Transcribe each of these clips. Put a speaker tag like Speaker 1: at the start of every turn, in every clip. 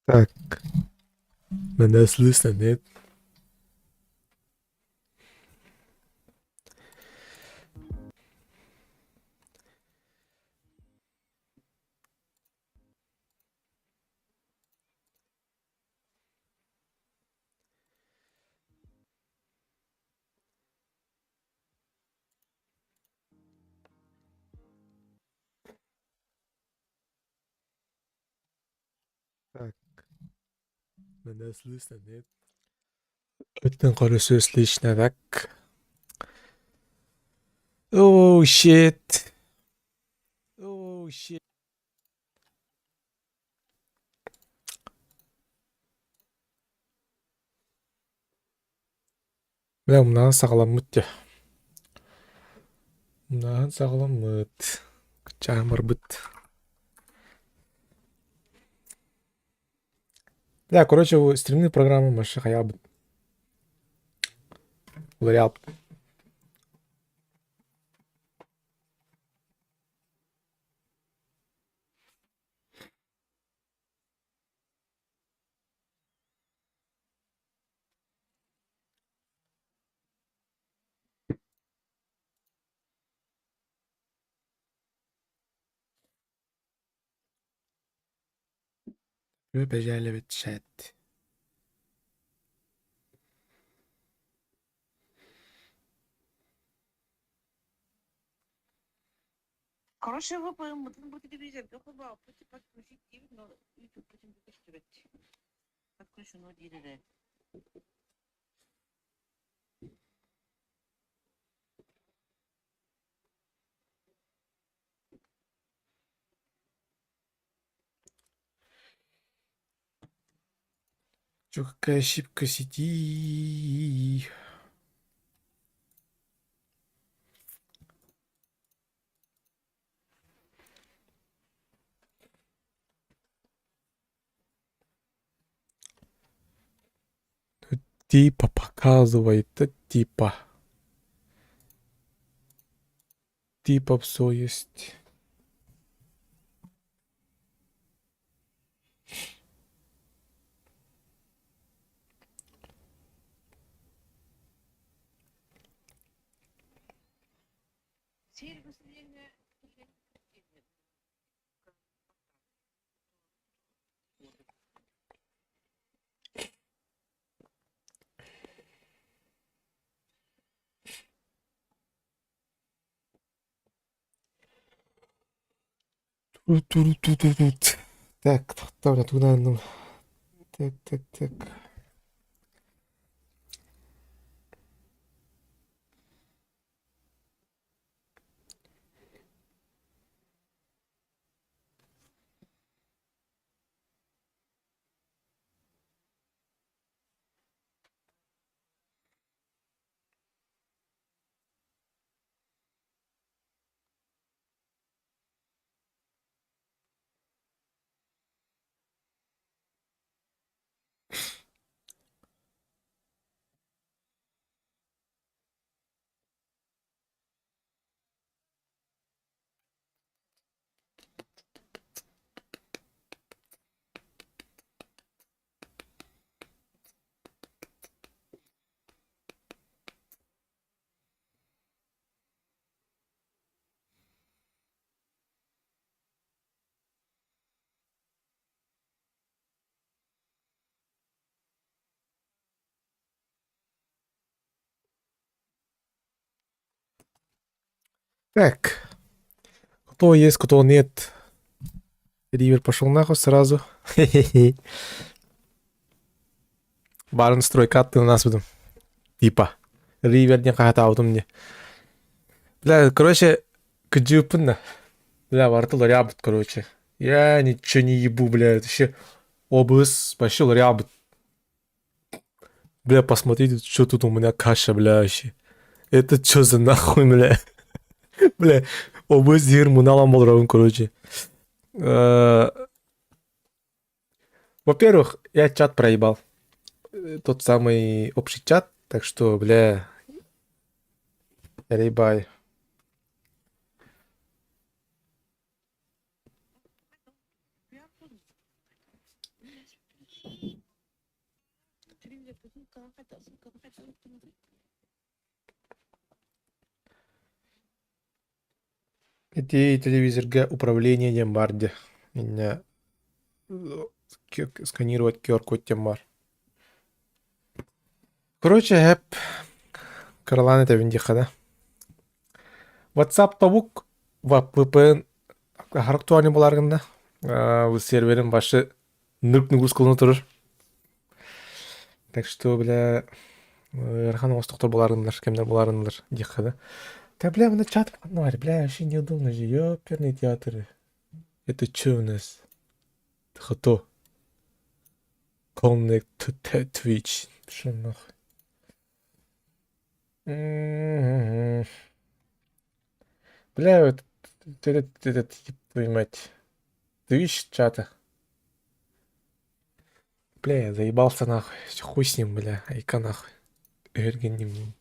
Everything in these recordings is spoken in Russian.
Speaker 1: Так, мене слышно, нет? Так, мене слышно, нет? Өткен көрісі слышно, так? Оу, щит. Оу, щит. Бля, мынаған сағаламыт де. Мынаған сағаламыт. Чамыр быт. Бля, короче, стримный программы машы хаябыт. Ларябыт. Бәжәлі бет шәт.
Speaker 2: Короче, мы по телевизору говорим, пусть подключить TV, но YouTube потом выключить. Подключено DVD.
Speaker 1: Чё, какая ошибка сети? Типа показывает, типа. Типа все есть.
Speaker 2: Серия последняя.
Speaker 1: Тут. Так, там туда, ну. Так. Так, кто есть, кто нет. Ривер пошел нахуй сразу. Хе-хе-хе. Барын строй катты у нас будем. Типа. Ривер не катаутым мне. Бля, короче, кджупына. Бля, вартыл рябут, короче. Я ничего не ебу, бля. Это еще обыс пошел рябут. Бля, посмотрите, что тут у меня каша, бля, вообще. Это что за нахуй, бля? Бля, обыс дир муналам болрауын, короче. Во-первых, я чат проебал. Тот самый общий чат. Так что, бля, ребай. Эти телевизорга управление дем бар де. Инне сканировать QR-код тем бар. Короче, хэп каралан это виндиха, да. WhatsApp табук VPN харак туани боларгында. Бұл серверин башы нырк-нугус кылыны турur. Так что, бля, Рахан остуктар боларындар, кемдер боларындар диха, да. Да, бля, мына чат бар, бля, вообще неудобно же, ёперные театры. Это чё у нас? Хто? Connect to Twitch. Что нахуй? Бля, вот этот, твою мать. Twitch чата. Бля, я заебался нахуй. Хуй с ним, бля, айка нахуй. Эрген не мне.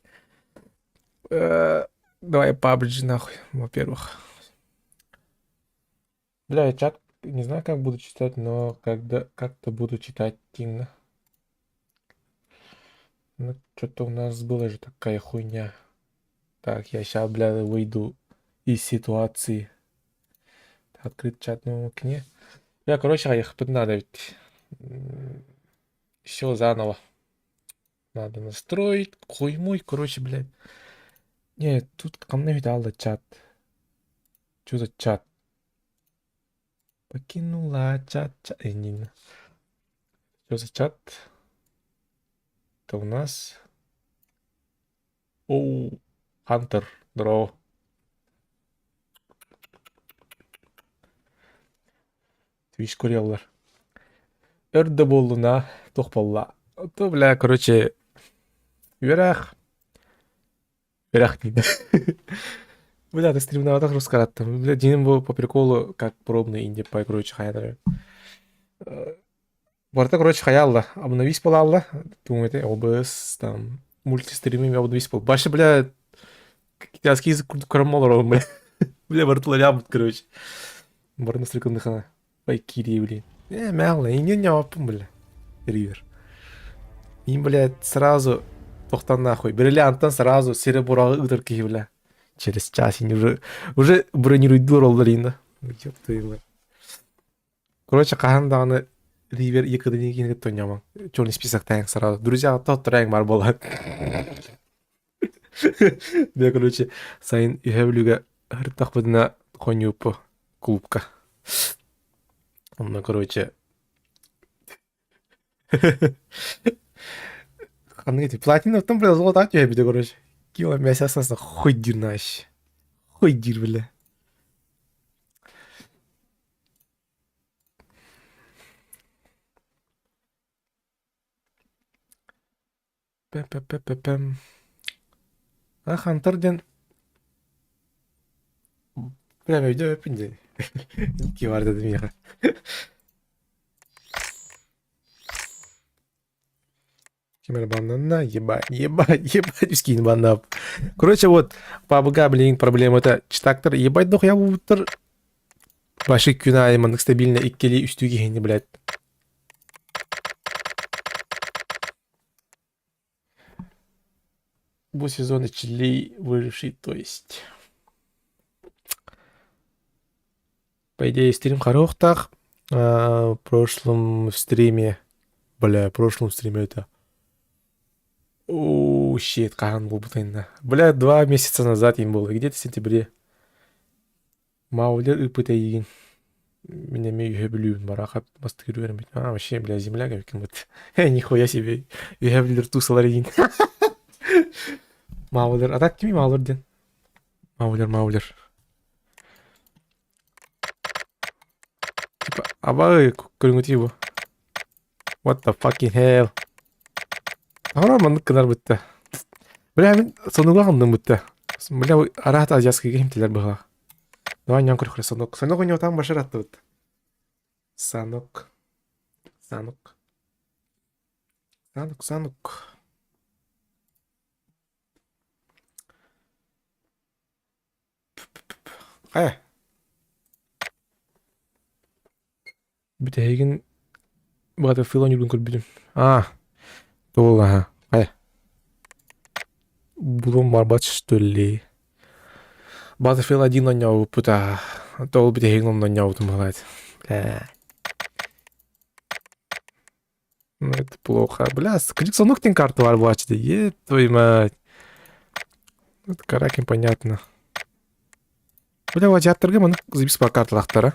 Speaker 1: Давай PUBG нахуй, во-первых. Бля, я чат не знаю, как буду читать, но как-то буду читать активно. Ну, что-то у нас была же такая хуйня. Так, я сейчас, бля, выйду из ситуации. Открыть чат в новом окне. Бля, короче, их надо ведь все заново. Надо настроить. Хуй мой, короче, блядь. Не, тут ко мне видал чат. Что за чат? Покинула чат. Не. Что за чат? Это у нас... Оу, Хантер, здорово. Твич көрелер. Өрді болуна тоқ болла. То, бля, короче, верах дейді. Бля, ты стримнаватах раскараттым. Бля, денем был по приколу, как пробный инди пай, короче, хаядары. Барта, короче, хаялла. Обновись полалла. Думаете, OBS, там, мультистримами обновись пол. Башы, бля, китайский язык крамолар, бля. Бля, бартыла ябыт, короче. Барна стрикандыхана. Байкири, блин. Мягла, и не опым, бля. Ривер. И, блядь, сразу тоқтан нахуй. Бриллианттан сразу серебрағы ыдыр кей, бля. Через час они уже бронируют олдар енді. Ёп твою мать. Короче, қағандағыны Ривер екіді негенге тойняман. Черный список таяң сразу. Друзья, тот таяң бар болады. Бля, короче, сайын үйәбілуге ғырттақ бұдына қойнюпы клубка. Онда, короче... Қанның еті, платиновтан, бля, золото ат үйәбіді, короче. Кило мяса аснасына хуй дир наш. Хуй дир, бля. Пэм. А Хантерден... Прямо видео өпінде. Ки бар дедім еға. Кемер банана, ебать, үскейін бандап. Короче, вот, пабыга, блин, проблема это читактыр, ебать, дох я бұлттыр. Башы күна аймандық стабильно иккели үстуге хенде, блядь. Бұл сезон ичилей выживший, то есть. По идее, стрим хорохтах. В прошлом стриме это... Оу, щит, қаған бұл бұтайында. Бля, 2 месяца назад им было, где-то в сентябре. Маулер үпіті еген. Мен әме үйәбілуін барақап басты көру вермейді. Вообще, бля, земля кәмекін бұт. Нихуя себе, үйәбілер тусалар еген. Маулер, атак кеме Маулерден? Маулер. Типа, абай, көріңі тейбі. What the fucking hell? Ағырар мандық кінар бұтты. Бля, мен сонуға қандым бұтты. Бля, арахат азияскіге хемтелер бұға. Давай нян көрі санок. Санок у него там башыр атты бұтты. Санок. Қая? Біте еген... Бұғаты филон юрген көрбедім. Тол, ага. Ай. Булом барбат что ли? Battlefield 1 на него пута. Тол битегном на него там гулять. Бля. Ну это плохо. Бля, скажи, сонук тен карту var bu açıda. Е, твою мать. Это каракин понятно. Бля, вадиаттарга маны запис бар карталактара.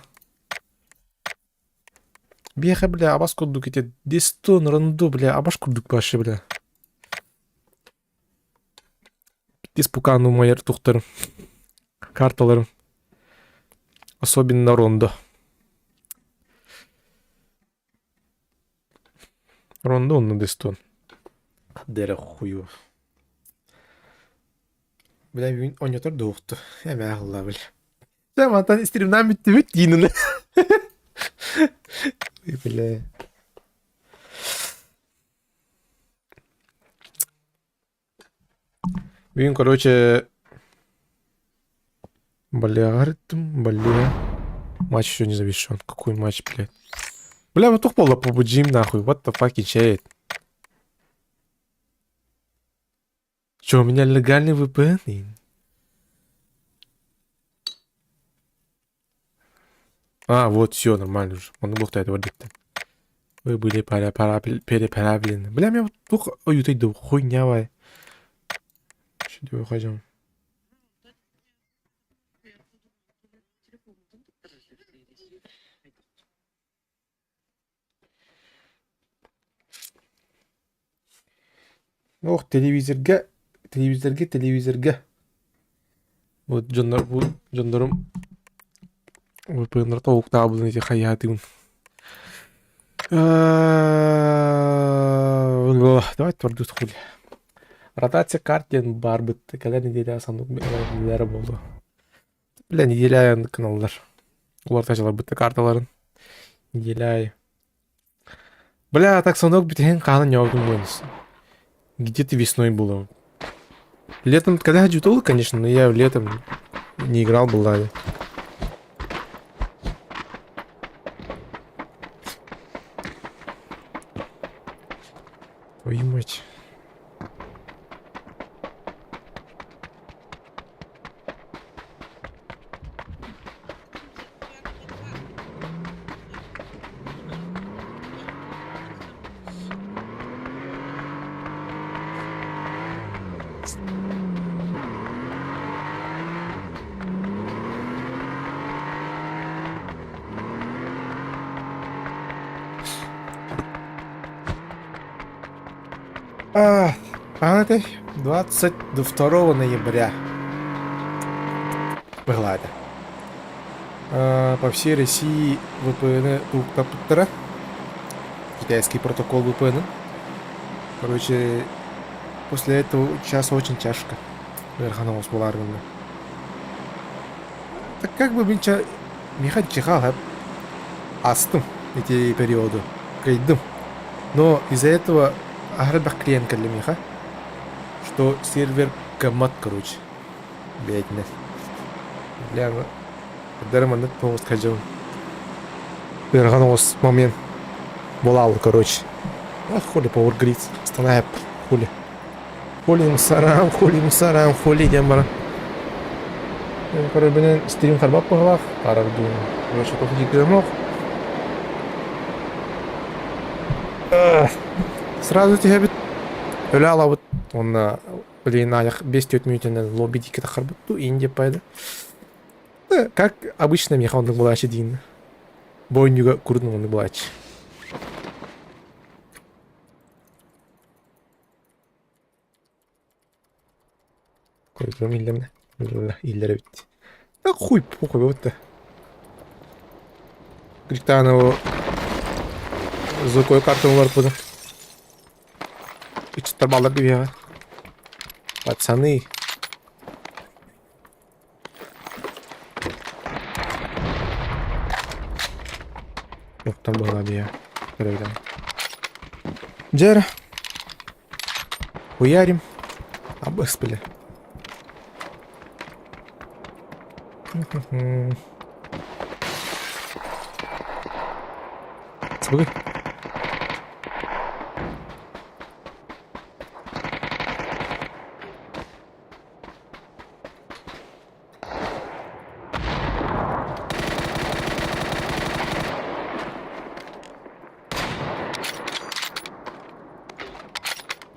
Speaker 1: Беха, бля, абас курдук эти. Дестон, ранду, бля, абаш курдук башы, бля. Тез пукану майыр тухтарым. Карталарым. Особенно рондо. Рондо, он на дестон. Дере хую. Бля, бүйін ойнатар доқты. Әмі ағылла, бля. Жамантан стримнан бітті бүт дейініне. Ой, бля. Бүйін, короче... Бля, гарыттым, бля. Матч еще не завершен. Какой матч, блядь? Бля, вот тухпалла побуджим, нахуй. What the fucking shit? Че, у меня легальный VPN? А, вот, все, нормально уже. Он бухта это водит. Вы были переправлены. Бля, меня вот только уютайду, хуйня, вай. Что я выходим? Ох, телевизорга. Вот Джондаром VPN толук табылын эти хаятын. Давай твордус хули. Ротация картен бар бітті. Когда неделя сандук нелері болды. Бля, неделя каналдар. Олар тачылар бітті карталарын. Неделя. Бля, так сандук бітеген қанын яудың мойнысы. Где-то весной было. Летом, когда я джутал, конечно, но я летом не играл, был лави. Твою мать. Пам'ятаєш? 22 ноября была это. По всей России VPN Туктаптера. Китайский протокол VPN. Короче, после этого часа очень тяжко. Верханову с Буларвином. Так как бы бинча Михаил Чехал астым эти периоды. Крейдым. Но из-за этого агребах клиент для Миха, что сервер гамат, короче. Бедный. Бля, Дерман полностью ходил. Верганулся момент. Булал, короче. Ах, хули пауэргрид. Станайп, хули. Хули мусарам, хули дембара. Короче, бенен стрим харбап поглав. Арарду. Короче, тоді гремов. Сразу тебе бит öyle вот он блин аяқ 5-4 минутен лобби дикет харбатту инде пайда. Как обычно механик булачы дейін. Бойнюга курдың оны булачы. Koydum illemine. İllere bitti. Ya хуй похуй вот это. Гриктанову звуковой карты var burada. Çıtır balık gibi ya. Пацаны. Yok там была bir ya. Görevden. Джера. Хуярим. Абыс, бля. Смотри.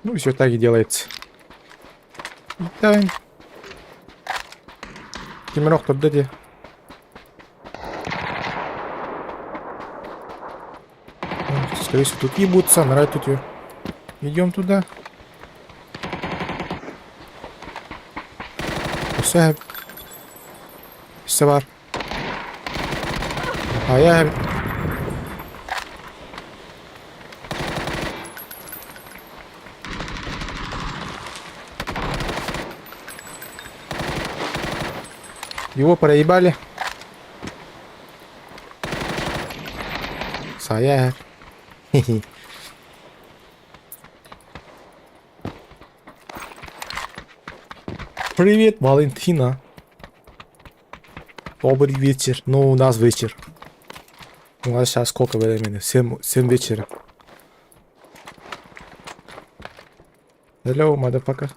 Speaker 1: Ну, все так и делается. Да. Темирок тут дайте. Скорее всего, тут ебутся, нравится тут ее. Идем туда. Все. Все var. А я... Его проебали. Saya. Привет, Валентина. Добрый вечер. Ну, у нас вечер. У нас сейчас сколько времени? 7 вечера. Hello, motherfucker.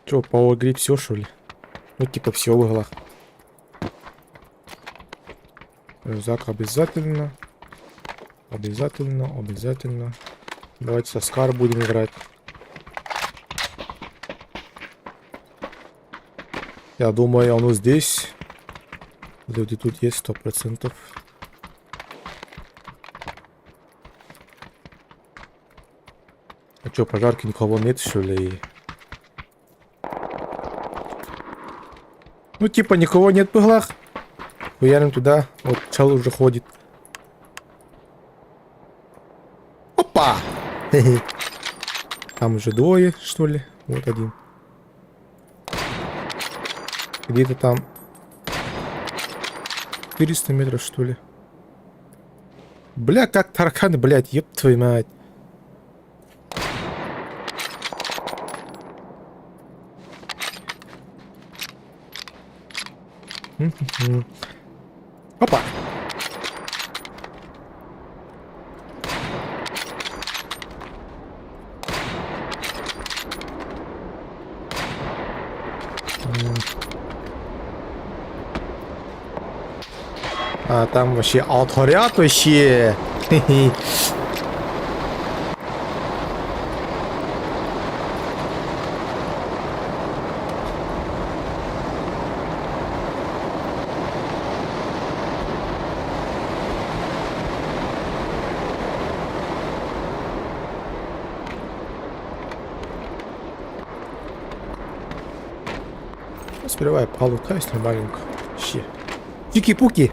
Speaker 1: Чё, Power Grip все, что ли? Ну, типа, все в углах. Рюкзак обязательно. Обязательно. Давайте со Скар будем играть. Я думаю, оно здесь. Люди тут есть 100%. А чё, пожарки никого нет, что ли? Ну, типа, никого нет в углах. Хуярим туда. Вот чел уже ходит. Опа! Там уже двое, что ли? Вот один. Где-то там 400 метров, что ли. Бля, как тараканы, блядь, ёб твою мать. Опа! А там вообще отгорят вообще. Сперва я полутаюсь нормаленько. Вообще. Чики-пуки.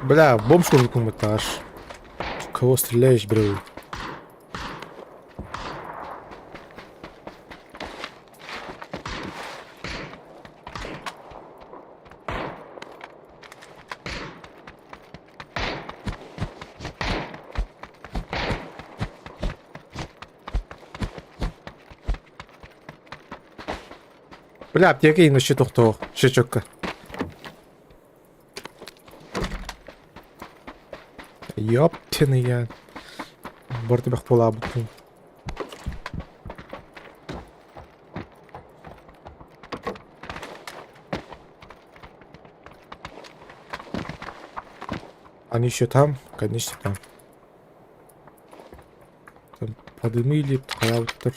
Speaker 1: Бля, бомжку какому-то аж. В кого стреляешь, бро? Бля, аптеки на счету кто? Щечок. Ёптеный я. Борты бах пола буту. Они еще там? Конечно, там. Там подымили, траутер.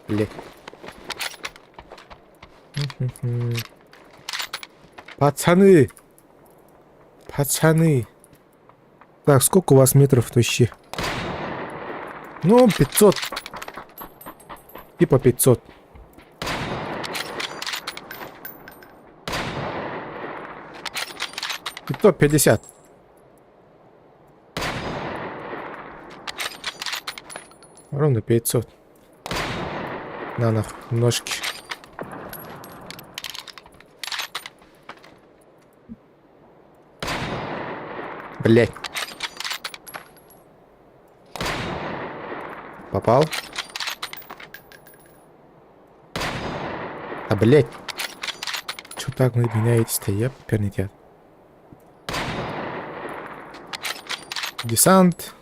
Speaker 1: Блять. Пацаны! Пацаны! Так, сколько у вас метров вообще? Ну, 500. Типа 500. И то 50. Ровно 500. На нахуй, ножки. Блять. Попал? А, блять. Чё так вы меняетесь-то, я пернетят. Десант.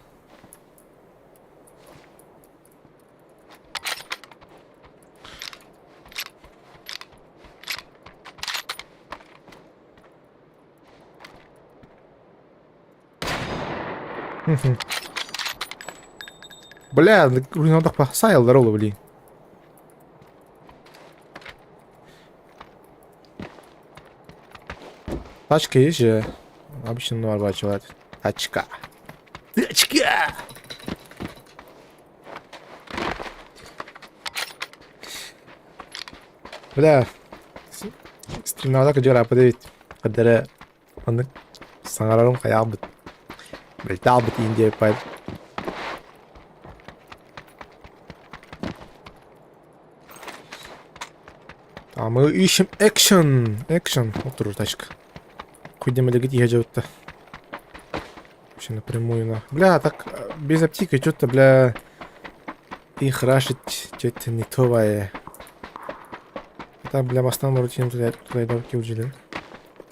Speaker 1: Мгм. Бля, блин, он так посаял, здорово, блин. Тачка есть же. Обычно ну арбачивать. Тачка. Тачка! Бля, стримнада кыжыра подавить. Кадere аны саңарарым каябыт. Бельтабыт инде пайд. А мы ищем экшен. Экшен. Отуру тачка. Кудем легать я то вообще напрямую на. Бля, так без аптеки что-то, бля, их рашить что-то не товое. Это, бля, в основном рутине туда и давки учили.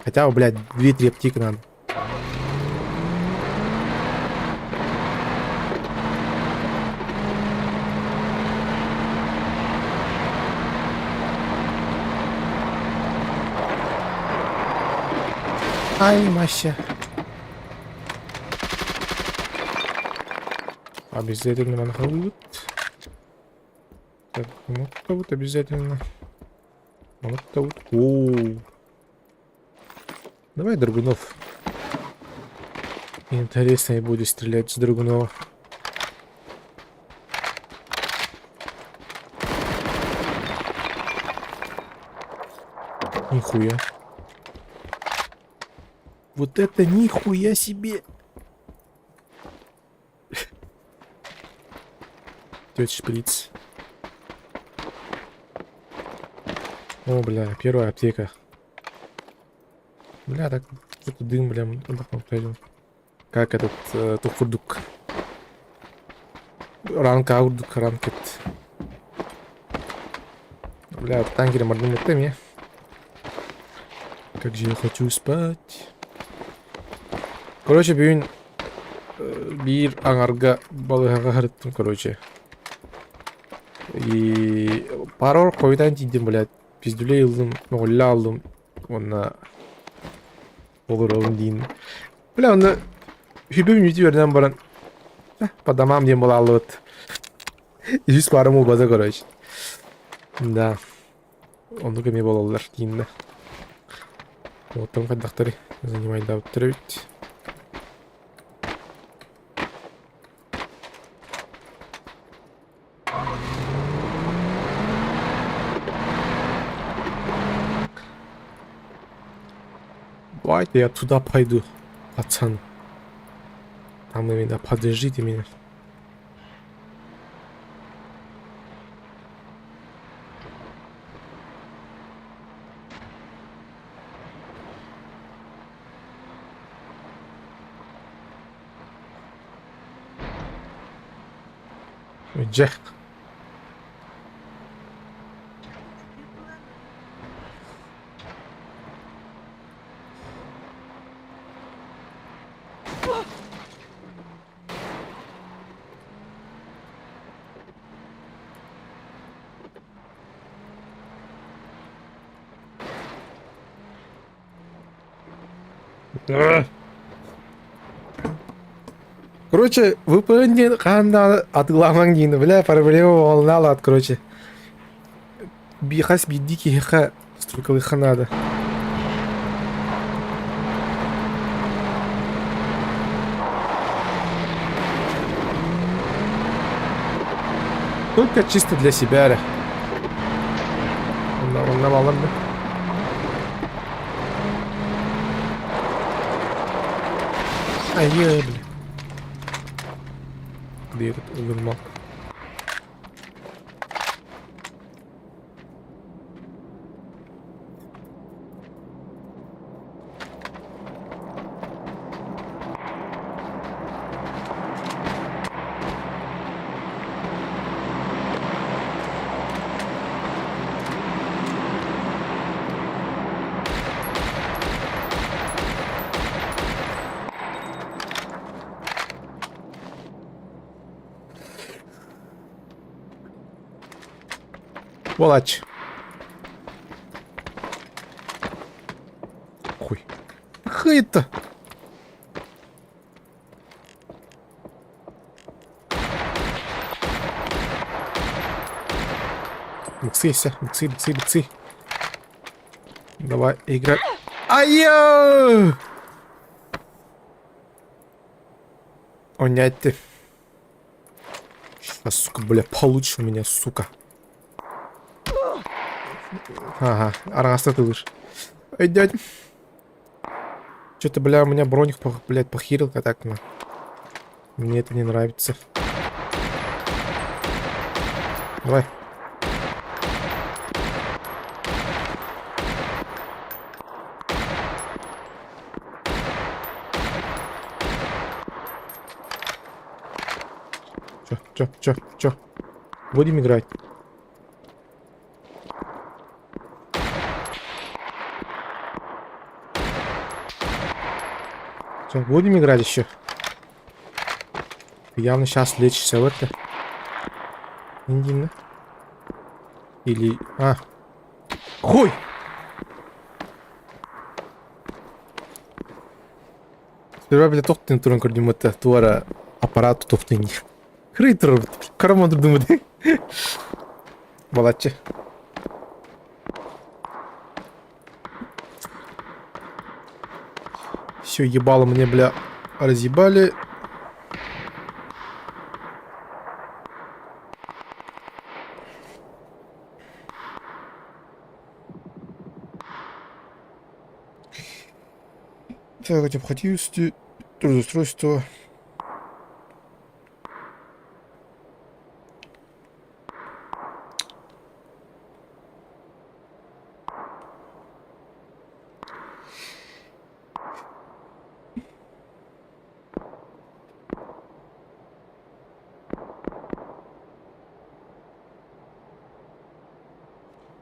Speaker 1: Хотя, блядь, 2-3 аптеки надо. Ай, Мася. Обязательно манхаут. Так, ну вот обязательно. Вот. Оу. Давай Драгунов. Интересно будет стрелять с Драгунова. Нихуя. Вот это нихуя себе. Тётя шприц. О, бля, первая аптека. Бля, так что-то дым, бля, как этот тухудук. Ранка аудук, ранкет. Бля, танкеры мордым я. Как же я хочу спать. Короче, бүгін bir аңарға балыға қарыттым, короче. И пару қойдан тейдім, блядь. Пиздюлей алдым, оғылла алдым. Онна olur oğlum deyin. Бля, онна хүбім ютуберден баран. Подамам дем бола алып. 100 парам ол база, короче. Да. Онды көме болалар дейін да. Оттым қайдақтары занимайды ауыттыры бит. Давайте я туда пойду, пацан. Там именно подождите меня. Джек. Короче, VPN қанда атыламан дейін, бля, проблема волна алады, короче. Бихас бидики хеха струкалыха надо. Только чисто для себя. Он навалом, да? Ай, бля. Где этот угольмак? Волач. Хуй. Хуй-то. Буксуйся, буксуй. Давай, играй. Ай-я! Онять ты. Сейчас, сука, бля, получишь у меня, сука. Ага, аргастра ты лышь. Эй, дядь. Что-то, бля, у меня броник, блядь, похерил так, на. Мне это не нравится. Давай. Чё? Будем играть? Чё, будем играть еще? Ты явно сейчас лечишься в это. Индина. Или... А. Хуй! Сперва, бля, тоқтын тұрын көрдім өтті. Туара аппарат тоқтын. Хрый тұрып. Караман тұрдым өтті. Балатчы. Все, ебало мне, бля, разъебали. Так, необходимости трудоустройства.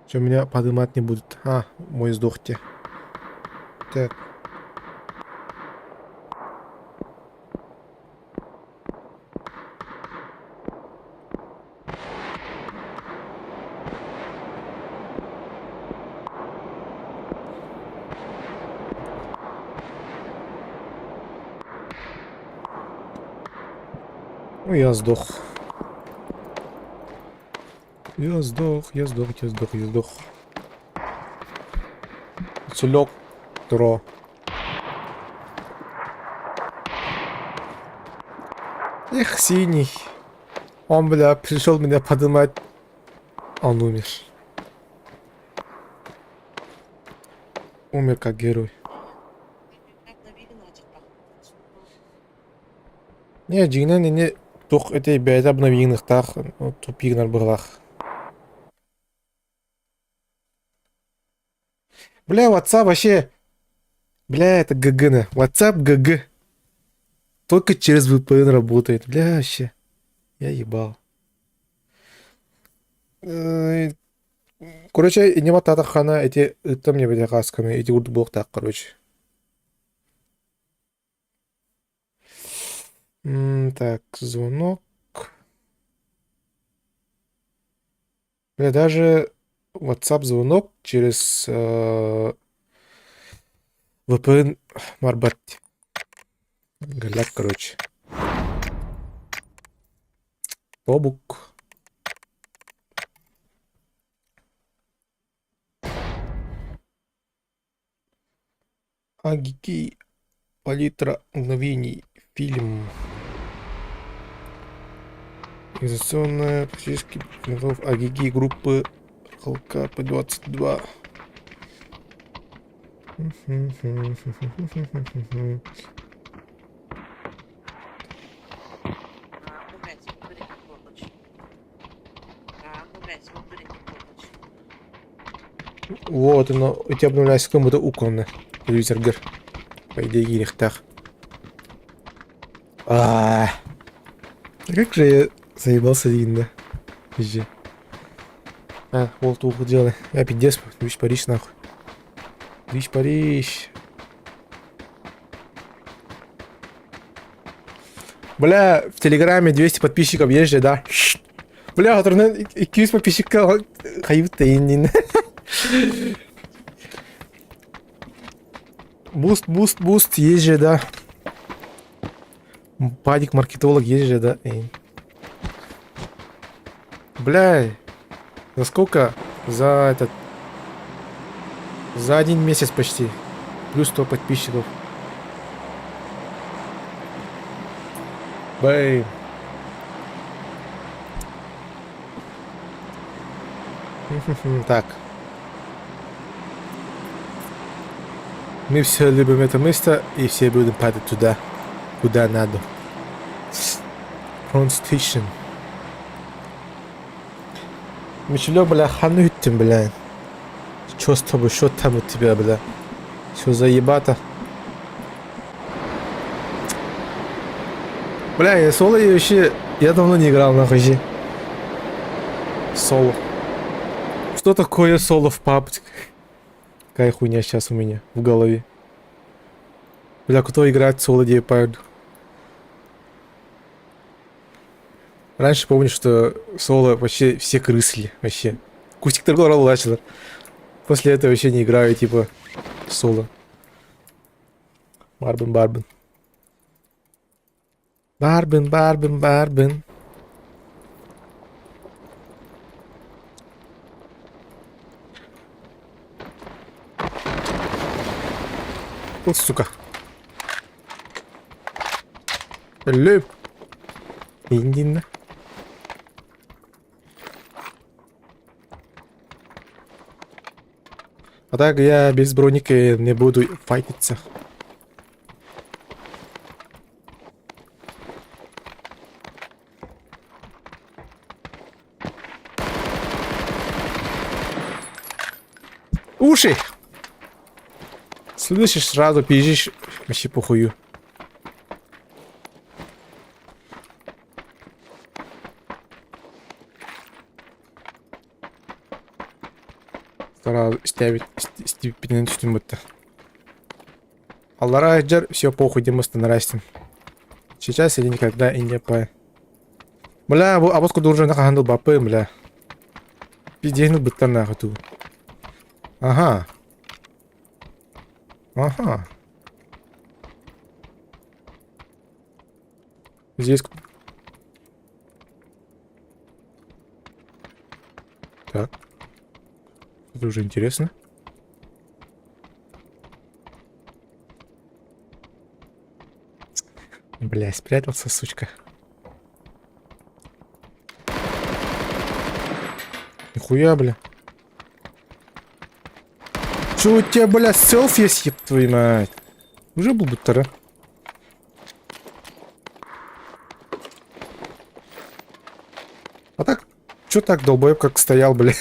Speaker 1: Что, меня подымать не будут? А, мой сдохте. Так. Ну, я сдох. Я сдох. Целек. Тро. Эх, синий. Он, бля, пришел меня поднимать. Он умер. Умер как герой. Не, жигнен не тух эти бәйт обновингтах, тупигнар бырлах. Бля, WhatsApp вообще... Бля, это ГГ. WhatsApp ГГ. Только через VPN работает. Бля, вообще. Я ебал. Короче, не матата хана, эти... Это мне были расканы, эти урдбок так, короче. Так, звонок. Бля, даже WhatsApp звонок через VPN Марбат. Голяк, короче. Тобук. Агики. Палитра мгновений. Фильм. Организационная практически Агиги группы ХЛК-П-22. Вот оно, эти обновляются кому-то уклонно. Телевизор гер. По идее, гирихтах. Как же я заебался видно. Везде. Вот угол делай. Я пиздец, Движ Париж нахуй. Движ Париж. Бля, в Телеграме 200 подписчиков есть же, да? Бля, который 200 подписчиков. Хаюта иннин. Буст, есть же, да? Падик, маркетолог, есть же, да? Бля. За сколько? За этот... За 1 месяц почти. Плюс 100 подписчиков. Бэйм. Так. Мы все любим это место и все будем падать туда, куда надо. Front Station. Мичелек, бля, хану иттим, бля. Чё с тобой, что там у тебя, бля? Все заебато. Бля, я соло вообще... Я давно не играл, нахуй. Соло. Что такое соло в PUBG? Какая хуйня сейчас у меня в голове. Бля, кто играет в соло Гейпард? Раньше помню, что соло вообще все крысли. Вообще. Кустик торговал лачилар. После этого вообще не играю, типа, в соло. Барбен. Барбен. Вот, сука. Леп. Индина. А так я без броника не буду файтиться. Уши! Слышишь, сразу бежишь, вообще похую. Сразу степенен түстім бітті. Аллара жар, все похуй, демосты нарастим. Сейчас или никогда и не по. Бля, а вот куда уже нахандл бапы, бля. Пиздейну бітті нахуй ту. Ага. Здесь... Так. Это уже интересно. Бля, спрятался, сучка. Нихуя, бля. Чё у тебя, бля, селфи есть, еб твою мать? Уже был будто, да? А так, чё так долбоеб как стоял, бля?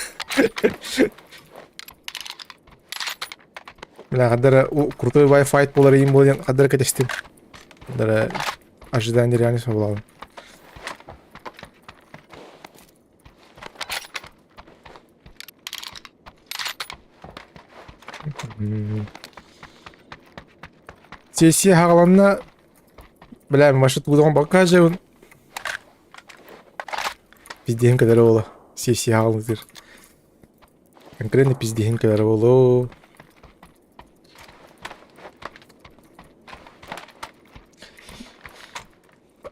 Speaker 1: Бля, кадара крутой Wi-Fi болар им болен, кадара кетештим. Кадара ожидание реальность было. Сессия хагаланна, бля, машет будем покажем. Пиздехин кадара ола. Сессия хагаланна. Конкретно пиздехин кадара ола.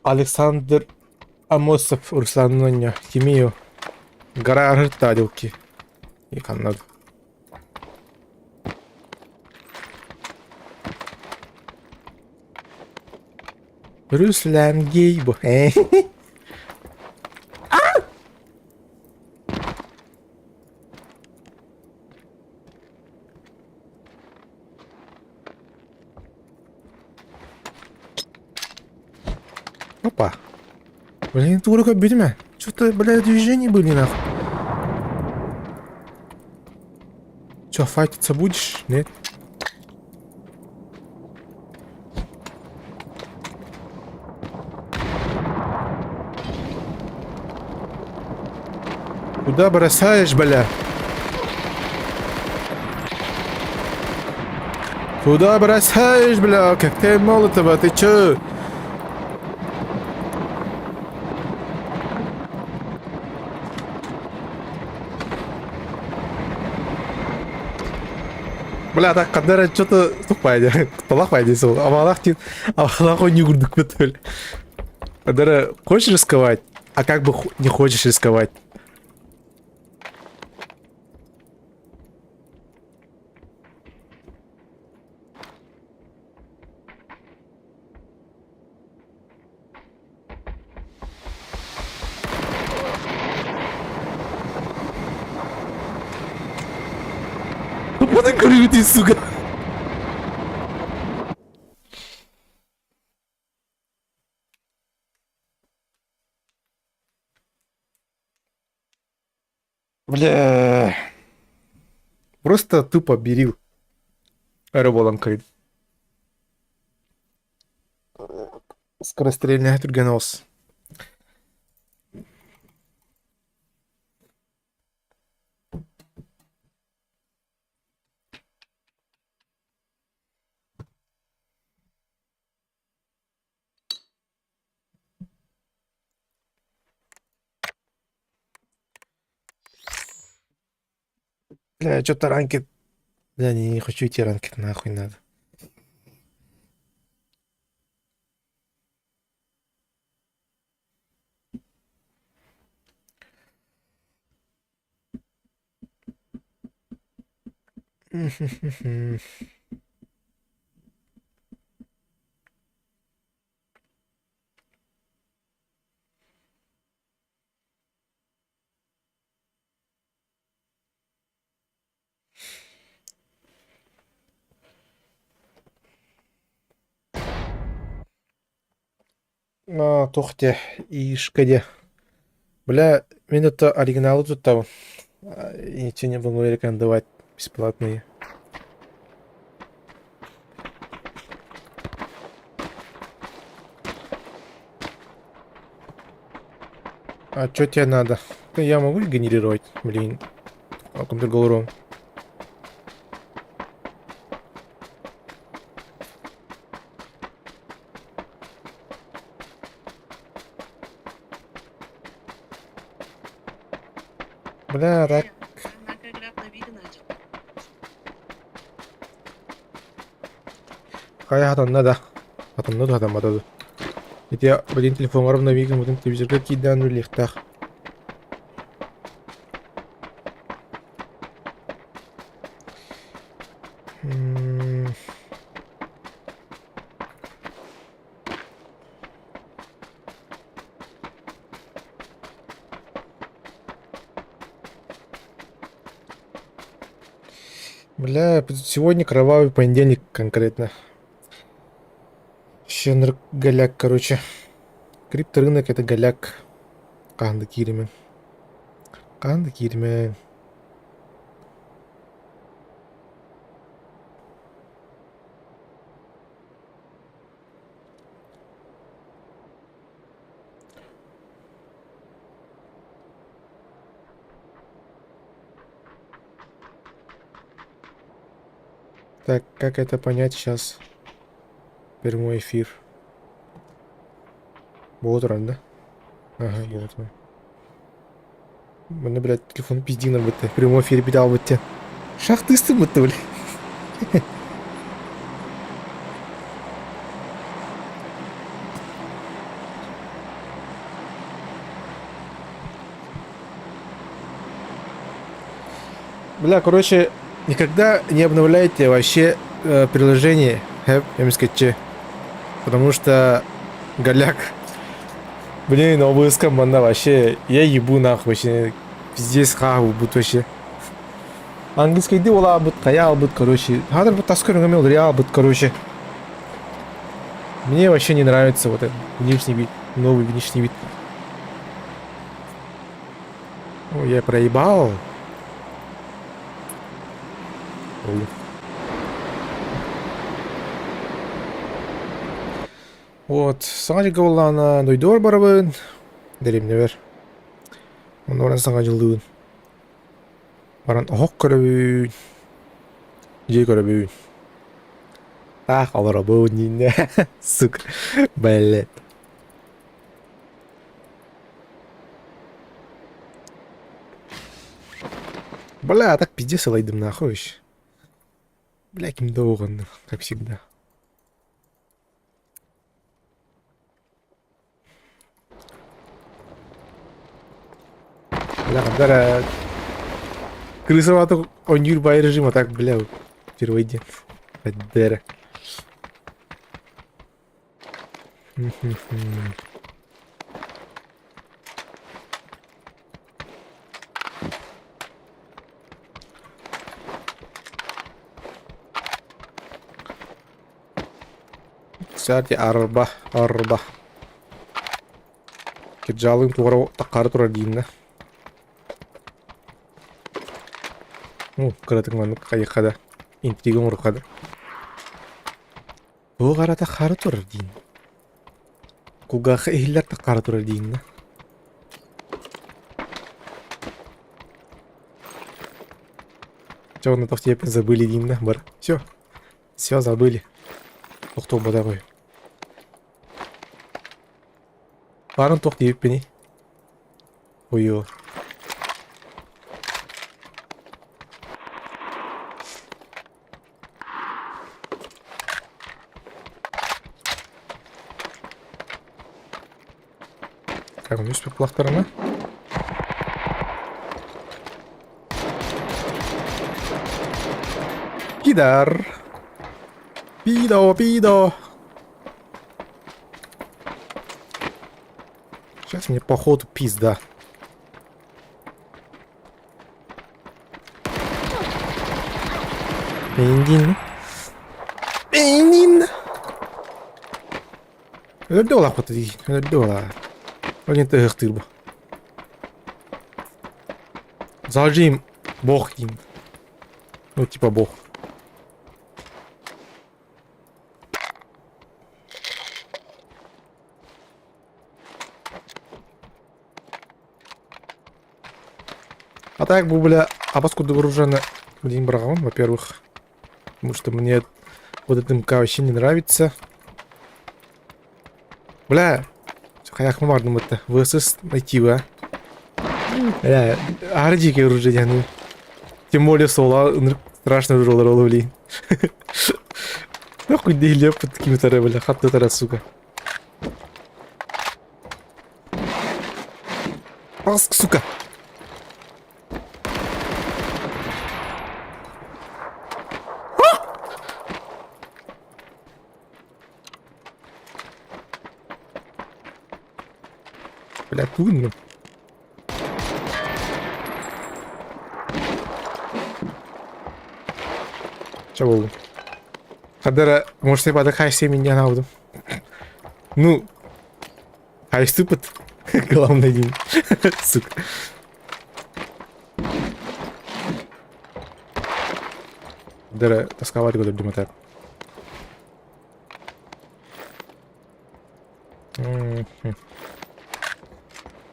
Speaker 1: Александр Амосов, Руслан Тимию. Гора Артадилки. И Канада. Руслан Гейбо. Опа. Блин, ты урок бедьма. Что-то, бля, движения были, нахуй. Че, файтиться будешь? Нет? Куда бросаешь, бля? Куда бросаешь, бля? Коктейль Молотова, ты чё? Бля, так, когда что-то тупая, полахай здесь, а малах не гурдук бетель. Когда хочешь рисковать, а как бы не хочешь рисковать. Bunu görüyordu сука. Бля. Просто тупо берил. Аэроболанкой. Скорострельный турганос. Бля, что-то ранкет. Бля, не хочу идти ранкет, нахуй надо. Тоқте, ишкаде. Бля, мен это оригиналы тут там. Ничего не было рекомендовать бесплатные. А что тебе надо? Да я могу генерировать, блин. А компьютер. Бля, так.
Speaker 2: Однако игра навигана.
Speaker 1: Хай хатанна да. Хатанна да хатан батады. Ите один телефон арам навиган, бутын телевизорга кидан үлехтах. Бля, сегодня кровавый понедельник конкретно. Щенр голяк, короче. Крипторынок это голяк. Канды киримен. Канды киримен. Так, как это понять сейчас? Прямой эфир. Вот ран, да? Ага, вот он. Мне, блядь, телефон пизди на быты. В прямом эфире педал вот те. Шахтысты быты, блядь. Бля, короче, никогда не обновляйте вообще приложение MSKC. Потому что голяк. Блин, обыск команда вообще. Я ебу нахуй вообще. Пиздец хаху будут вообще. Английский де ола бут, каял бут, короче. Хадр бут таскор гамел, реал бут, короче. Мне вообще не нравится вот этот внешний вид, новый внешний вид. Ой, я проебал. Ой. Вот, саңа голлана дойдор барабын. Дерем невер. Оны баран саңа жылдыбын. Баран охок көрөбүн. Жей көрөбүн. Так, аларабын нинне. Сука. Блядь. Бля, так пиздец лайдым нахуй. Бля, кимде оған, как всегда. Бля, когда крысовато он юрбай режима, так, бля, впервые день. Дера. Кстати, арба. Киржалың туғара таққары тұрар дейін да. Қыратың маңы қайыққада. Интригің ұрқады. Туғара таққары тұрар дейін. Кулгақы эхиллер таққары тұрар дейін да. Чего на тофте забыли дейін да. Бар. Все забыли. Тоқтау бада қой. Барын тоқ дейіп пені. Ойо. Как он успел плахтарына? Пидар. Пидо. Сейчас мне походу пизда. Бензин. Öldü ola kutu değil. Öldü ola. Öyle de hıhtır bu. Zajim бог им. Ну типа бог. А так бы, бля, паскуда вооружена один брагон, во-первых. Потому что мне вот эта МК вообще не нравится. Бля, как мы можем это ВСС найти, а? Бля, ардики оружие, ну. Тем более соло, страшно роллер ловли. Нахуй дели под такими тарэ, бля, хатта тара, сука. Паск, сука. Бля, тунно. Чего? Хадара, может, я подо хайсе меня навду. Ну, хайс тупот. Главный день. Сука. Хадара, тосковать года думаю.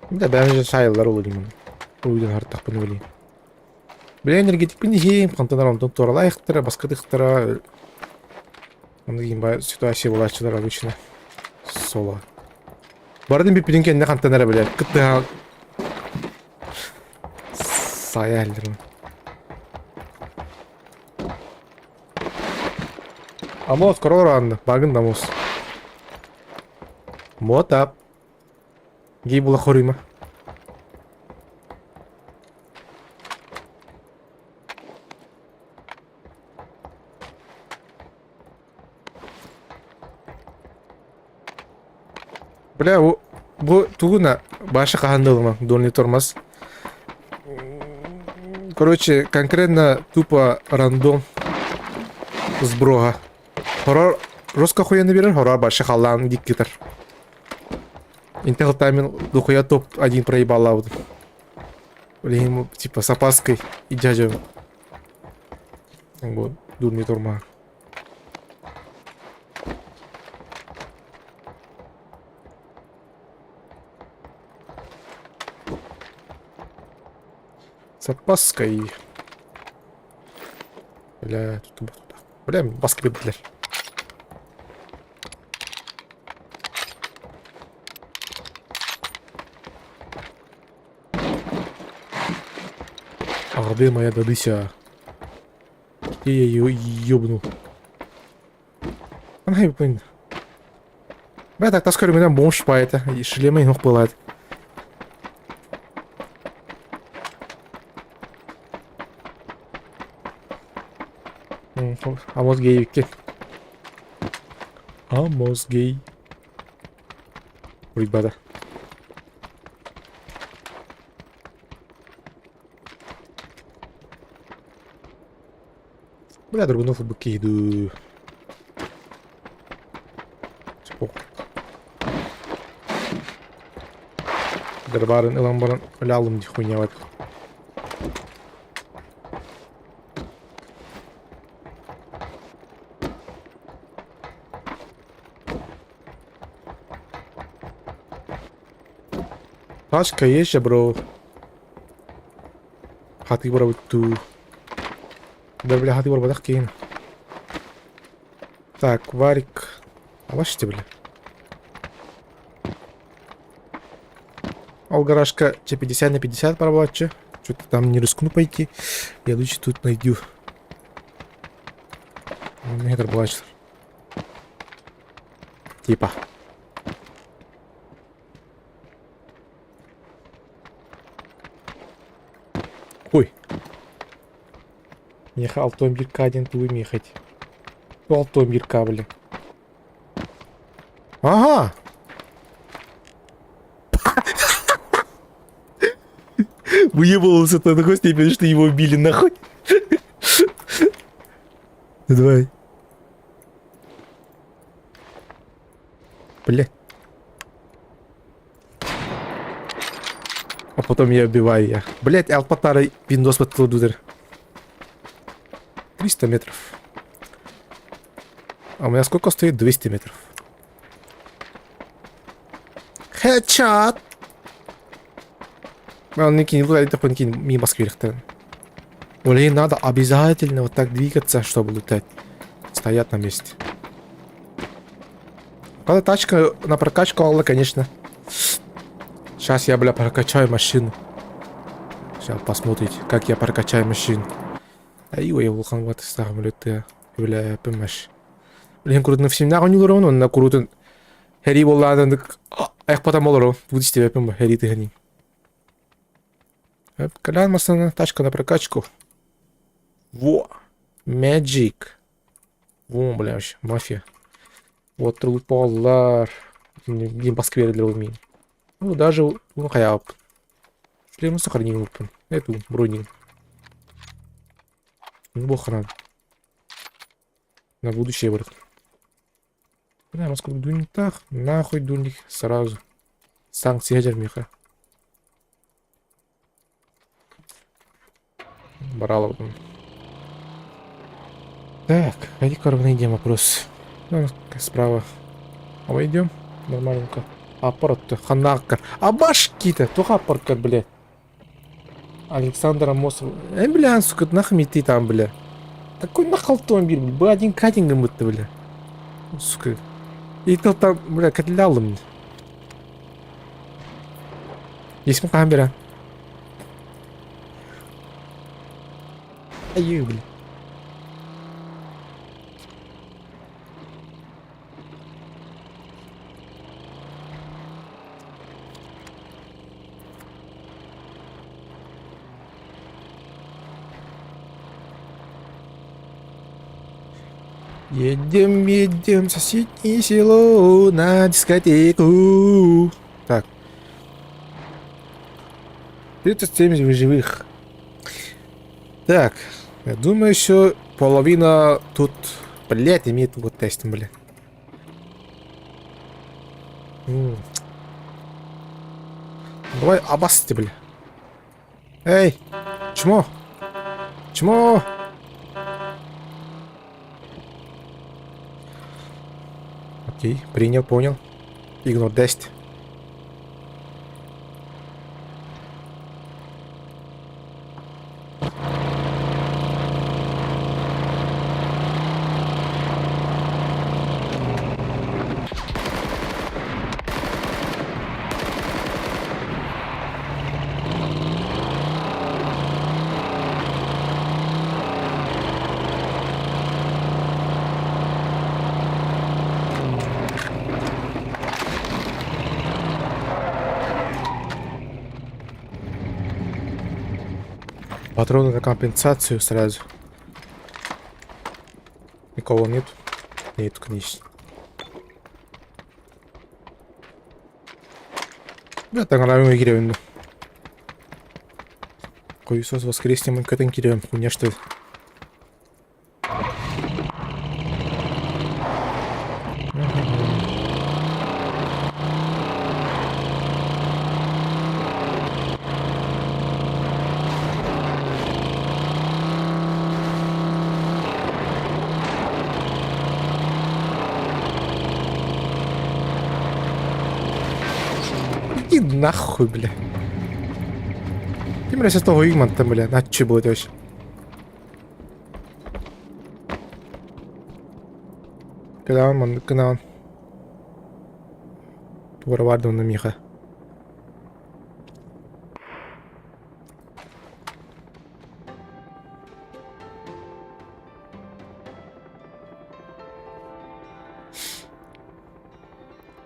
Speaker 1: Да, бәрі шайлар ол деймін. Ойдан артық бұны білейін. Біле энергетик бұны ем, қантанар ондан торала айықтыра, басқа дықтыра. Онда кейін бай ситуация болашылар обычно. Сола. Бардың беппеден кенде қантанара біле. Күтті сая әлдірім. Амос, корор анды. Багын дамос. Мотап. Гей була хорыма. Бля, bu тугуна башы қағандылыма, дольный тормоз. Короче, конкретно тупо рандом сброга. Хорор русқа хуяны берер, хорор башы қалан диккетер. Интел таймин духуя топ-1 проебала. Блин, типа с опаской и дядя. Вот, дурный турма. С опаской. Бля, тут. Бля, баскетбол. Арды моя дадыся. Я ее ёбну. Она и понял. Бля, так таскаю меня бомж по это. И шлема ног пылает. А мозгей ке. А мозгей. Ребята. Бля, драгунов быки иду. Гарбарын ылан баран лялым ди хуйня вот. Тачка есть же, бро. Хати бро ту. Да, бля, хати бро кейн. Так, варик. Лашите, бля. Алгарашка 50 на 50 пробовать. Что-то там не рискну пойти. Я лучше тут найду. Метр блачер. Типа. Ой. Меха алтомбирка один туй мехать. Алтомбирка, бля. Ага. Выебывался до такой степени, что его убили нахуй. Давай. Бля. А потом я убиваю я. Блять, Алпатара Windows подклад 300 метров. А у меня сколько стоит? 200 метров. Хедшот! Он не кинет, это не кинет мимо скверх-то. Олей, надо обязательно вот так двигаться, чтобы летать. Стоят на месте. Правда, тачка на прокачку, Алла, конечно. Сейчас я, бля, прокачаю машину. Сейчас посмотрите, как я прокачаю машину. Айо, я улхан вот старым летаю. Бля, понимаешь. Блин, крутын всем нахуй не уровень, он на крутын. Хэри болладан, эх, потом олоро. Будешь тебе, понимаешь, хэри ты хэни. Колян масана, тачка на прокачку. Во! Magic. Во, бля, вообще, мафия. Вот трулполар. Не поскверит для уми. Ну, даже, ну, хаяп. Прям сохранил опен. Эту броню. Ну, бог рад. На будущее вырод. Бля, насколько дунь так, нахуй дунь сразу. Санкции ядер меха. Баралов. Так, иди коровный идем вопрос. Ну, справа. А мы идем? Нормальненько. Аппарат-то, ханакар. А башки-то, только аппарат, бля. Александр Амосов. Бля, сука, нахуй ты там, бля. Такой нахуй автомобиль, бля, один катингом это, бля. Сука. И то там, бля, котлялом. Есть му камера. Ай, бля. Едем, едем в соседнее село на дискотеку. Так. 37 живых. Так. Я думаю, еще половина тут, блядь, имеет вот тестом, блядь. Давай обости, бля. Эй! Чмо? Чмо? Окей, принял, понял. Игнор 10. Патроны на компенсацию сразу. Никого нет. Нет, конечно. Да, так нравится гиревин. Хуесос воскреснем и катан гиревин. Хуйня что это? Иди нахуй, бля. Кем раз того игман-то, бля? На че будет вообще? Когда он. Тура vardı onun Miha.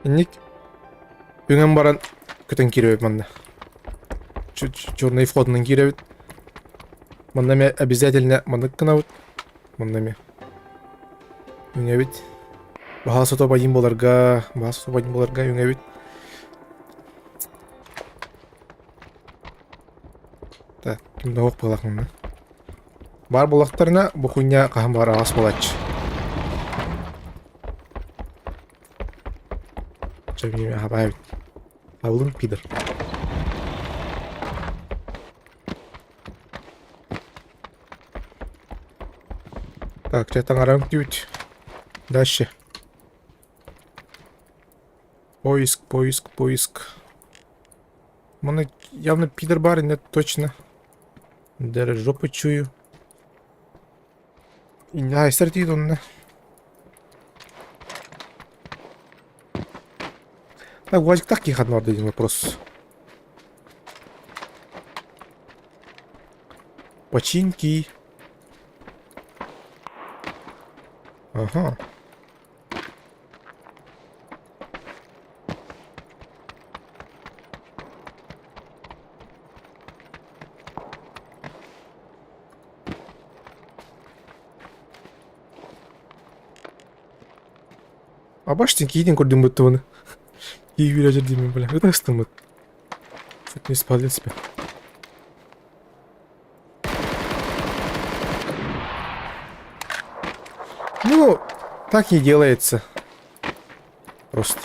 Speaker 1: Ник. Үңен баран көтен киребет манда. Черный вход на киребет. Манда ме обязательно мандык кынабыт. Манда ме. Үңе бит. Бахасы тобайын боларга үңе бит. Так, кимде оқ болақ мында. Бар болақтарына бұ хуйня қахым бар ағас болатшы. Чабиме хабайбит. Аулын пидор. Так, чайтан аранг дють. Дальше. Поиск. Мана явно пидор бар, нет, точно. Даже жопу чую. И не айстартит он, да. Так, Владик, так их одно один вопрос. Починки. Ага. А баштинки един көрдүм бөттү буну. И вилажер деймин, бля. Это стымыт. Чуть не спалил себя. Ну, так и делается. Просто.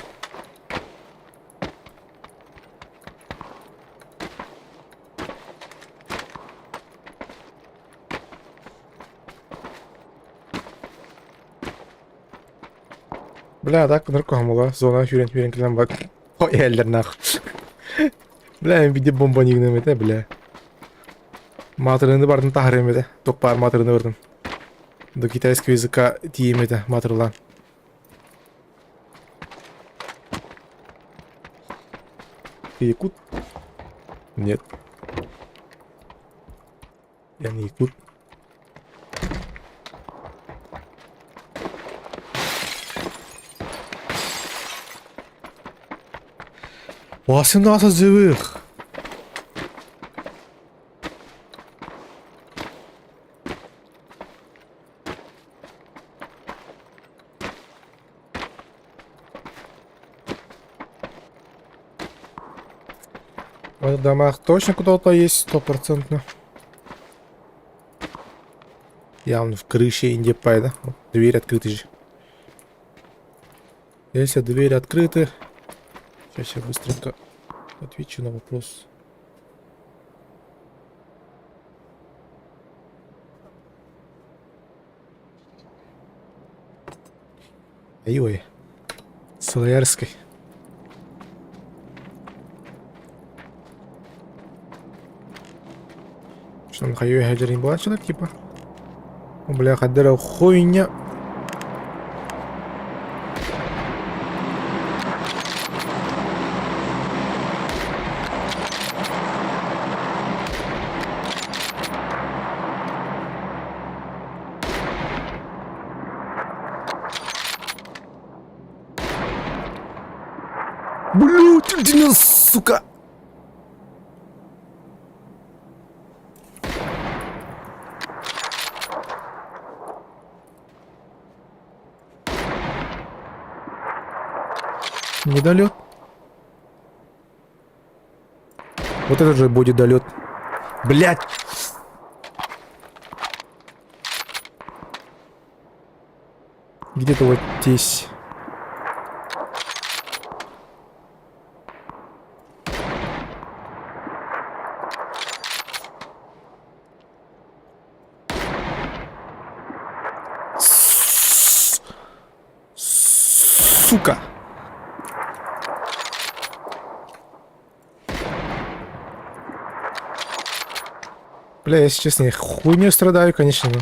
Speaker 1: Бля, так, нарком была. Зона хюрен к нам бак. Ой, эльдер нах. Бля, мен биде бомба нигнем это, бля. Матырынды бардын тахрем это. Ток пар матырыны бардын. До китайского языка тием это, матырлан. Ты якут? Нет. Я не якут. Васин нас живых. В этих домах точно кто-то есть, 100%. Явно в крыше Индипай, да? Вот, дверь открыты же. Если двери открыты... Сейчас я быстренько отвечу на вопрос. Ой, Солоярской. Что, на хайве хеджер не была человек, типа? О, бля, ходера хуйня. Блю, сука! Недолет. Вот это же будет долет. Блять! Где-то вот здесь. Сука! Бля, если честно, я хуйню страдаю, конечно. Но...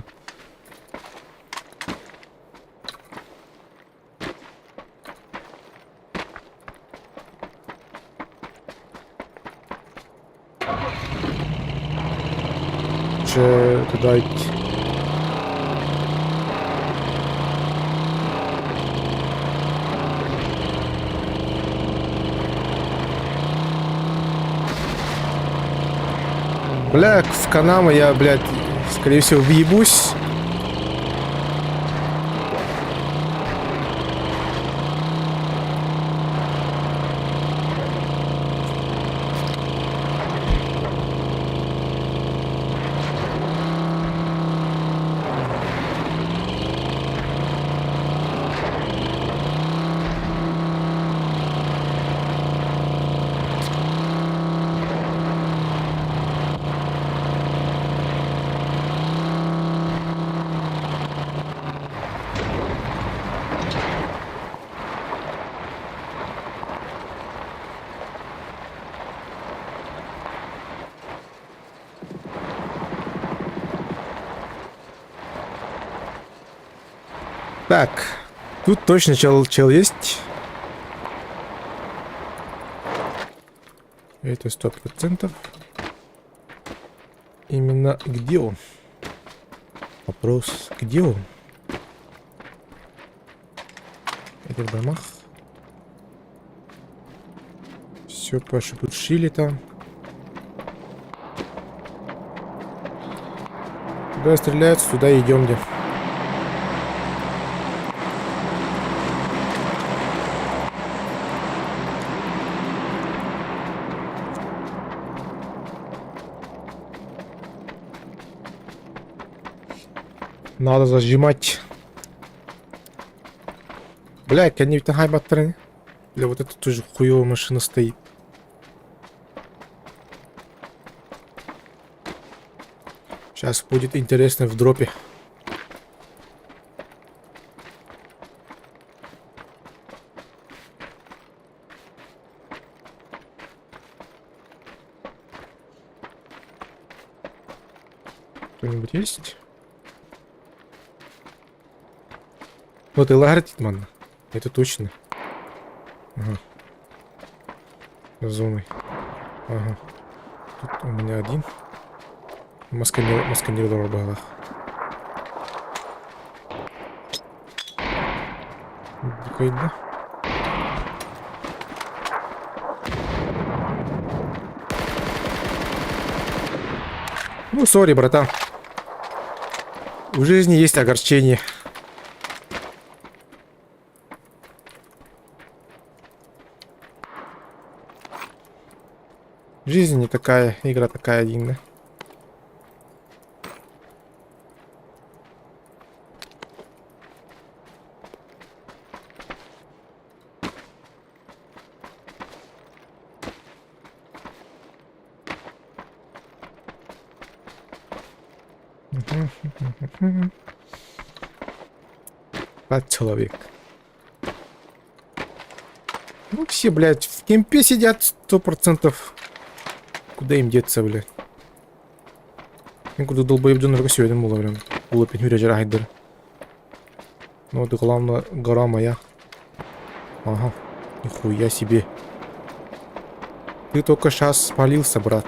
Speaker 1: Че туда идти? Бля, в Канама я, блядь, скорее всего, въебусь. Так, тут точно чел есть. Это 100%. Именно где он? Вопрос, где он? Это в домах. Все пошепушили там. Куда стреляются, туда идем где. Надо зажимать. Блядь, они ведь на хайбаттере. Бля, вот это тоже хуёвая машина стоит. Сейчас будет интересно в дропе. Кто-нибудь есть? Вот и лагертит, ман. Это точно. Ага. Зоной. Ага. Тут у меня один. Масканер в багах. Дикайда. Ну, сори, братан. В жизни есть огорчение. Жизнь не такая, игра такая один, да? 5 человек. Ну все, блядь, в кемпе сидят 100%. Куда им деться, блядь? Мен куда долбоеб донорга сөйдім бола білем. Улы пен хүрежер айдыр. Ну, это главное, гора моя. Ага, нихуя себе. Ты только сейчас спалился, брат.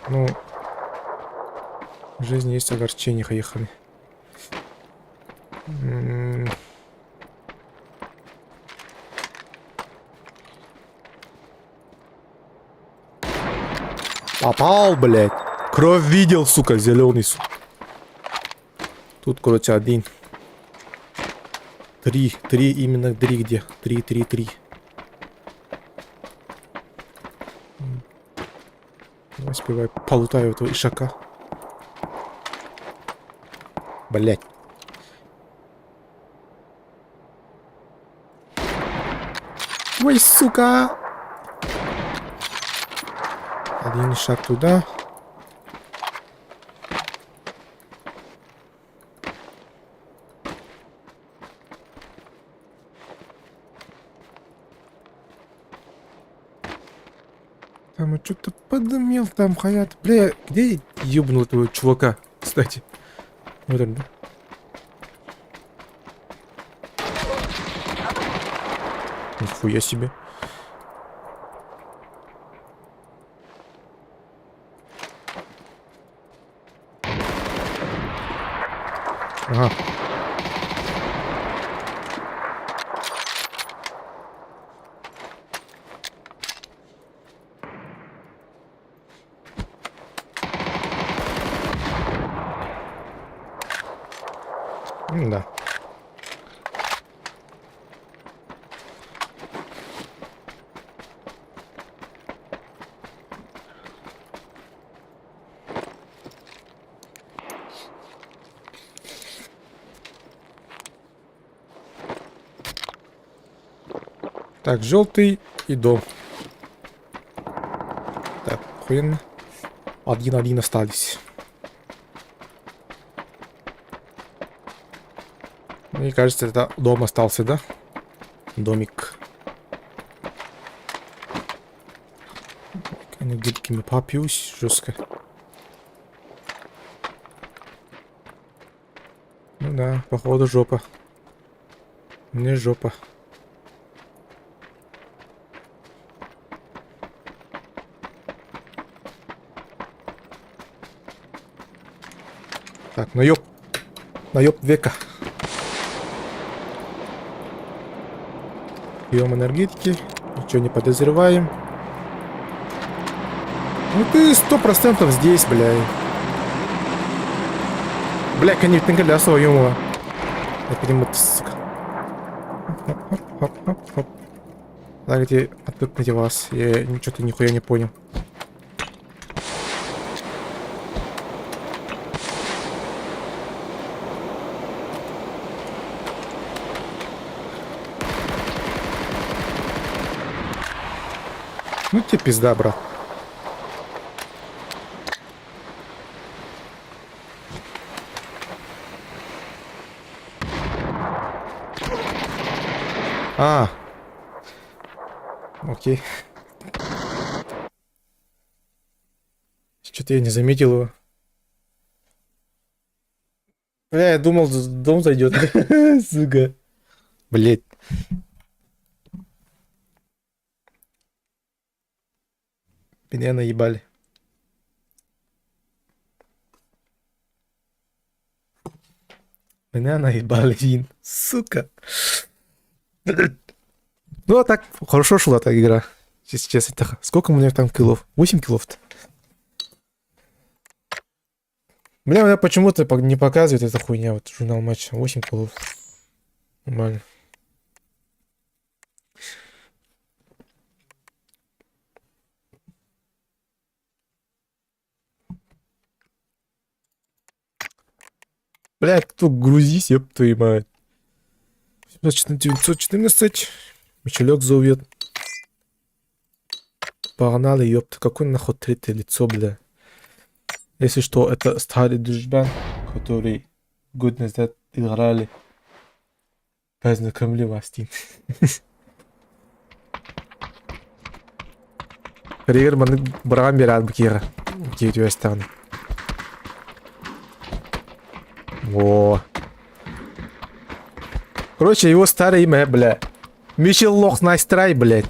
Speaker 1: Ну, в жизни есть огорчение, поехали. Попал, блядь. Кровь видел, сука, зеленый, сука. Тут, короче, один. Три, именно три где? Три. Давай спевай, полутаю этого ишака. Блядь. Ой, сука. Один шаг туда. Там что-то подымел там, Хаят. Бля, где ёбнул этого чувака, кстати? Вот он, да? Нихуя себе. Ага. Да. Так, желтый и дом. Так, охуенно. Один остались. Мне кажется, это дом остался, да? Домик. Анекдотками попьюсь жестко. Ну да, походу жопа. Мне жопа. Так, наёб века. Пьем энергетики, ничего не подозреваем. Ну ты 100% здесь, бля. Бля, конечно, голя своему. Я перемотаю, сука. Хоп. Так, где отпыкните вас? Я ничего-то нихуя не понял. Ну тебе пизда, брат. А. Окей. Что-то я не заметил его. Бля, я думал, дом зайдет. Сука. Блять. Меня наебали. Меня наебали, Вин. Сука. Ну, а так, хорошо шла эта игра. Сейчас это... Сколько у меня там киллов? 8 киллов-то. Бля, у меня почему-то не показывает эта хуйня. Вот журнал матча. 8 киллов. Нормально. Блядь, кто грузись, ёб твою мать. 914. Мичелек зовет. Погнали, ёпта. Какой нахуй третье лицо, бля. Если что, это старый дружбан, который год назад играли. Познакомили вас с ним. Ригер, маны браган берат бкира. Где у тебя Во. Короче, его старое имя, бля. Мичел Лох Найстрай, блядь.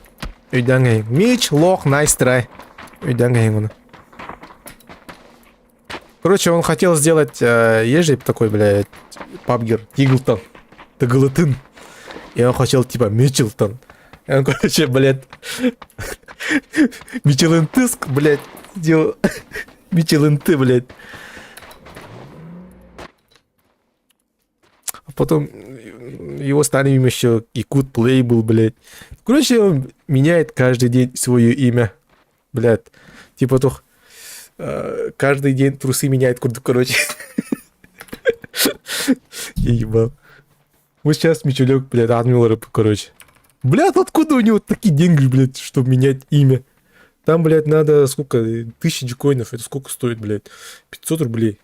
Speaker 1: Уйдангай. Мич Лох Найстрай. Уйдангай ему. Короче, он хотел сделать ежи такой, блядь, пабгер. Тиглтон. Таглытын. И он хотел, типа, Мичелтон. И он, короче, блядь, Мичелентыск, блядь, делал. Мичеленты, блядь. А потом его старое имя еще Якут Плей был, блядь. Короче, он меняет каждый день свое имя. Блядь. Типа, toch каждый день трусы меняет, короче. Я ебал. Вот сейчас Мичулек, блядь, адмил рэп, короче. Блядь, откуда у него такие деньги, блядь, чтобы менять имя? Там, блядь, надо сколько? 1000 коинов. Это сколько стоит, блядь? 500 рублей.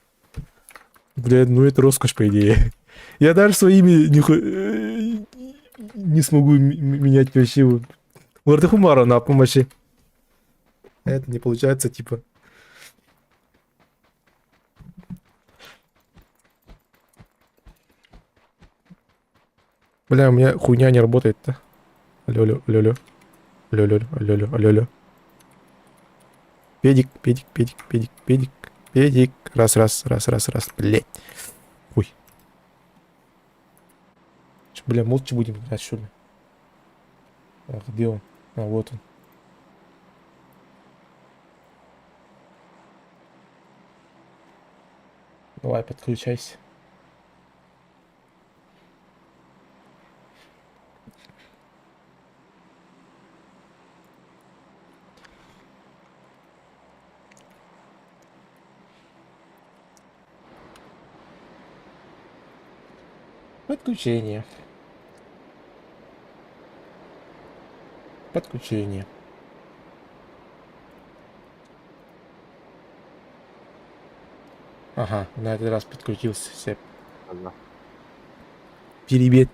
Speaker 1: Блядь, ну это роскошь, по идее. Я даже свое имя не смогу менять вообще. Лордахумара на помощи. Это не получается, типа. Бля, у меня хуйня не работает-то. Алло, алло, алло, алло. Алло, алло, алло, алло, алло, алло. Педик, педик, педик, педик, педик, педик. Раз, раз, раз, раз, раз. Блять. Ой. Чё, бля, молча будем играть, что ли? А, где он? А, вот он. Давай, подключайся. Подключение. Подключение. Ага, на этот раз подключился. Все.
Speaker 3: Allah.
Speaker 1: Перебед.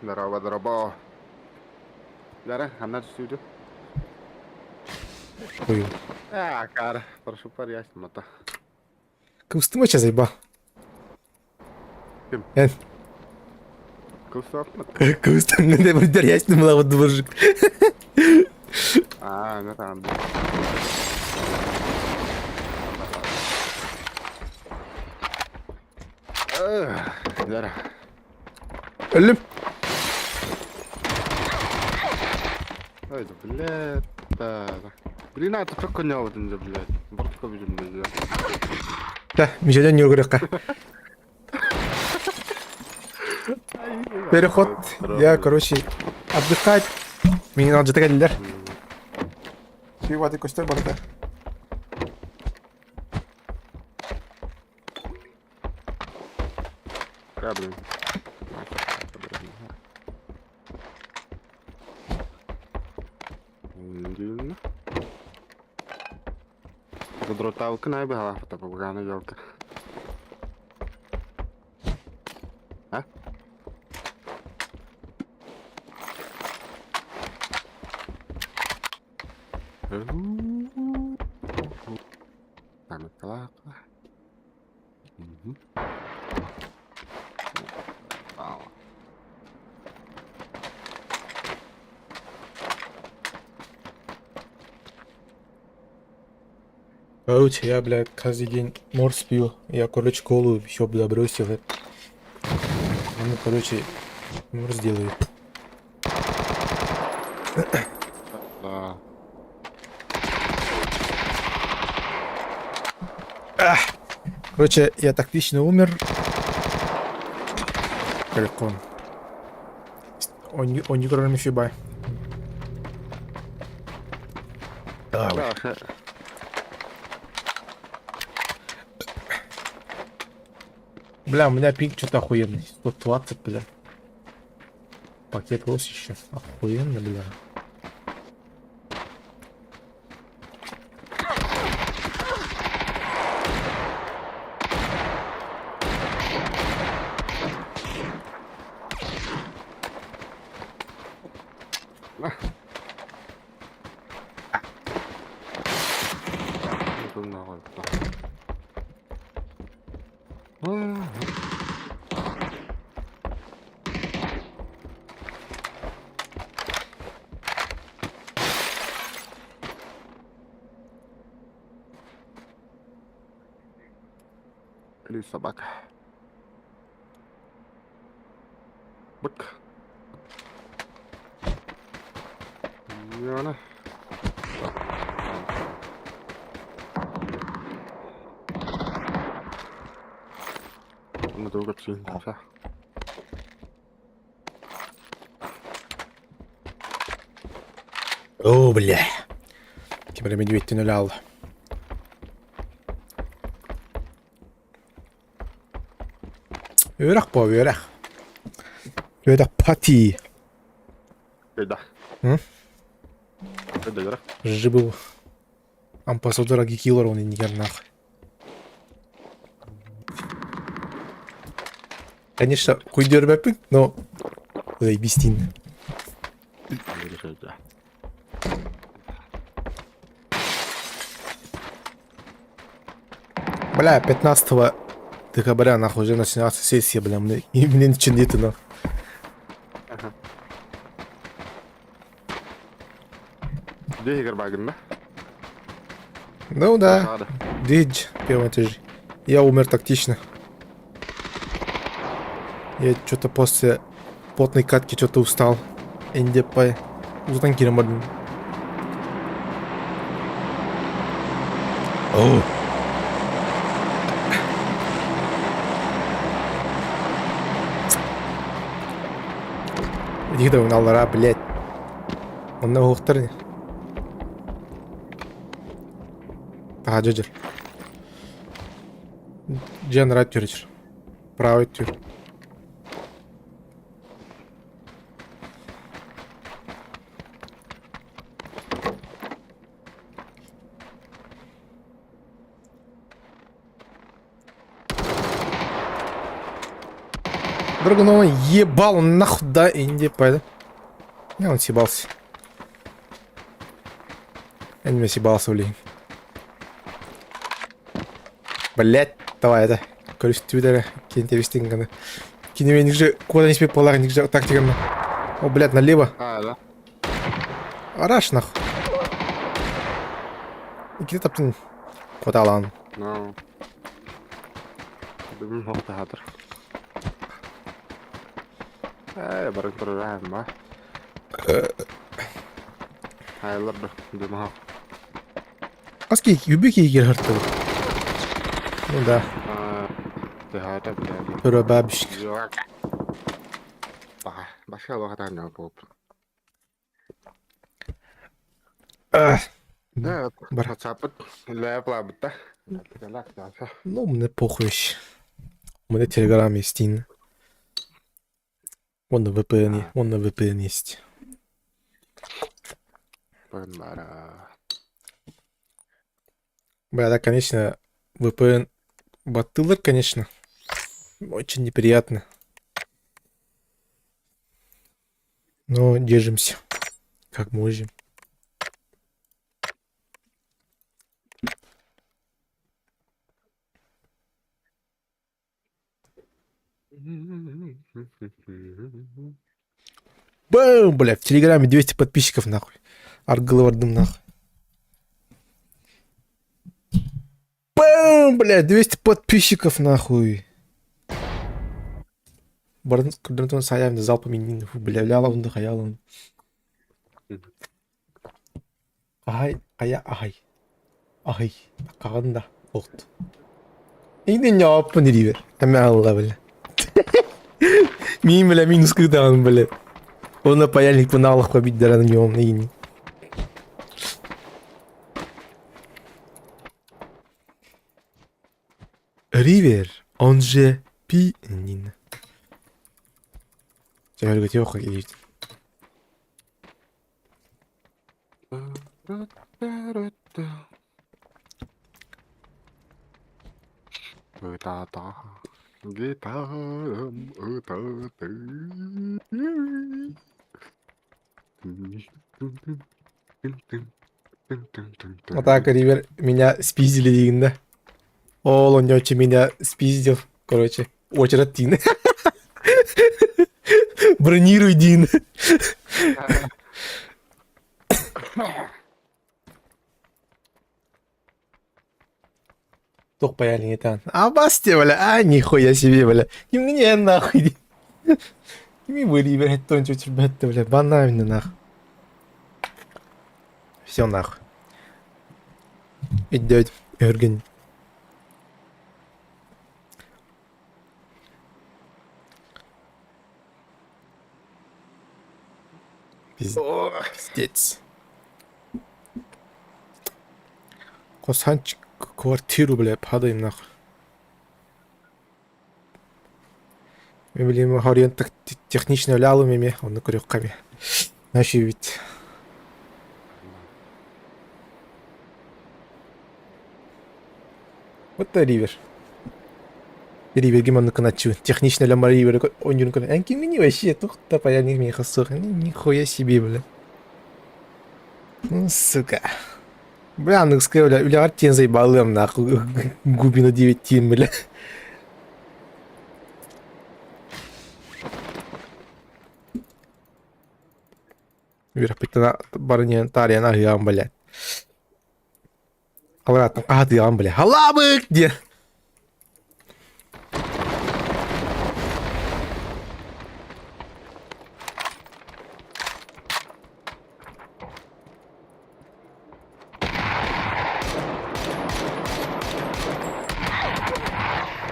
Speaker 3: Здорово, здорово. Яра, она студио.
Speaker 1: Ой.
Speaker 3: Cara, прошу пояснить.
Speaker 1: Кустыма сейчас заеба.
Speaker 3: Кем?
Speaker 1: Эн.
Speaker 3: Кусок.
Speaker 1: Кустым, не будет ясно, была вот дворжик.
Speaker 3: Ну там. Яра.
Speaker 1: Ölüm.
Speaker 3: Ой, да, блядь. Да. Блин, а ты как коня вот это, блядь. Бортка видим, блядь.
Speaker 1: Да, Мишелен не угрёка. Переход. Я, короче, отдыхать. Мне надо же geldiler. Hadi koştur bana da.
Speaker 3: Я, блин. Дивно. Задротавка найбігала, фото погана йолка. А? Там і клака. Вау.
Speaker 1: Короче, я, бля, каждый день морс пью. Я, короче, колу еще, бля, бросил. Ну, короче, морс делаю.
Speaker 3: Да.
Speaker 1: Короче, я тактично умер. Как он? Он не кроме фиба. Давай.
Speaker 3: Да,
Speaker 1: Бля, у меня пинг что-то охуенный. 120, бля. Пакет рос еще. Охуенно, бля.
Speaker 3: Тут нахуй. Или собака. Бык. Яна. Надо угодить.
Speaker 1: О, бля. Теперь медведь тянулял. Örak bu örak. Örak pati.
Speaker 3: Да.
Speaker 1: М?
Speaker 3: Это Яра.
Speaker 1: Жибыл. Ампасодора гикилор он и не нахуй. Конечно, куйдер бэпин, но... Заебистин.
Speaker 3: Да.
Speaker 1: Бля, 15 декабря, нахуй, уже начинается сессия, бля, мне, и мне ничего нету, но.
Speaker 3: Ага. Где игр багин, да?
Speaker 1: Ну да,
Speaker 3: Шада.
Speaker 1: Дидж, первый этаж. Я умер тактично. Я что-то после потной катки что-то устал. НДП. Уздан киремадым. О. Иди давай, аллара, блядь. Он на ухтарни. Ага, джаджер. Джан рад тюречер. Правый тюр. Друга, ну он ебал, он нахуй, да, Инди, пойда. Не, он съебался. Я не съебался, блин. Блять, давай, это. Короче, твиттера, кенте вестинганы. Кинеме, ниже, куда не спи полар, ниже, тактиками. О, блядь, налево.
Speaker 3: А, да?
Speaker 1: Араш, нахуй. И где таптың? Коталан.
Speaker 3: Ну. Дым опта хатыр. Барып тұрыр ма? Айларды, дым хақ.
Speaker 1: Аски, юбеки егер хартты. Ну да,
Speaker 3: Дыхата, блядь.
Speaker 1: пөрі бабишк.
Speaker 3: Жоқ. Башқа уақыт не болып. Да,
Speaker 1: Бар.
Speaker 3: WhatsApp ләп лабытта.
Speaker 1: Ну, мне похуй вообще. У меня телеграм есть, Ин. Он на VPN есть.
Speaker 3: Бара.
Speaker 1: Бля, да, конечно, VPN бутылок, конечно. Очень неприятно. Но держимся. Как можем. Бам, бля, в телеграме 200 подписчиков, нахуй. Аргылывардым, нахуй. Бам, бля, 200 подписчиков, нахуй. Бардын күрдірден саявында залпымен, бля, лялауында хаялауында. Ағай, қағында, оқты. Енді не аппын ривер, әмі алла, бля. Мен, бля, минус күдағын, бля. Оны паяльник бұны алық побить дараны мем, нейін. Ривер, он же пинин. Тебя говорю, тебе ходить.
Speaker 3: Ыта-та, гитарам, ыта-ты.
Speaker 1: Вот так, Ривер, меня спиздили, Дин, да? О, он очень меня спиздил. Короче, очередь Дин. Бронируй, Дин. Тох паяльник это. А басте, бля, нихуя себе, бля. И мне нахуй. И вы, Ривер, это что-то, бля, банально, нахуй. Все нахуй. Идет, Эрген. Пиздец. Косанчик квартиру, бля, падаем нахуй. Мы, блин, говорим так технично лялами, он на курюками. Наши ведь. Вот это Ривер. Ривер гимон на начу. Технично ляма Ривер. Он юнкан. Анки мини вообще тухта паяльник меха сука. Нихуя себе, бля. Ну, сука. Бля, ныгская, бля, үлягар тен заебалым, нахуй. Губину 9 тен, бля. Вирапитана барынен тариян агыган, бля. Алгатын кахатыган, бля. Халабык! Де.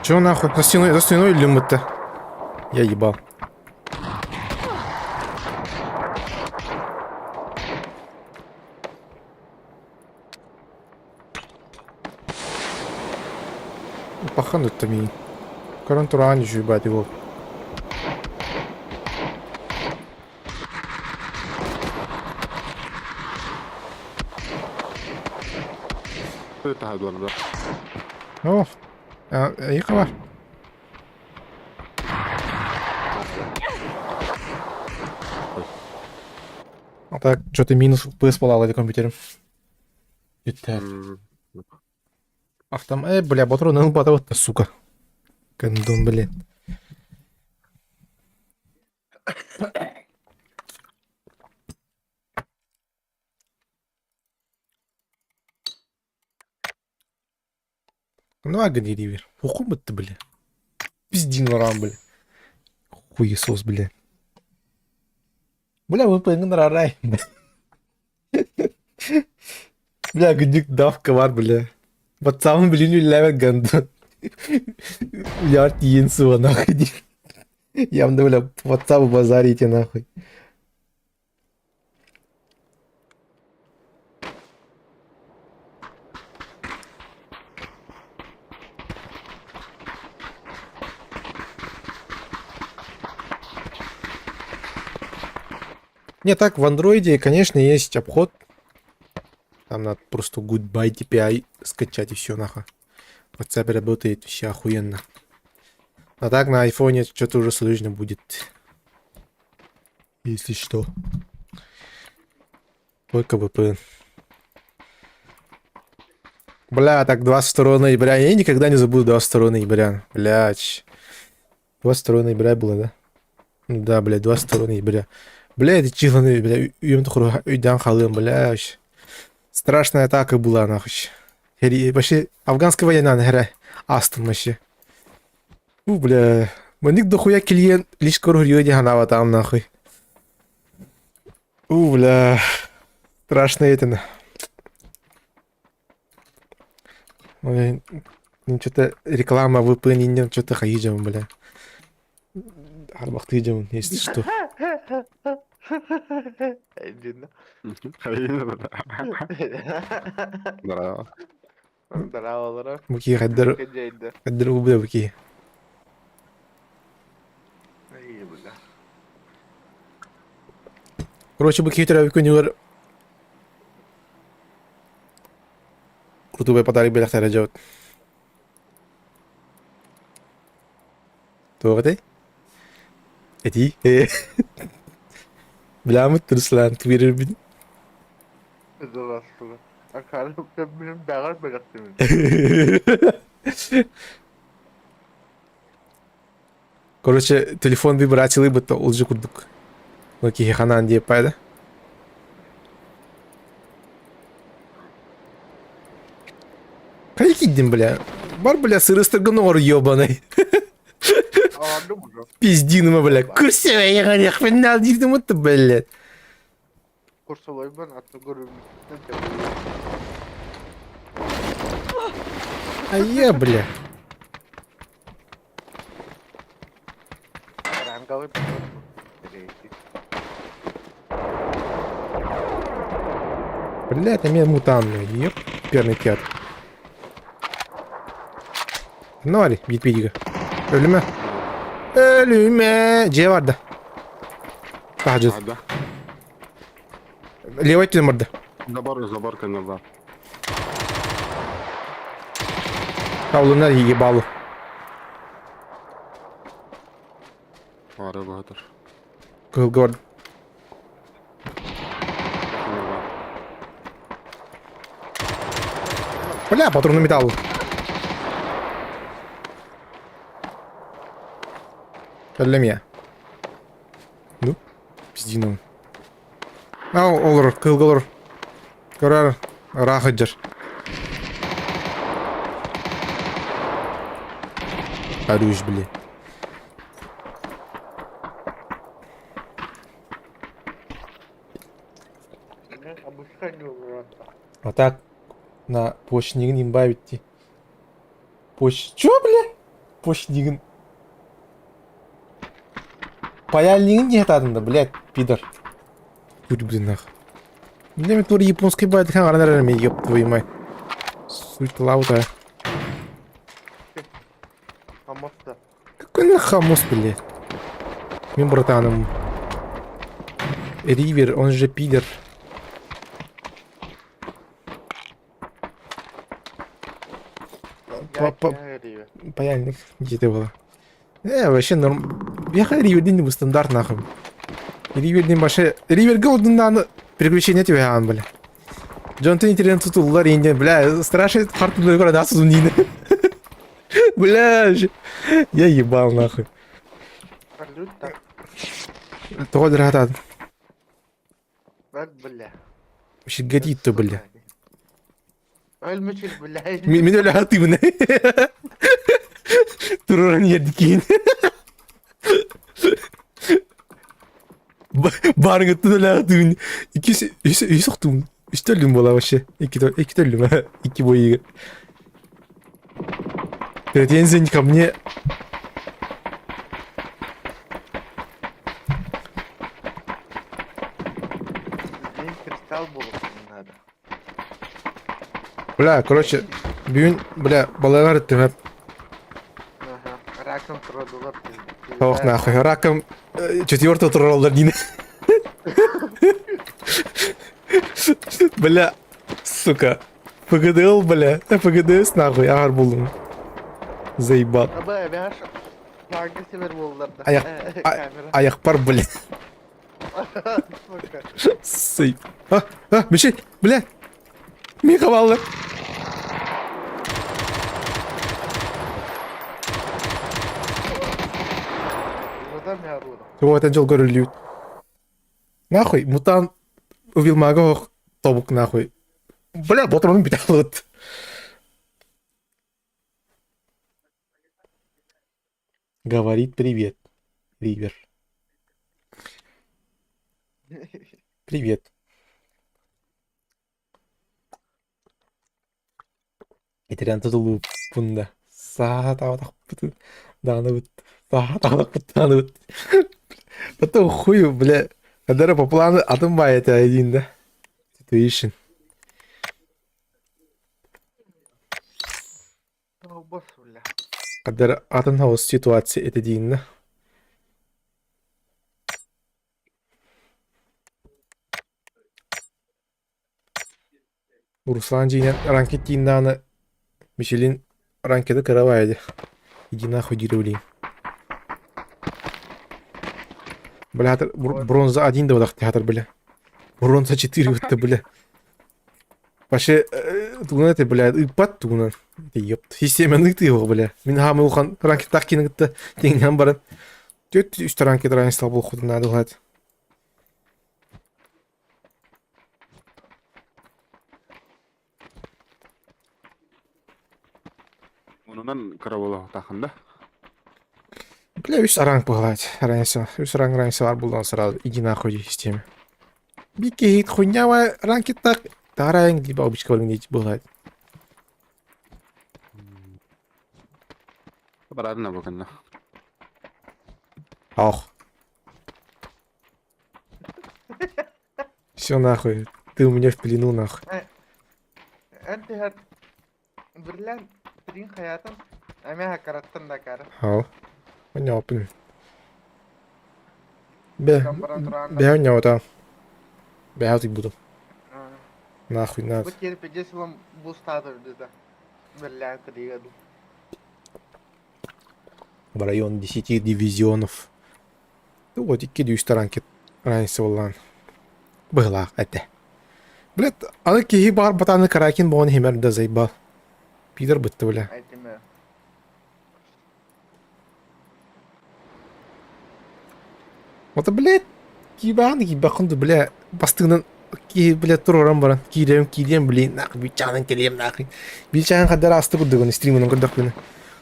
Speaker 1: Чё нахуй? За стеной люмы-то? Я ебал. Пахануть-то мне. Карантураничу, ебать его.
Speaker 3: Öte hadi
Speaker 1: О, Якова. А так, что-то минус FPS полал компьютером. Это... Ах там, бля, патроны, вот сука. Кондон, блин. Ну, агони ривер. Уху ты, бля. Пиздин рам, бля. Хуесос, бля. Бля, вы поиграй. Бля, гдик давка var, бля. WhatsApp'ın bilinci левет ганду. Я тиенсу нахуй. Явно, бля, WhatsApp базарите нахуй. Не, так, в андроиде, конечно, есть обход. Там надо просто Goodbye TPI скачать и все нахуй. В WhatsApp работает все охуенно. А так на айфоне что-то уже сложно будет. Если что. Только VPN. Бля, так 22 ноября. Я никогда не забуду 22 ноября. Блядь. 22 ноября было, да? Да, блядь, 22 ноября. Бля, это чихланы, бля, үйден үйден қалым, бля, вообще. Страшная атака была, нахуй. Вообще, афганская война, нахуй, астым, вообще. Бля, маник дохуя келген, лишь скоро грёде ханава там, нахуй. Бля, страшно это, ой, что-то реклама выполнения, что-то хаидем, бля. Арбахты идем, если что.
Speaker 4: Видно.
Speaker 3: Здорово.
Speaker 4: Здорово, здорово.
Speaker 1: Буки, хаддар,
Speaker 4: Кадейда.
Speaker 1: хаддар убда, буки.
Speaker 4: Ай, бля.
Speaker 1: Короче, буки, вчера виконювар. Крутой подарок беляхтара делать. То ты? Эти? Бля, Руслан, Твиттер бин.
Speaker 4: Здравствуй. А карım benim bağır bıraktım.
Speaker 1: Короче, телефон вибрациялы бытта олжы курдук. Локи ханан дип пайда. Кайки идем, бля. Бар, бля, сырыстыргын ор ёбаный.
Speaker 4: Ağırdı mı?
Speaker 1: Пиздиныма, бля. Курсевая, я говорю, хвенал дидим это, блядь.
Speaker 4: Kursalayım ben atla görürüm.
Speaker 1: А я, бля.
Speaker 4: Ранговый
Speaker 1: Блядь, на меня мутанный. Еп, перный кят. Нори, Википедия. Ölüme. Ölüme. C vardı. Tahacız.
Speaker 3: Hadi.
Speaker 1: Levay tüdüm vardı.
Speaker 3: Забор, конечно.
Speaker 1: Kavlunlar ебалу.
Speaker 3: Var ya bahadır.
Speaker 1: Kılgı vardı. Бля, патронный металл. Для меня. Ну, пиздину. Олар, кылгалар. Көрөр, рахыджыр. Арыш, бля.
Speaker 4: Обыскание просто.
Speaker 1: А так, на почнигін имба бітті. Чё, бля? Почнигін. Паяльнигін не атадында, блядь, пидор. Юрий, блин, нах. Бля, мен тур японской байды хан арана раме, ёб твою мать. Суть лаута.
Speaker 4: Хамоста.
Speaker 1: Какой нахамус, блядь? Мен братаном. Ривер, он же пидор. Паяльник, где ты была? Вообще норм. Я ривердин не стандарт нахуй. Ривердин башы. Ривер голдундан приключения тебе бля. Джонтон интернет тутулар инде, бля, страшный хартулы гора да сузунины. Бля, я ебал нахуй.
Speaker 4: Салют-то.
Speaker 1: Того драгата.
Speaker 4: Бак, бля.
Speaker 1: Вообще горит-то, бля.
Speaker 4: Ölmüşüz bля.
Speaker 1: Мен öyle atayım ne? Tururan yerdikin. Barın gittin öyle atayım. İki soktum. Üç töllüm bola başı. İki töllüm ha. İki boyu. Претензии ко мне.
Speaker 4: Здесь кристалл был, не надо.
Speaker 1: Бля, короче, бюн, бля, балалар еттім.
Speaker 4: Ага. Раком продулар.
Speaker 1: Ох, нахуй, раком четвертого туроллар дейін. Бля, сука. ПГДЛ, бля. ПГДС нахуй, ағар болдым. Заебал.
Speaker 4: Абай, бяш. Hangi sefer bollardı?
Speaker 1: Аяқ бар, бля.
Speaker 4: Сука.
Speaker 1: Сый. Мишель, бля. Мен қабалды.
Speaker 4: Adam ya bu.
Speaker 1: Вот жол көрілует. Нахуй, мутант убил ох, тобук нахуй. Бля, ботроның біталыт. Говорит привет, Ривер. Привет. Этерян тутулу пунда. Саатаватак путу. Даны бут. Саатаватак путу даны бут. Потом хую, бля. Кадара по плану атымба это один, да? Situation.
Speaker 4: Бос, бля.
Speaker 1: Кадара атын хаос ситуация это один, да? Руслан жинен ранкет дейіндағыны Мишелин ранкеті кыравайды. Иди нахуй диревлейн. Бля, хатыр бронза 1 да одақ хатыр, бля. Бронза 4 өтті, бля. Башы туғын әті, бля, ұйпат туғынан. Епті. Системен ұйты еуғы, бля. Мен хамы ұлған ранкет тақкені күтті. Теңнен барын. 4-3 ранкет ранестал бұл құдын ады ұлғады.
Speaker 3: Онынан карабола тақында.
Speaker 1: Бля, үш ранг бұғылады. Үш ранг бар бұлдан сұрады. Иди нахуй системе. Бике хит хуйнява ранкет так. Тарайын, либо обычка валгендейті бұғылады.
Speaker 3: Барадына бақында.
Speaker 1: Ох. Все нахуй. Ты у меня в плену нахуй.
Speaker 4: Әнті әт. Бірлән. Бірін қаятын. Әме хакараттын да кәрі.
Speaker 1: Ал. Оня опын. Бе оня ота. Бе аутик буду. Нахуй надо.
Speaker 4: Bu kerpece sıvam buz tadırdı da. Бірлән кірегеді.
Speaker 1: В район 10 дивизионов. Ну вот, и кидаю сторонки раньше волан. Была это. Блядь, аны кихи бар батаны каракин бон химер да заебал. Пидор бытты, бля.
Speaker 4: Айтеме.
Speaker 1: Вот, блядь, кибақынды, бля, бастығынан бля, тұроран баран. Кидем, блин, нахуй, бичағынан келем, нахуй. Бичағын қаддар асты бұдығын, стримінің қырдық күні.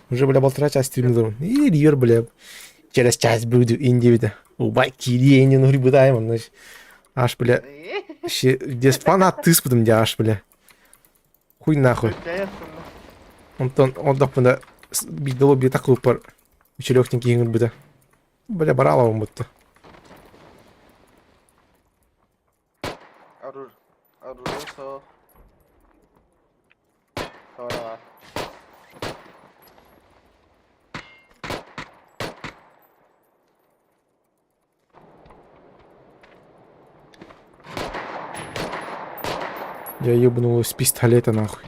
Speaker 1: Уже, бля, полтора час стримдырын. И ривер, бля, через час буду, инди, бля. Убай, кидем, не нужно будаем, значит. Аж, бля, вообще, здесь фанат тыс будем, аж, бля. Хуй нахуй. Онтон, бұнда, бидолу, бля, такой пар. Учелёхненький еңір бұда. Бля, барала он бұдды.
Speaker 4: Arur Sonra var.
Speaker 1: Я ебанулась с пистолета, нахуй.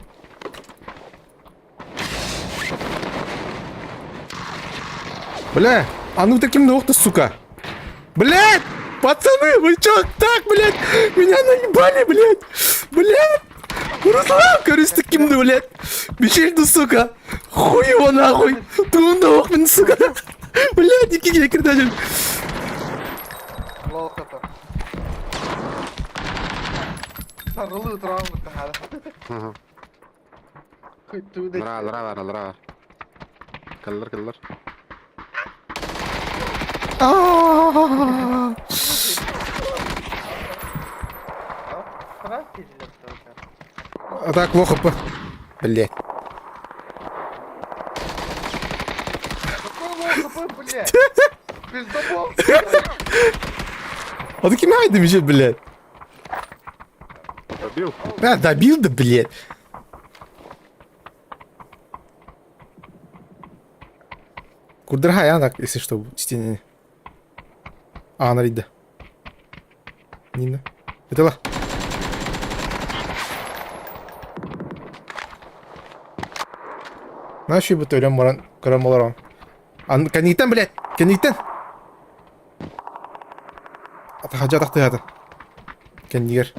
Speaker 1: Бля, а ну таким ног-то, сука. Блядь, пацаны, вы чё так, блядь? Меня наебали, блядь. Блядь. Руслан, короче, таким, ну, блядь. Бичельду, сука. Хуй его нахуй. Туында оқпен, сука. Блядь, ikkiga kirdi.
Speaker 4: Lolkata. Sarılı duran mı hala?
Speaker 3: Aha.
Speaker 4: Kuytuğu da.
Speaker 3: Lra. Kıllar.
Speaker 1: Aaaa.
Speaker 4: Sıra geçecek tabii.
Speaker 1: А так плохо по... Блядь.
Speaker 4: Какой лохо, блядь? Пиздобол.
Speaker 1: А ты кем айдем еще, блядь?
Speaker 3: Добил?
Speaker 1: А, добил, да, блядь. Курдырхай, а, так, если что, чтение. А, она видно. Нина. Это ла. Знаешь, что это Рембран, Карамаларон? А, кенниктен, блядь, кенниктен. Атахаджа тахты. Кеннигер.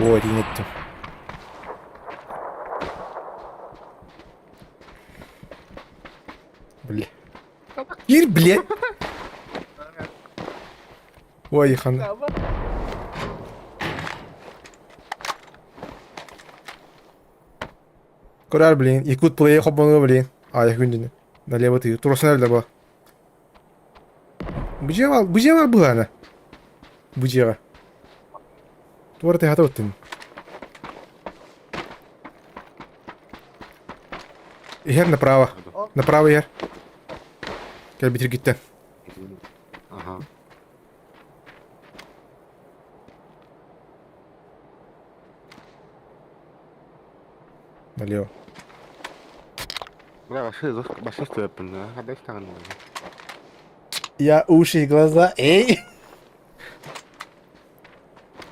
Speaker 1: Ой, нету. Бля. Гир, блядь. Ой, хан.
Speaker 4: Ama
Speaker 1: Көрәр, блин. Якут плей хоппаны, блин. А, я күндіні. Налево ты. Турасына әлдер была. Бужева была она. Бужева. Туар ты готов ты. Игер направо. Направо, Игер. Кәл битер китті.
Speaker 3: Ага.
Speaker 1: Налево.
Speaker 3: Бля, вообще стоит, бля. Отдай сторону.
Speaker 1: Я уши и глаза. Эй!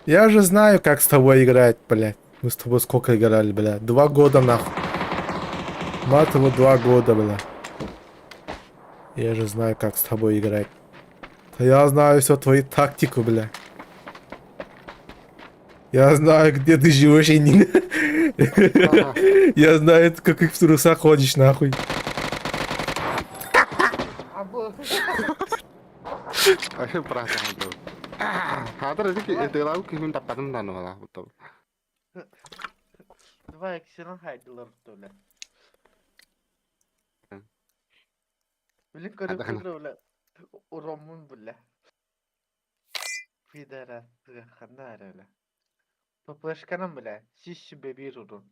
Speaker 1: Я уже знаю, как с тобой играть, блядь. Мы с тобой сколько играли, блядь. 2 года, нахуй. Мать его, 2 года, блядь. Я же знаю, как с тобой играть. Да я знаю всю твою тактику, блядь. Я знаю, где ты живешь, и не... Я знаю, как в трусах ходишь, нахуй.
Speaker 4: bu.
Speaker 3: Вообще perasaan tuh. Hadir itu lalu kirim tapatan dan malah betul.
Speaker 4: Два экшена хайдылар толя. Билин көрүп көрүлө. Уромун биле. Фидера хандар эле. Попашканам биле. Шиш бебир урун.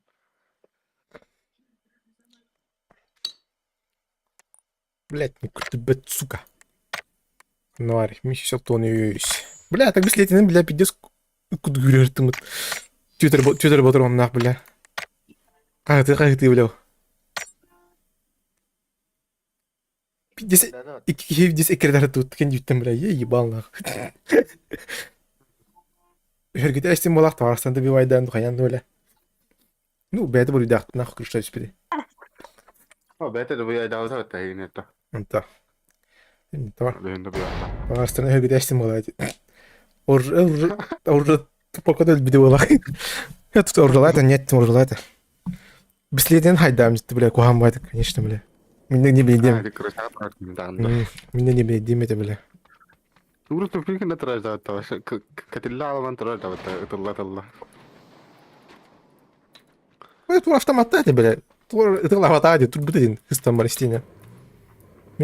Speaker 1: Блять, ну ты, блядь, сука. Наварь, ми сейчас тонуюсь. Бля, так без летины, бля, пиздец. Куда говоришь ты, Твиттер батрон, нах, бля. Как ты, бля. Пиздец, пиздец, экредар тут, кен юттен, бля, я ебал, нах. Хергите, я стим малах, тварстан, добивай, да, ну, хаян, бля. Ну, бля, это будет, да, нахуй, крыштай, спири.
Speaker 3: Oh, bete tuh ya jauh tuh teh ini tuh.
Speaker 1: Anta. Tamam.
Speaker 3: Lihat tuh biasa.
Speaker 1: Ağaçtan her gün değiştim olaydı. Orada tupakada bir de olay. Я тут оржалайта, нет, оржалайта. Биследен хайдам житті, бля, кухамбайды, конечно, бля. Менде не білейдем.
Speaker 3: крышаға тұратын дағында.
Speaker 1: Менде не білейдем еді, бля.
Speaker 3: Урус тупикіне тұрар жауытта. Катилла аламан тұрар жауытта. Ытылла.
Speaker 1: Ой, тур автоматта еді, бля. Тур ытыла хватайды, тур бұты дейін, хыстан бар істейіне.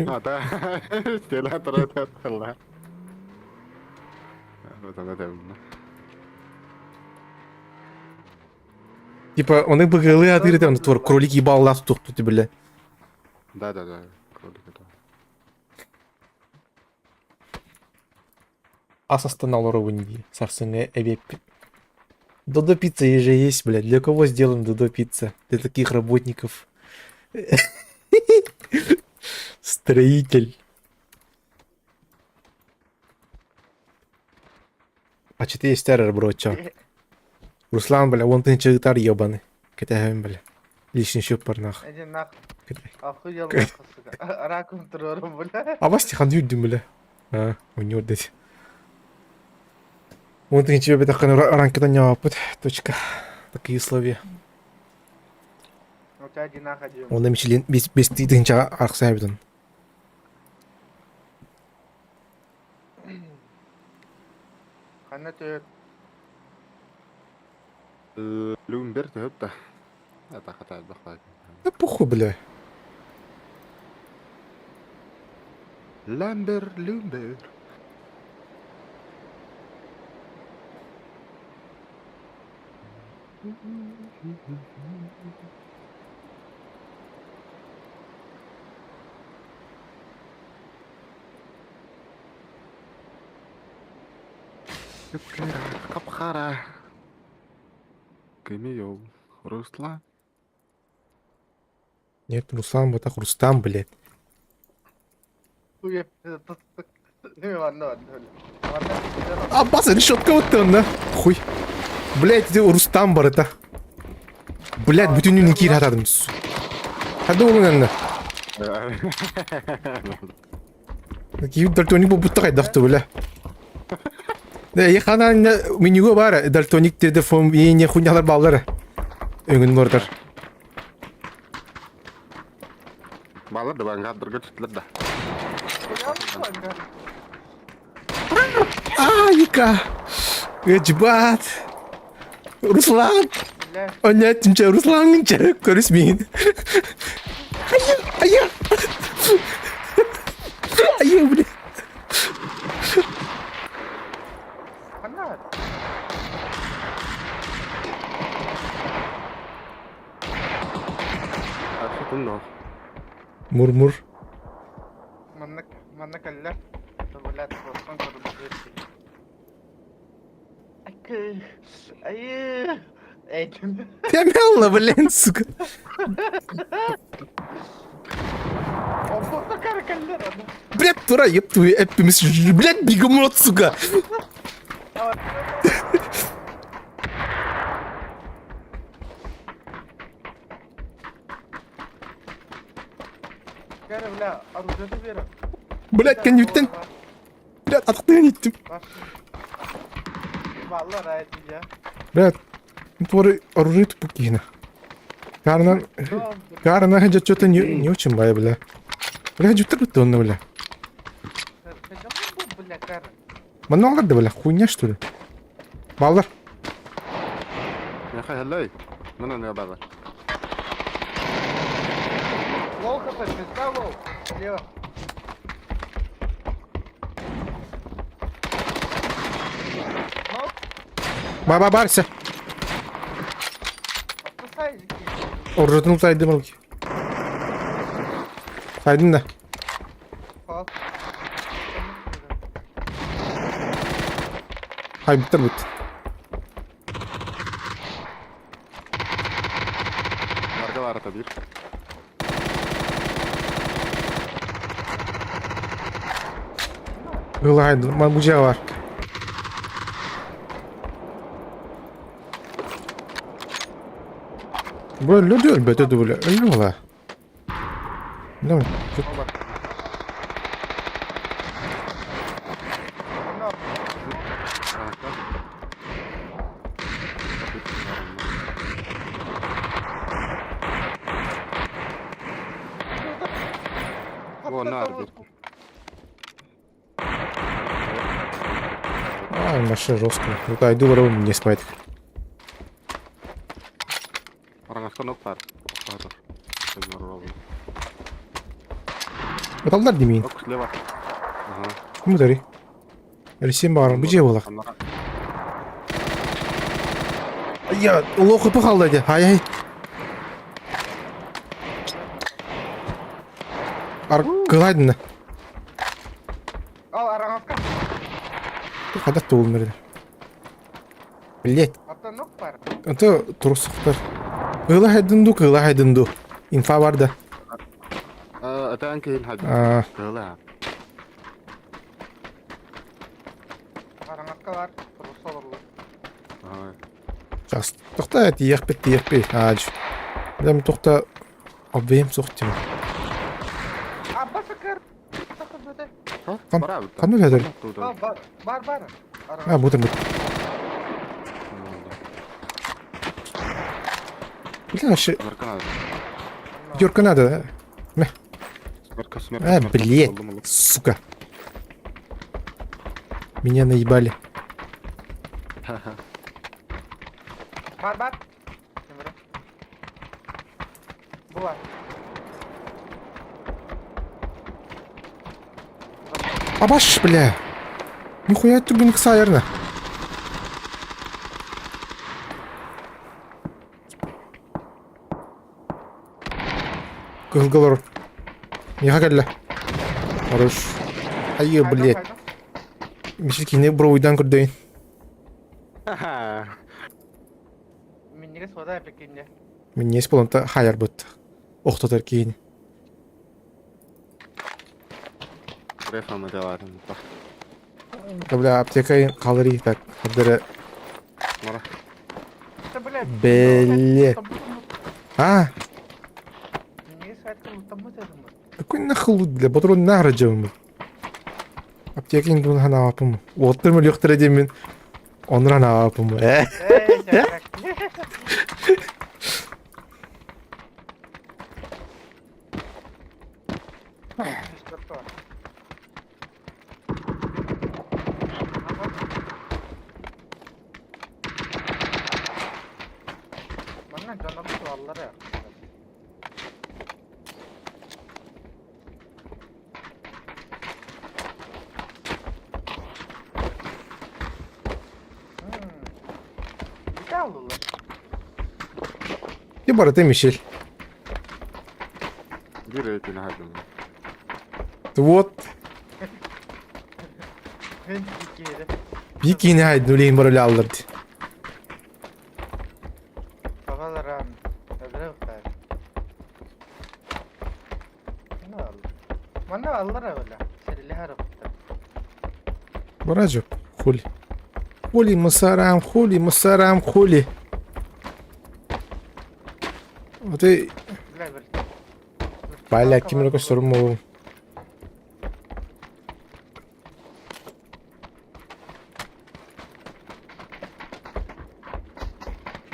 Speaker 3: Ата. Стела тұрар жауытта.
Speaker 1: Типа, оны бұғылы адыры да, тур кролик ебалла тұқты, бля.
Speaker 3: Да. Кролик это.
Speaker 1: Ас останавливал вынеди, сарсыне эвеппи. Додо пицца же есть, блядь. Для кого сделан Додо пицца? Для таких работников. Строитель. А 4 старый, бро, чё? Руслан, бля, вон ты читар ебаный. Кетаем, бля. Лишний счет парнах.
Speaker 4: Иди нахуй.
Speaker 1: Кетай.
Speaker 4: Охуел нахуй, сука. Раком турором, бля.
Speaker 1: А вас тихан юддим, бля. А, у него дать. Вон ты тебе такая ранкадан не опыт. Точка. Такие условия.
Speaker 4: У тебя одинаково.
Speaker 1: Onda Michelin без тыдынча арқсай бітін.
Speaker 4: Қана түйет.
Speaker 3: Люмбер түйет та. Это хатает бақлайды.
Speaker 1: Да похуй, бля.
Speaker 3: Люмбер. Қап-қара. Кеме йол. Руслан.
Speaker 1: Нет, Руслан, вот так Рустам, блядь.
Speaker 4: Хуя. Не, ладно.
Speaker 1: А, база, решетка вот он, да? Хуй. Блядь, это Рустам бар, это. Блядь, бүтін үнін кері атадым. Хады олың әнді. Кейіп дальтоник бұл бұтты қайдақты, бля. Да, ехана менюге бар, дальтониктерді фон ене хуйнялар балдары. Өңін ордар.
Speaker 3: Балар да баңға дұрға түтілер да.
Speaker 1: Ика! Ечбат! Руслан! Он не тимча Руслан нча көрісмейін. Ая! Ая, бля!
Speaker 4: Қана.
Speaker 3: Ашытын но.
Speaker 1: Мур-мур.
Speaker 4: Манна каллар. Блядь, просто көріп. Ай. Этим.
Speaker 1: Тямялла, блин, сука.
Speaker 4: Опа, каллар ана.
Speaker 1: Блядь, тура, еб твою эппимис. Блядь, бегемот, сука.
Speaker 4: Гәрі, бля, оружиеті бері.
Speaker 1: Блядь, кәнеттен. Блядь, атақтан еттім.
Speaker 4: Баллар айты я.
Speaker 1: Блядь, твори оружие тупо кина. Карна хотя что-то не очень бая, бля. Бля, что-то бетонно, бля.
Speaker 4: Бля, кар.
Speaker 1: Много да, бля, хуйня что ли? Балдар.
Speaker 3: Я хай не бара.
Speaker 4: Лол хп, пизда лол. Лево.
Speaker 1: Баба барся.
Speaker 4: Отпусай, зики.
Speaker 1: Оружиетini saydım ruki. Saydın da.
Speaker 4: Пал.
Speaker 1: Hay bitir bit.
Speaker 3: Аргалар ата бир.
Speaker 1: Öyle haydi. Bucağı var. Böyle diyor be de böyle. Öyle mi la? Ne mi?
Speaker 3: O ne harbi?
Speaker 1: Ай, машина жесткая. Ну-ка, айду ворону не спать.
Speaker 3: Араңасқа нок бар. Бар.
Speaker 1: Металдар демейін.
Speaker 3: Нок слева. Ага.
Speaker 1: Кім дари? Ресен бағарың, бұл же болақ. Я, ол оқыпы қалды әде. Ай-ай. Қылайдың.
Speaker 4: Ал араңатқа.
Speaker 1: Қадақ тоғылын берді. Блять.
Speaker 4: Ата нок бар.
Speaker 1: Это тұрсықтар. Қылайдың ду. Инфа бар да.
Speaker 3: Атаан кейін хады. Тыла.
Speaker 4: Араңатқа бар. Тұрыс олырлы.
Speaker 3: Ага.
Speaker 1: Жақсы. Тоқта, әті еқпет. Аж. Білем тоқта. Обвейім соқтым.
Speaker 4: Абба сакар. Сакар бөте.
Speaker 1: Қандай әдір?
Speaker 4: Ал бар.
Speaker 1: Бұтын. Блин, вообще, пятерка надо, да? Блядь, сука. Меня наебали.
Speaker 4: Бар. Bu var.
Speaker 1: Абаш, бля. Нихуя түгін қыса айырна. Кызғылыр. Неға кәлі? Хорош. Айы, блядь. Мешелкейіне бір ойдан күрдейін.
Speaker 4: Мен неге сода әпекенде?
Speaker 1: Мен нес болымта хайар бұд. Оқтатар кейін.
Speaker 3: Рефама деларым.
Speaker 1: Бля, аптекайын қалыры. Так, қадыры.
Speaker 3: Мара.
Speaker 1: Блядь. А?
Speaker 4: Мен неге сайтқа ұлттамыз едім бі?
Speaker 1: Какой нахуй лут, бля, патрон награджавым. Аптекин дун хана апым. Оттыр мөл yoqтыр едем мен. Оныр хана апым.
Speaker 4: Şakrak. Bana canımı sualları ya. Bir de aldılar.
Speaker 1: Не бара, ты Мишель.
Speaker 3: Bir etini hadi.
Speaker 1: Вот.
Speaker 4: Ben iki yeri.
Speaker 1: Bir kini haydi nöleyin bara aldırdı.
Speaker 4: Babalar abi. Öbürü bakar. Ne aldı? Bana aldılar öyle. Serili her hafta.
Speaker 1: Баражо. Хули. Хули, мусарам, хули. Вот и...
Speaker 4: Bile bir.
Speaker 1: Бля, ким рöka sorum oğlum.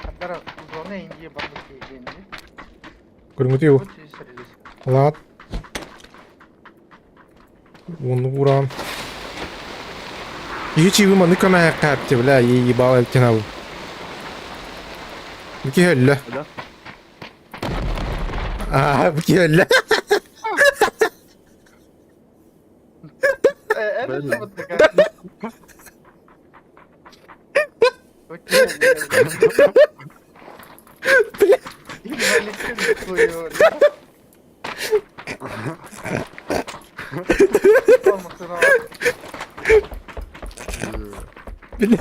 Speaker 4: Hatta zona indiye bakıp indi.
Speaker 1: Көрмөтү
Speaker 4: Bu tüy serili.
Speaker 1: Lat. Onu vuran. Hiç iyi vurmadı kana ayakkabı bля, iyi bağlı etken abi. Bu ki öyle. Bu ki öyle.
Speaker 4: Evet mutlaka. Okey. İnvalidsin koyuyor. Olmasın o.
Speaker 1: Bля.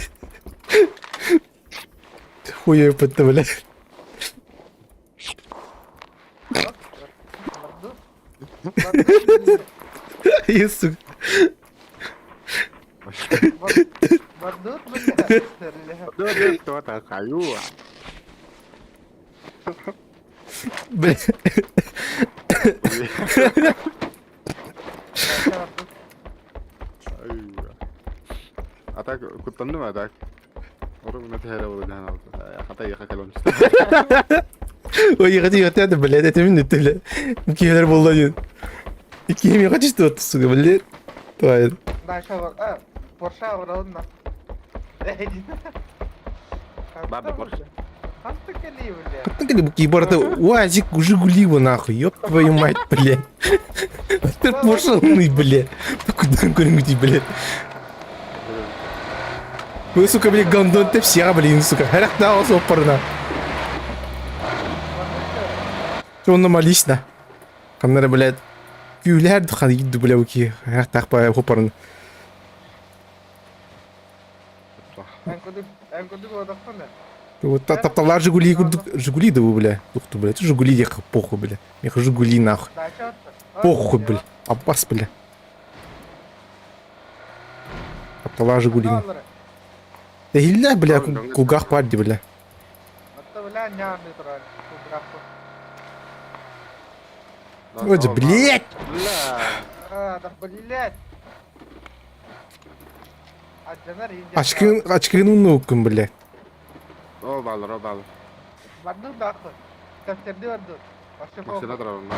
Speaker 1: Хуя пытты, бля. Иисус.
Speaker 4: Bardut mu ya? Serili.
Speaker 3: Dur tuh tak kayu.
Speaker 1: Bля.
Speaker 3: Atak kutandı mı atak? Oğlum ne tehlikeli oldu lan abi. Hatta yakakalım.
Speaker 1: O yıkatı yıkatı bля, это минут, бля. Bu ki öyle buldu. Кеме хочешь тут, сука, блядь? Твоя.
Speaker 4: Дальше вот, Порше авраунна.
Speaker 3: Бабы Порше.
Speaker 4: Хасты кели, бля.
Speaker 1: Ну, как бы, киборда, УАЗик, Жигули его нахуй, ёб твою мать, блядь. Ты пошелный, блядь. Куда куда-нибудь, блядь. Вы, сука, блядь, гондон ты все, блин, сука. Харахта вас опорно. Что намолись на? Камера, блядь. Күйлер ходить, блядь, уки. Харахта по опорно.
Speaker 4: En kudu odaklanır.
Speaker 1: Вот тапталар Жигули, Жигули, да вы, бля. Ух ты, блядь, Жигули ехал, похуй, бля. Ехал Жигули, нахуй.
Speaker 4: Дальше attı.
Speaker 1: Похуй, бля. Аббас, бля. Тапталар Жигули. Да гилля, бля, кулгах падди, бля.
Speaker 4: Hatta bile ne anlıyordur bu bırakı.
Speaker 1: Вот же, блядь.
Speaker 3: Бля.
Speaker 4: Да блять. Acılar ince.
Speaker 1: Açkırının okun, bля.
Speaker 3: О, балыр, о, балыр.
Speaker 4: Vardı da akı. Tefsirde vardı. Başka
Speaker 3: Машина
Speaker 4: oldu.
Speaker 3: тұрабында.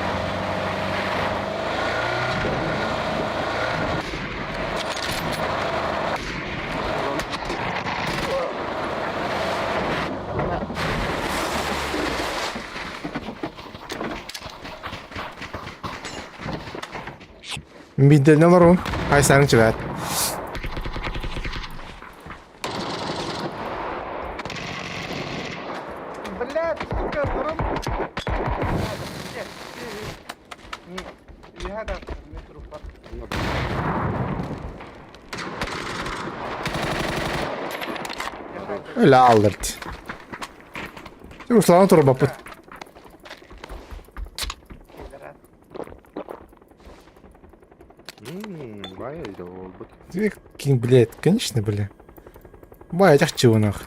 Speaker 1: Midden var o. Hay sen çıkar.
Speaker 4: Блять, сука, durun. Не هذا метро парк.
Speaker 1: Öyle aldırdı. Ruslan tur bapıt.
Speaker 3: Бая иде ол бұт.
Speaker 1: Кин, блядь, конечно, бля. Бая, тях чего нах.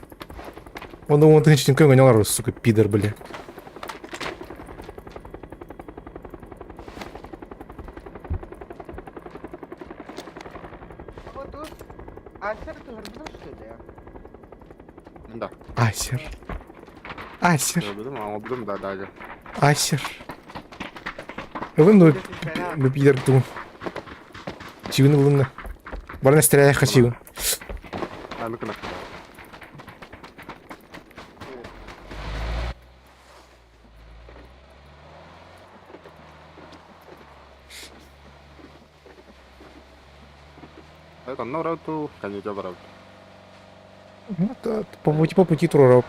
Speaker 1: Он думал, ты ничего не гонял, сука, пидор, бля.
Speaker 4: Вот тут. Альтер ты гордый, что ли?
Speaker 3: Да.
Speaker 1: Асер. Асер.
Speaker 3: Я білдім, ama білдім, да, да.
Speaker 1: Асер. Вы, ну, пидор, ту. Чивин вылынна. Барна стряя хочу.
Speaker 3: А, ну-ка, Это на рауту, конечно, в рауту.
Speaker 1: Ну, да, по пути туроп.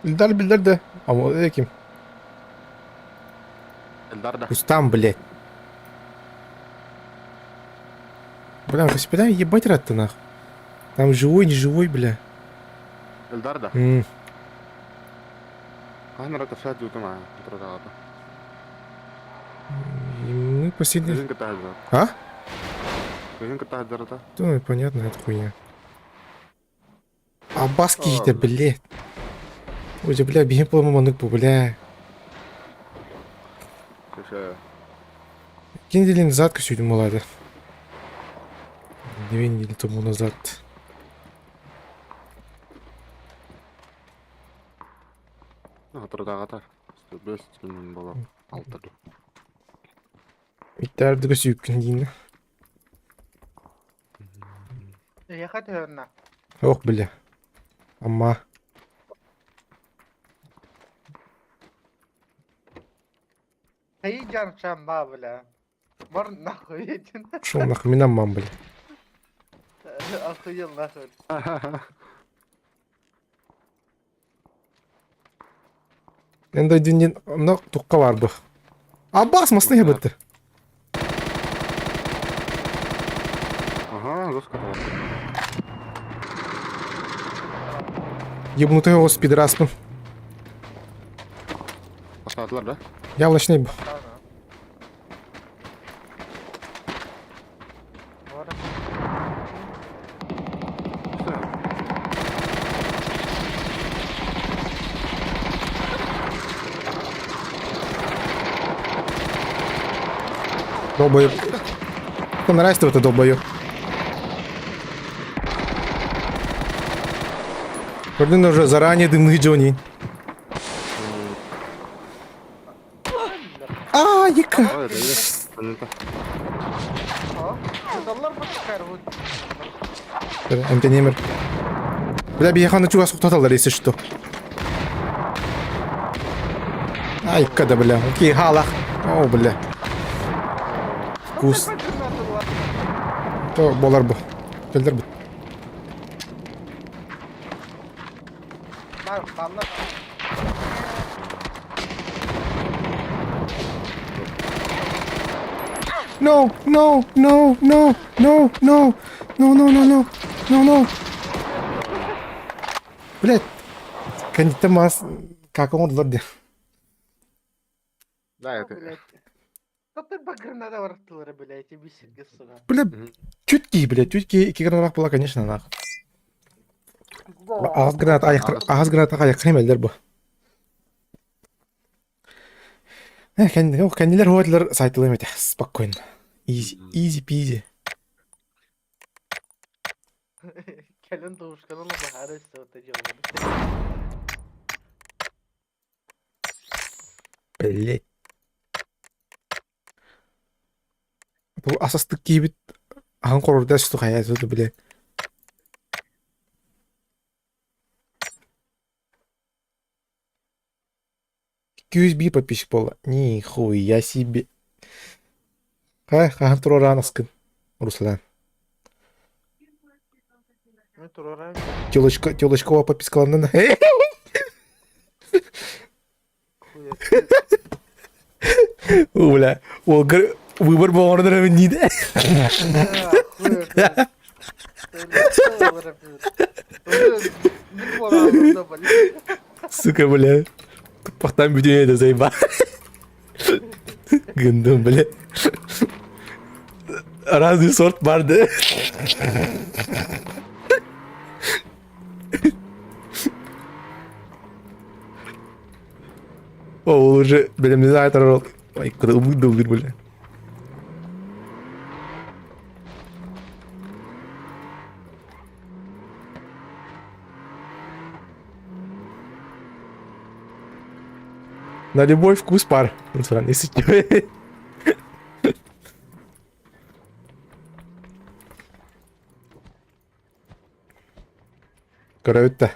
Speaker 1: Bilder de. Ama o da kim?
Speaker 3: Эльдар, да.
Speaker 1: Устам, блядь. Бля, господа, ебать рад-то нах. Там живой, не живой, бля.
Speaker 3: Эльдар, да. Хан рата шат жуту ма, тротагата.
Speaker 1: И мы последний...
Speaker 3: Кызын кыта хаджар.
Speaker 1: А?
Speaker 3: Кызын кыта хаджар ата.
Speaker 1: Ну, понятно, это хуйня. А баски-то, блядь. Ой, бля, бегем по маманук, бля.
Speaker 3: Кыша.
Speaker 1: Две недели назад, как сегодня молодая. 2 недели тому назад.
Speaker 3: Тротагата. 5 күн бола. 6.
Speaker 1: Иттәрдігі сүйіпкен дейін.
Speaker 4: Яха төгөнна.
Speaker 1: Оқ біле. Амма.
Speaker 4: Хай жанчан ба бля. Бар нахуй этин.
Speaker 1: Шол нахуй мен аммам біле.
Speaker 4: Охуел нахуй.
Speaker 1: Енді дүнен мына тұққа бар бұл. Аббас масны ебітті.
Speaker 3: Ага, жестко.
Speaker 1: Ебнутый его спидраспын.
Speaker 3: Başladılar da.
Speaker 1: Явлочный бұл. Долбоёб. Кто нарастил это долбоёб? Көрдің уже заранее дымный Джонни. А, екі.
Speaker 3: Ой, да есть. Понятно.
Speaker 4: Доллар башкар вот.
Speaker 1: Әмтенемір. Бля, бияханы чуға соқтаталар, если что. Ай, када, бля. Окей, халах. О, бля. Вкус. То болар бұл. Келдер бұл.
Speaker 4: Доллар.
Speaker 1: No, no, no, no, no, no, no, no, no, no, no, no. Блядь. Кандита мас. Как он вроде.
Speaker 3: Да, это.
Speaker 4: Что ты багрнада вартылары, блядь, тебе сиги, сука.
Speaker 1: Бля, чутки, блядь, чутки. Iki granat была, конечно, нахуй. Ağız granat ayakır emeller bu. Kendiler hoğatlar saytılı emedi. Spokойно. Easy peasy.
Speaker 4: Kelin doğuşkanı baharı istiyordu.
Speaker 1: Блядь. Bu asastık gibi ağın korurda sütü hayatı bile. QSB подписчик был. Нихуя себе. Хан турора анаскын. Руслан. Телочкова подпискаландан. Бля, выбор болғаны да мен дейді. Сука, бля. Тупақтан бүтін еді зайба. Гындым, бля. Разный сорт барды. Ол уже білімді айтар ол. Ай, куда умыдылдыр, бля. На любой вкус пар. Руслан, если что. Круто.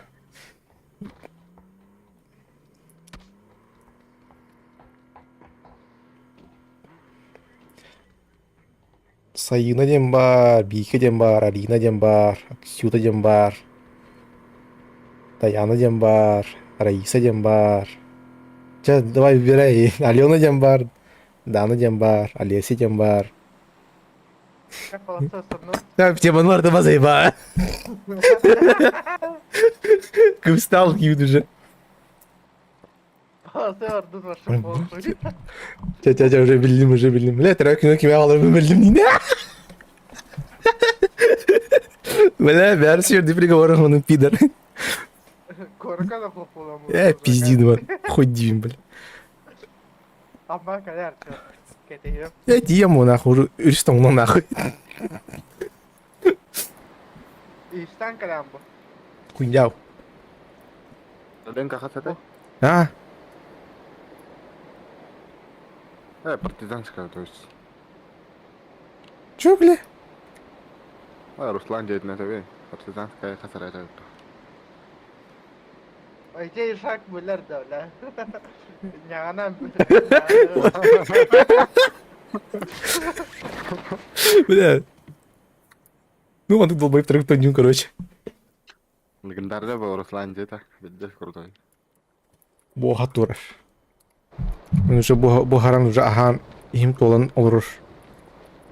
Speaker 1: Sayına dem бар, Бийке dem бар, Алина dem бар, Аксюта dem бар, Таяна dem бар, Раиса dem бар. Сейчас давай выбирай. Алена dem бар, Дана dem бар, Олеся dem бар. Ya теман var da bazayba. Кыстал gibi уже. Çaça уже bildim. Бля, трек kime alırım bildim yine. Бля, versiyon dipri говорим, он пидор. Пиздин, man. Хоть дивим, бля. Я дiyem нахуй, üstten onu нахуй.
Speaker 4: İşten kalan bu.
Speaker 1: Хуйняв.
Speaker 3: Ленка хатата?
Speaker 1: А?
Speaker 3: Партизанская, то есть.
Speaker 1: Чё, бля?
Speaker 3: Руслан жейтіне тебе. Партизанская қасар айтады.
Speaker 4: Ой, шаг бүлер да, бля. Ñağanam.
Speaker 1: Бля. Ну, он тут долбоеб трактоню, короче.
Speaker 3: Легендарный был Руслан жейта. Видишь, крутой.
Speaker 1: Боға турар. Мен уже боғаран уже ахан им толан олрур.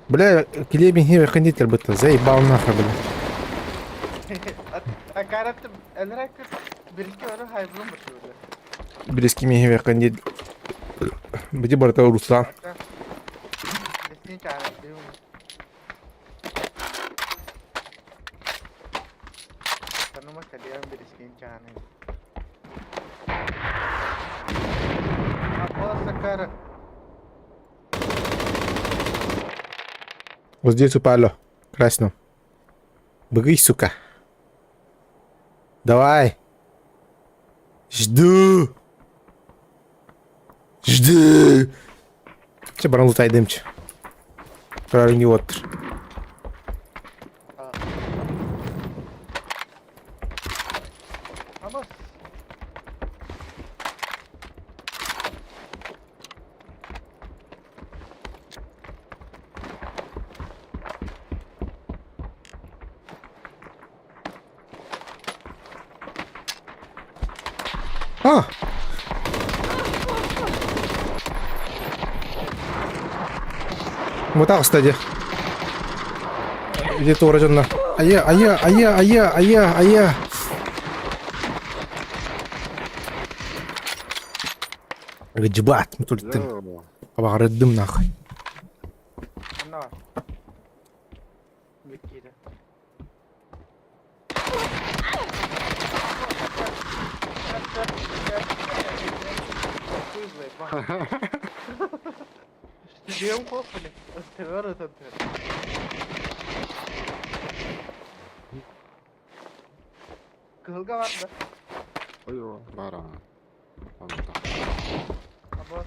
Speaker 1: Бля, келебен хеве кондитер бітті. Заебал нахуй, бля.
Speaker 4: Akaratım. Elrak bir-iki öyle hayvanım var şöyle.
Speaker 1: Білескі мен хеве кондит. Біде барта Руслан.
Speaker 4: Destin çağırır. Tanıma kalıyorum bir iskin çağırır. Apa sakar.
Speaker 1: Вот здесь упало. Красно. Быгай, сука. Давай. Жду. Жду. Че баран лутайдымчы. Прарынги отыр.
Speaker 4: Ama
Speaker 1: А! Вот так, кстати. Где-то уроженно. Ая. Гджбат, мы тут обогредим нахуй.
Speaker 4: ne var? Bitkiydi. Stüdyom kopmadı. Sever o tabii. Kılga var mı?
Speaker 3: Ой, бара.
Speaker 4: Ama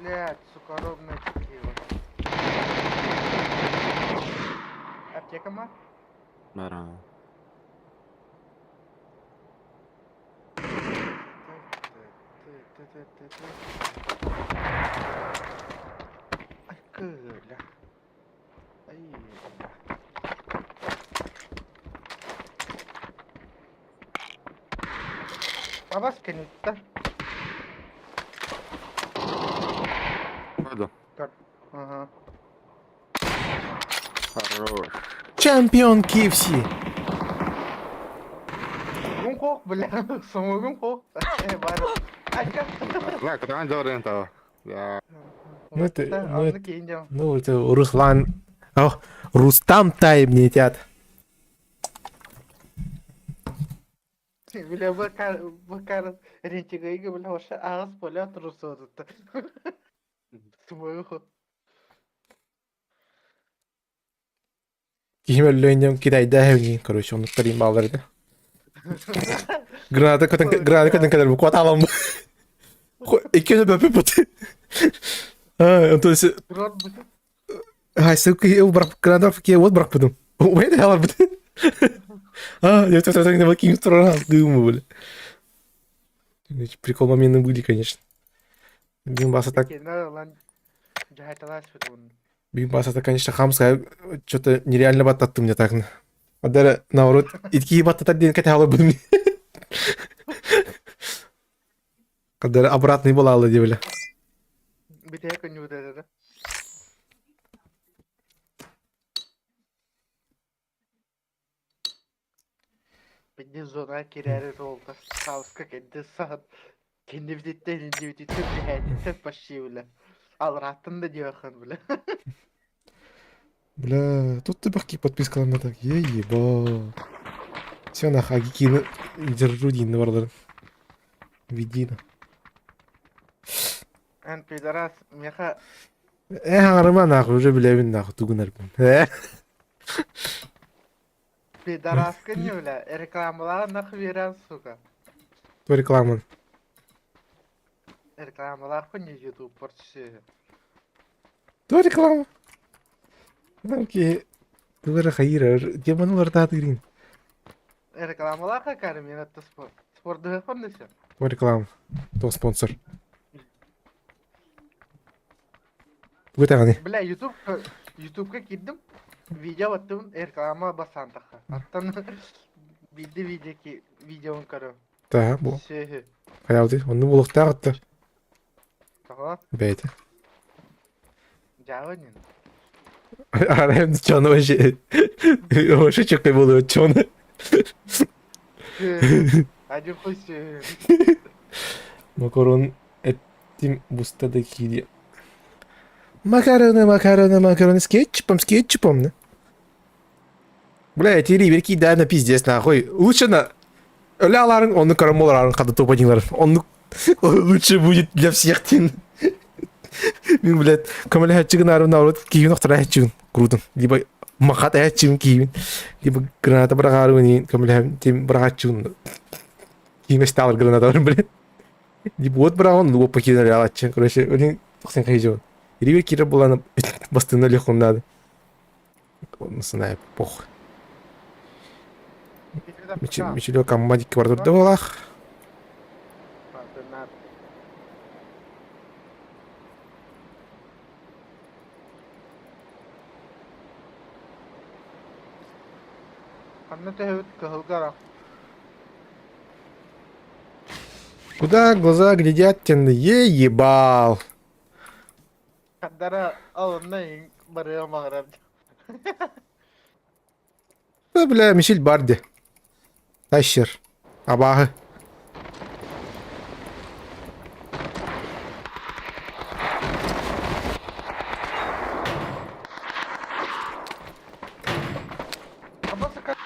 Speaker 4: блядь, сука, ровно чекива. Аптека ма?
Speaker 3: Бара.
Speaker 4: Ay kıla. Ay. Babas kenutta.
Speaker 3: Пойду.
Speaker 4: Ага.
Speaker 3: Хорош.
Speaker 1: Чемпион KFC.
Speaker 4: Gün kork bile. Sonu gün kork. Bari. Aşağı.
Speaker 3: Ла, катан жорен таа. Я.
Speaker 1: Ну это- ну
Speaker 4: Anlı
Speaker 1: это-
Speaker 4: giyineceğim.
Speaker 1: Ну, это Руслан... Ох, Рустам Тайм не тят.
Speaker 4: Bile bakar. Rençegeyi gibi bile hoşa ağız böyle oturursa odutta. Smoyu.
Speaker 1: Кихим өллөйнем Китайда хевни, короче, он тарим балдарды. Граната көтен кадер бу кот алам. Экені бөпе бұты. То есть,
Speaker 4: Drone bu.
Speaker 1: ссылка я убрал, граната я вот брак будем. Ой, да алар бұты. Я то не bakayım сторона дымы, бля. Прикол моменты были, конечно. Бим баса так,
Speaker 4: Kenara lan. Cahaytalaş bunun.
Speaker 1: бим баса конечно, хамская, что-то нереально баттатты мне так. А даже наоборот, итки баттатат ден кете алар будем. Когда обратный был алла дебля.
Speaker 4: Bir tek önü dedi. Beni zona girer oldu. Savska kendi saat. Kendi viditten ince viditten bir hediye başlıyor bile. Al rahatın da diyorsun bile.
Speaker 1: Бля, тут ты бахки подписка на так. Я ебал. Все на хагики держу дин варлар. Видина.
Speaker 4: En pidaras meha
Speaker 1: Hangarıma nahı уже bilevin nahı tugunar ben.
Speaker 4: pidaras kınıyor bile. Reklamlara nakı veren suka.
Speaker 1: То рекламан.
Speaker 4: Reklam рекламалар хуйня YouTube порчи.
Speaker 1: То реклама. Намки тугара хайыр. Деманулар таатырин.
Speaker 4: Рекламалар какая мен это спорт. Спорт да хуйня.
Speaker 1: То реклама. То спонсор. Бутаганы.
Speaker 4: Бля, YouTube'га кирдим. Видео аттым, реклама басан таха. Аттан видеоны көрөм.
Speaker 1: Та, бу.
Speaker 4: Сехи.
Speaker 1: Каялды. Онну булуктагытты.
Speaker 4: Ага,
Speaker 1: Бейте.
Speaker 4: жабанин.
Speaker 1: Арайымды чоны вообще. Вообще чокай болуп чоны.
Speaker 4: Один хуйсы.
Speaker 1: Макарон этим бустады киди. Макароны с кетчупом, да? Бля, эти риверки, да, на пиздец, нахуй. Лучше на... Ляларын, он карамоларын, когда топанилар. Он лучше будет для всех тин. Мен, блядь, камаля хатчигын арымна урод, киевин оқтара хатчигын. Крутын. Либо махат хатчигын киевин. Либо граната брахарывын, камаля тем брахатчигын. Киевин сталыр граната арым, блядь. Либо вот брахон, либо покинали алатчын. Короче, олин тоқсан хайжон. Ривер кира буланы бастыына легком надо. Онысына пох. Мичилё каммадикке бар турда болах.
Speaker 4: Анна тэхэвэт кахылгара.
Speaker 1: Куда глаза глядят тенды? Ебал.
Speaker 4: Каддара алынна барыга мағырам.
Speaker 1: Да, бля, Мишель Барди. Тащер. Абағы.
Speaker 4: Абасы как...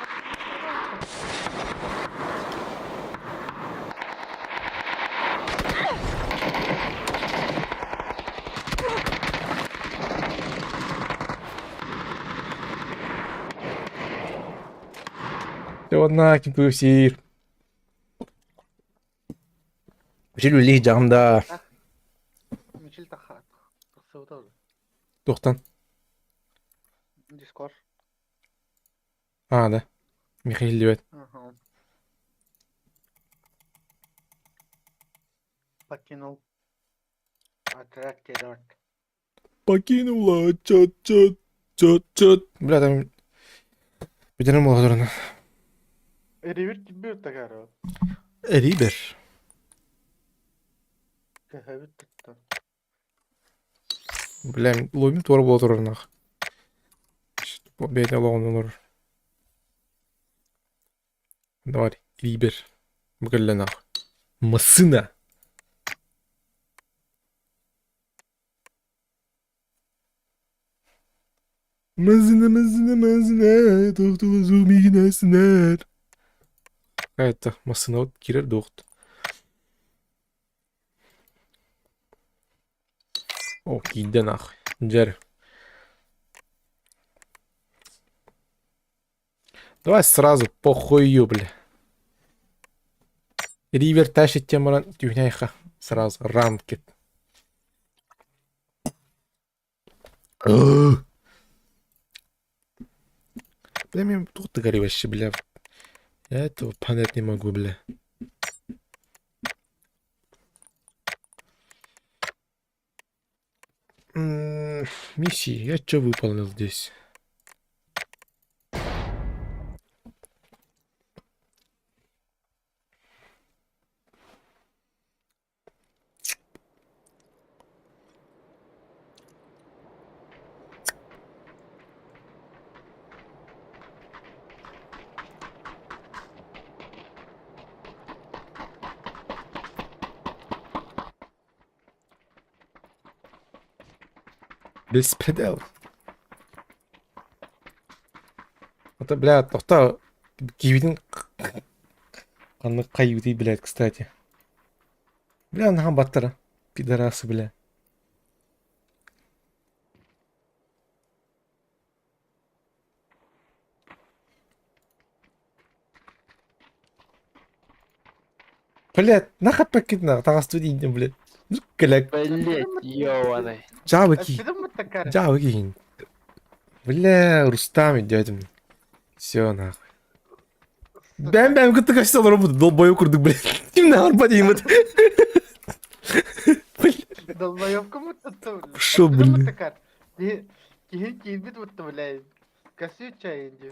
Speaker 1: Одна кимпусир. Мишель үлі жағымда.
Speaker 4: Мичил тахат. Кысыута уже.
Speaker 1: Тоқтан.
Speaker 4: Дискорд.
Speaker 1: А, да. Михаил Левет.
Speaker 4: Ага. Покинул. Отряд террор.
Speaker 1: Покинула. Чот. Бля, там... Бедерім оладырына.
Speaker 4: Ривер кибер тагаро.
Speaker 1: Рибер.
Speaker 4: Тэхэвэт тутта.
Speaker 1: Бля, лобим туар бола тұрарынақ. Бейте лоғын олар. Давай, Рибер. Бүкілленақ. Масына. Мазына. Тоқтылы зумигін әсінер. Это, масына от кирер доқты. О, кейді нахуй. Жәрі. Давай сразу похую, бля. Ривер тащит темаран тюхняйха. Сразу рамкет. Бля, мне тут гори вообще, бля. Я этого понять не могу, бля. Миссии, я что выполнил здесь? Беспредел. Это, бля, тоқта кивидің қаны қайуды, блядь, кстати. Бля, наған баттара. Пидорасы, бля. Блядь, нахат пакетна, тағасты дейін, блядь. Калек.
Speaker 5: Блять, ёбаный.
Speaker 1: Жабыки.
Speaker 4: Отсюда мы такая.
Speaker 1: Жабыки. Бля, Рустам идётим. Все нахуй. Ben gıttı kaçtı olur bu dolboyu kurduk bile. Şimdi harpa diyeyim hadi.
Speaker 4: Долбоёбка мы тут, блядь.
Speaker 1: Шо,
Speaker 4: Отсюда мы
Speaker 1: блин?
Speaker 4: такая. Кибит вот, блядь. Косю чаянди.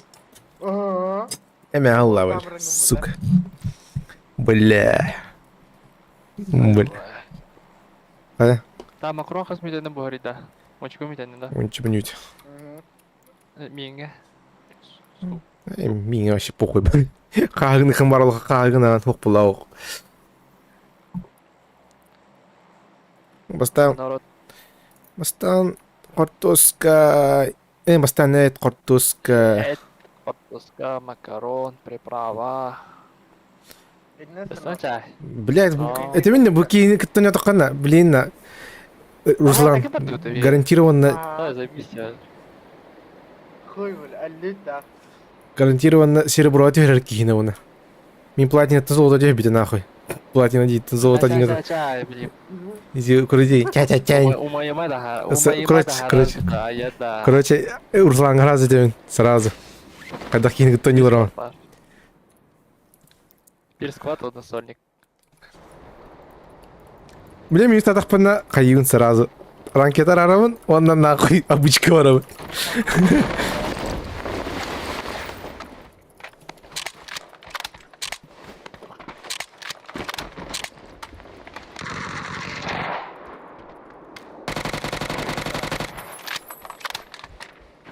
Speaker 4: Ага.
Speaker 1: Hemen Allah var. Сука. Бля. Бля. Hadi.
Speaker 5: Та макро хас митені бори да. Мочку митені да.
Speaker 1: Он чё нибудь.
Speaker 5: Миңе.
Speaker 1: Мне вообще похуй. Қағын кім барлығы қағына тоқ бұлауық.
Speaker 5: Народ.
Speaker 1: Бастан картошка. Бастан ет картошка.
Speaker 5: Эт, картошка, макарон, приправа. Представляешь?
Speaker 1: Блядь,
Speaker 5: А.
Speaker 1: это именно буки кто не токана. Блин, Руслан, гарантированно,
Speaker 5: Да, заебись.
Speaker 4: Хуй, блядь, аллюта.
Speaker 1: гарантированно серебро отверг кинуна. Min платина это золото тебе бить нахуй. Платина дит золото деньги.
Speaker 5: Чай, блин.
Speaker 1: Иди крути. Тя-тя-тя.
Speaker 5: Умаема да.
Speaker 1: Короче.
Speaker 5: Да.
Speaker 1: Короче, Руслан грозит тебе сразу. Когда кинет то не урон.
Speaker 5: Перескват односольник.
Speaker 1: Бля, мен татақпына қайын сразу. Ранкетар арамын, ондан нахуй обычка барамын.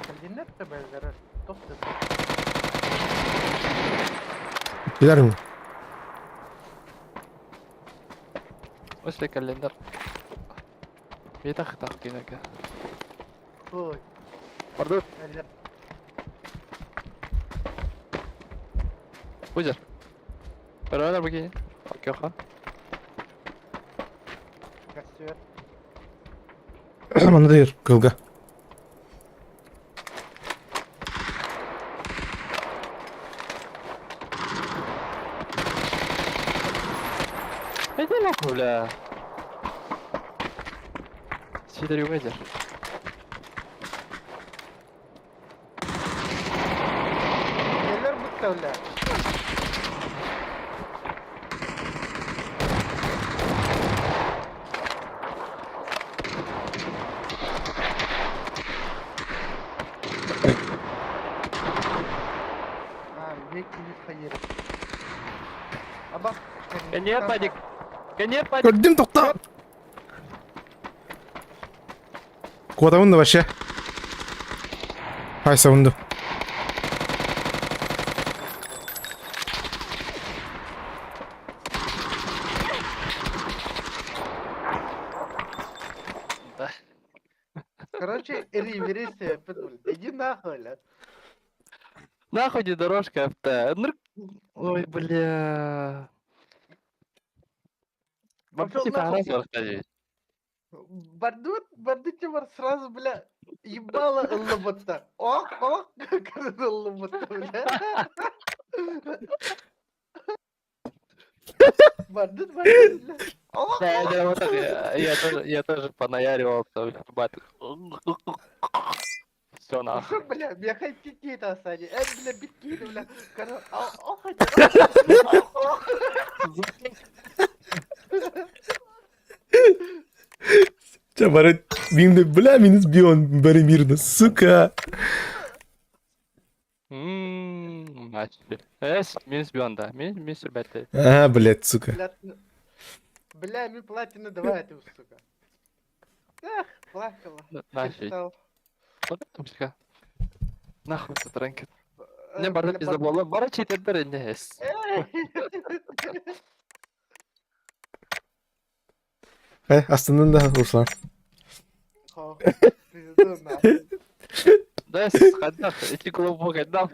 Speaker 4: Координат-то, блядь, зараз. Топ-то.
Speaker 1: Билермин.
Speaker 5: После календар. Бетах так кинега.
Speaker 4: Хуй.
Speaker 5: Пардон.
Speaker 4: Аллюта.
Speaker 5: Бузер. Перевода богиня. Океха.
Speaker 4: Костер.
Speaker 1: Мандыр, кылга.
Speaker 5: Иди нахуй, бля. Сидорю Везер.
Speaker 4: Neler bu tavla? Век не hayır. Ama
Speaker 5: Конец, Падик. Конец, Падик.
Speaker 1: Көрдім тоқта. Куатамын да вообще. Ай, сауынды.
Speaker 5: Да.
Speaker 4: Короче, ривери иди нахуй, ля.
Speaker 5: Нахуй не дорожка, авто. Ой, бля.
Speaker 4: Пошёл
Speaker 5: Типа
Speaker 4: нахуй.
Speaker 5: раз расскажи.
Speaker 4: Бардут Тимур сразу, бля, ебало лобота. Ох, как это лобота, бля. Бардут, бля. Ох,
Speaker 5: Да, вот так, я тоже понаяривался, бля, все нахуй.
Speaker 4: что, бля, меня хоть какие-то осади. Бля, битки, бля. Ох,
Speaker 1: Чабары, бинды, бля, минус бион, бери мирно, сука.
Speaker 5: Мачты. Минус бион, да. Минус ребята.
Speaker 1: А, блядь, сука.
Speaker 4: бля, ми платина давай, ты, сука. Эх, плакала.
Speaker 5: Нафиг.
Speaker 4: Перестал.
Speaker 5: Вот это мужика. Нахуй тут ранкет. Не барды пизда болу. Бара читердер энес.
Speaker 1: Астынан да Руслан.
Speaker 4: Пизду нахуй.
Speaker 5: Да, ходах. Эти клубу ходах.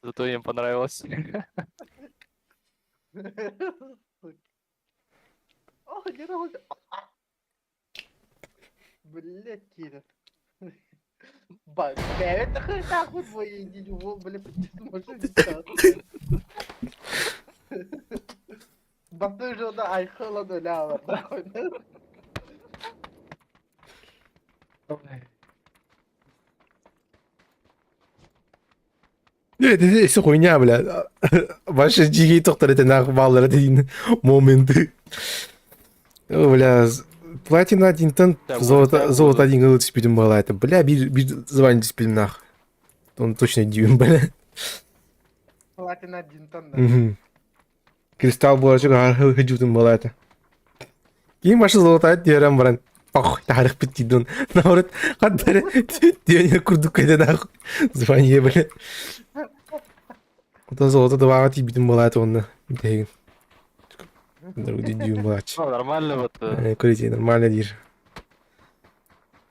Speaker 5: Зато им понравилось.
Speaker 4: Ох, не работает. Блять, Кира. Бля, это хоть нахуй твои не бля, почему машине da aykılan öyle var.
Speaker 1: Это все хуйня, бля. Ваши джиги тоқтар это нахуй баллар дейін моменты. О, бля, платина динтан золото один гыл түспедім бала это. Бля, bir звание түспедім нахуй. Он точно дюйм, бля.
Speaker 4: Platina Dinton da.
Speaker 1: Мгм. Кристалл болачак хыжутым бала это. Кейін башы золото дерем баран. Ох, тарих биттидон. Наоборот, қаддары дүйене күрдік кайда нахуй. Звание, бля. Это золото давага тибитим бала это онна. Деген. Другой дюйм балач.
Speaker 5: Ну, нормально вот.
Speaker 1: Көрите, нормально дейір.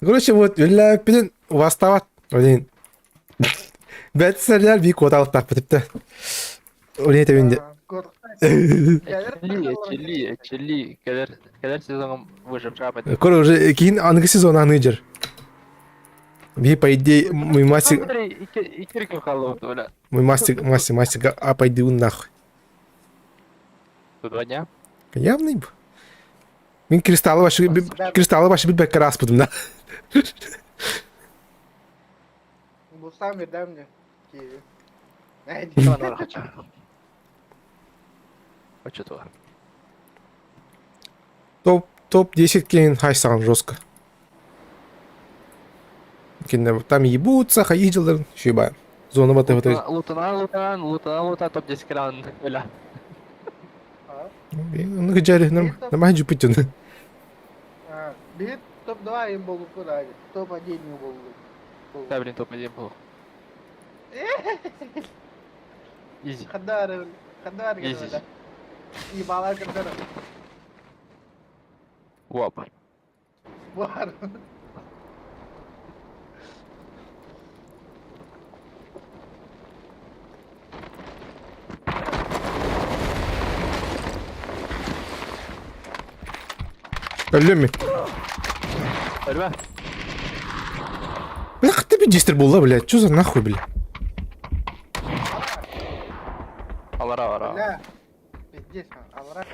Speaker 1: Короче, вот, өлі пілін уастават. Олейін. Бәтсәлер бейік оталық тақпы тіпті. Олейін тәбенде.
Speaker 5: Чили. Келер сезонға выжив жапать.
Speaker 1: Көрі уже кейін анығы сезон аны жыр. Бей, по идее, мой мастер...
Speaker 5: Икер кім қалды вот, бля.
Speaker 1: Мой мастер, а пойди он нахуй.
Speaker 5: Тут 2 дня.
Speaker 1: Явный б. Мен кристаллы башы білбәкке рас бұдым да.
Speaker 4: Bu sen bir demli. Kivi. Ne
Speaker 5: Давай на хочу. А что то?
Speaker 1: Топ-10 кейін хайсаған жестко. Там ебутся, хаиджелдер, шибаем. Зона баты вот эти.
Speaker 5: Лутана, топ-10 кран, бля.
Speaker 1: Ну, гджали, нормально же путь он.
Speaker 4: Bir top 2 im bolu kuraydı. Top 1 im bolu.
Speaker 5: Да, блин, топ-1 был. Изи.
Speaker 4: Kadar
Speaker 5: Easy.
Speaker 4: gibi. İyi bağlar kadar.
Speaker 5: Вап.
Speaker 4: Var.
Speaker 1: Ölüm mü?
Speaker 5: Ölme.
Speaker 1: Бля, ты бедистер был, блядь, что за нахуй, бля?
Speaker 5: Алара.
Speaker 4: La. Здесь он. Алра.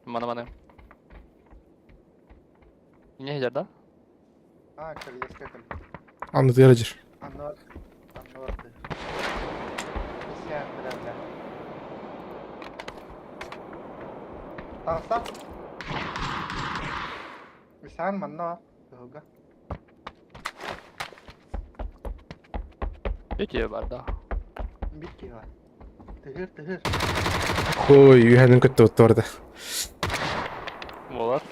Speaker 5: Mana. Mana. Ne gider da?
Speaker 4: Ha, kırılış kakın.
Speaker 1: Anladı yarıcır.
Speaker 4: Anladı. İsyan biraz da. Tamam. İsyan manna. Hoga.
Speaker 5: Peki var da.
Speaker 4: Bitki var. Tıhır.
Speaker 1: Ой, үйәнің көтті өтті орда.
Speaker 5: Болар.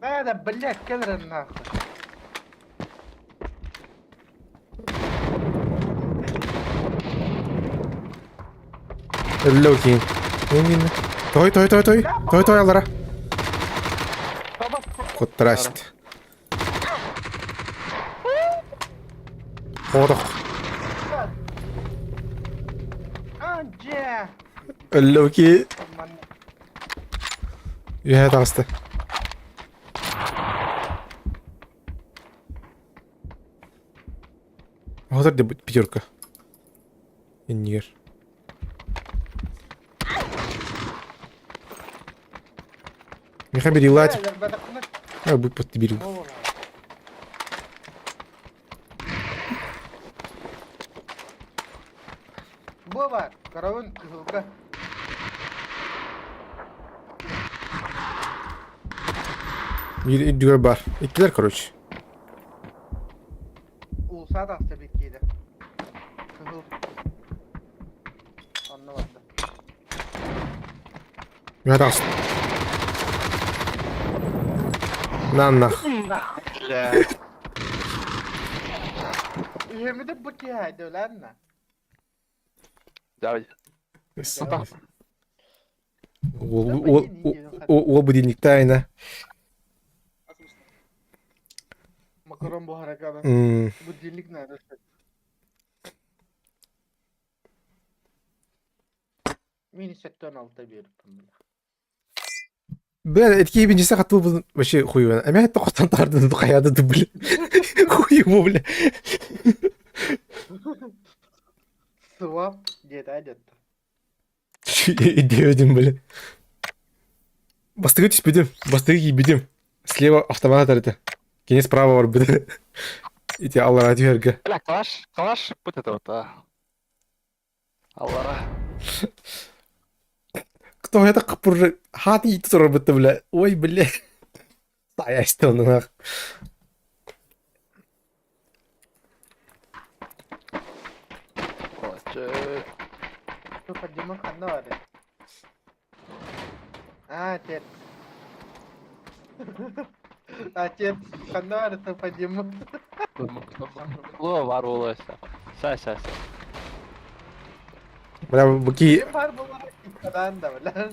Speaker 4: Надо, блядь, кедр нахуй.
Speaker 1: Өлі өкейін. Той, алара. Құттыраст. Қодық.
Speaker 4: Anca.
Speaker 1: Өлі өкей.
Speaker 4: Manna.
Speaker 1: Үйәне тағысты. Отыр де пятерка. Еннигер. Меха бери лать. А, будь под беру.
Speaker 4: Bu var. Karavun kızılga.
Speaker 1: Bir düğür var. İktiler короче.
Speaker 4: Ulsa da hasta bitkiydi. Kızıl. Anlamadım.
Speaker 1: Я даст. Наннах.
Speaker 5: Бля.
Speaker 4: Üyemi bu tiyaydı ölen mi?
Speaker 5: Давай.
Speaker 1: О, будильник тайна.
Speaker 4: Makaron bu harekada. Bu dillik nerede? Mini sektörün altta bir yürüttüm.
Speaker 1: Бля, этики бенчисе қатты бұл вообще хуй. Әмә әтті қоттан тарды қаяды ды, бля. Хуй ему, бля.
Speaker 4: Swap diye de adet.
Speaker 1: Идея, блин. Бастыгы түспедім. Бастыгы кийбедім. Слева автомат это. Кене справа бар беді. Ити аллара түйерге.
Speaker 5: Бля, калаш вот это вот, Аллара.
Speaker 1: Кто это капур? Хат и тут робот, бля. Ой, бля. Стоясь-то он нах.
Speaker 5: Короче,
Speaker 4: Tuh penjemur kan ada. Ah, Chet. Ah, Chet. Kan ada tuh penjemur.
Speaker 5: var olası. Sen.
Speaker 1: Бля, буки,
Speaker 4: Var bu var. Kadang da bela.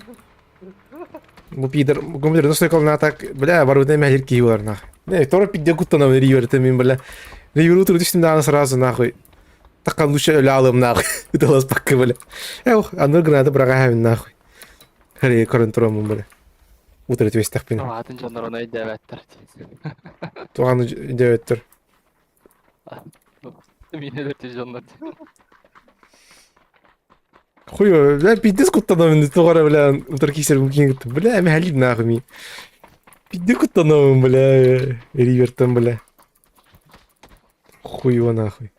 Speaker 1: бу пидор, компьютер, ну что я на так, бля, воротный мягкий киевар, нах. Не, второй пидор кутта на ривер, ты мин, бля. Ривер утро düştüm daha сразу, нахуй. Такан лучше öyle alım, нахуй. Удалось пакка, бля. Эх, аннur гранаты брагахавин, нахуй. Хре, корын турамын, бля. Утро твесь так пин.
Speaker 5: Атын жандар ona idevetler.
Speaker 1: Туғаны деветтер.
Speaker 5: Mine de janдар.
Speaker 1: Хуй, бля, пидес кутта на мин, туғара, бля, утро кисер мукин кутта. Бля, мехалид, нахуй, ми. Пидес кутта на мин, бля, ривертен, бля. Хуй его, нахуй.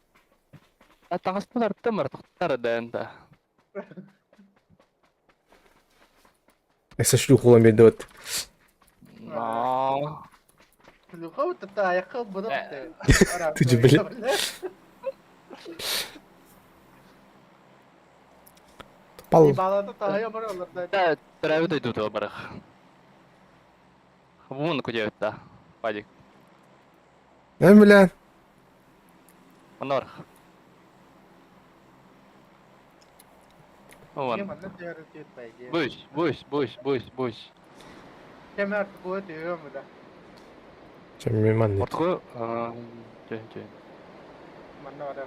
Speaker 5: Таңыспылар тымыр тұқтары да енді.
Speaker 1: Эсэ шлюх улам берді вот.
Speaker 5: Но...
Speaker 4: Lu kau tetap ya kau bodoh deh.
Speaker 1: Tujuh belas. Пал.
Speaker 4: Di bawah tuh tahu ya baru Allah.
Speaker 5: Да, тәрәуі де дұды барық. Бұны көде өтті. Падик.
Speaker 1: Бля.
Speaker 5: Бұны барық.
Speaker 4: Dia
Speaker 5: Оған.
Speaker 4: mana dia harus Chet baik dia.
Speaker 5: Бұш.
Speaker 4: Kami harus buat dia muda.
Speaker 1: Чем ман нет.
Speaker 5: Ортқы... Жөн.
Speaker 4: Mana ada.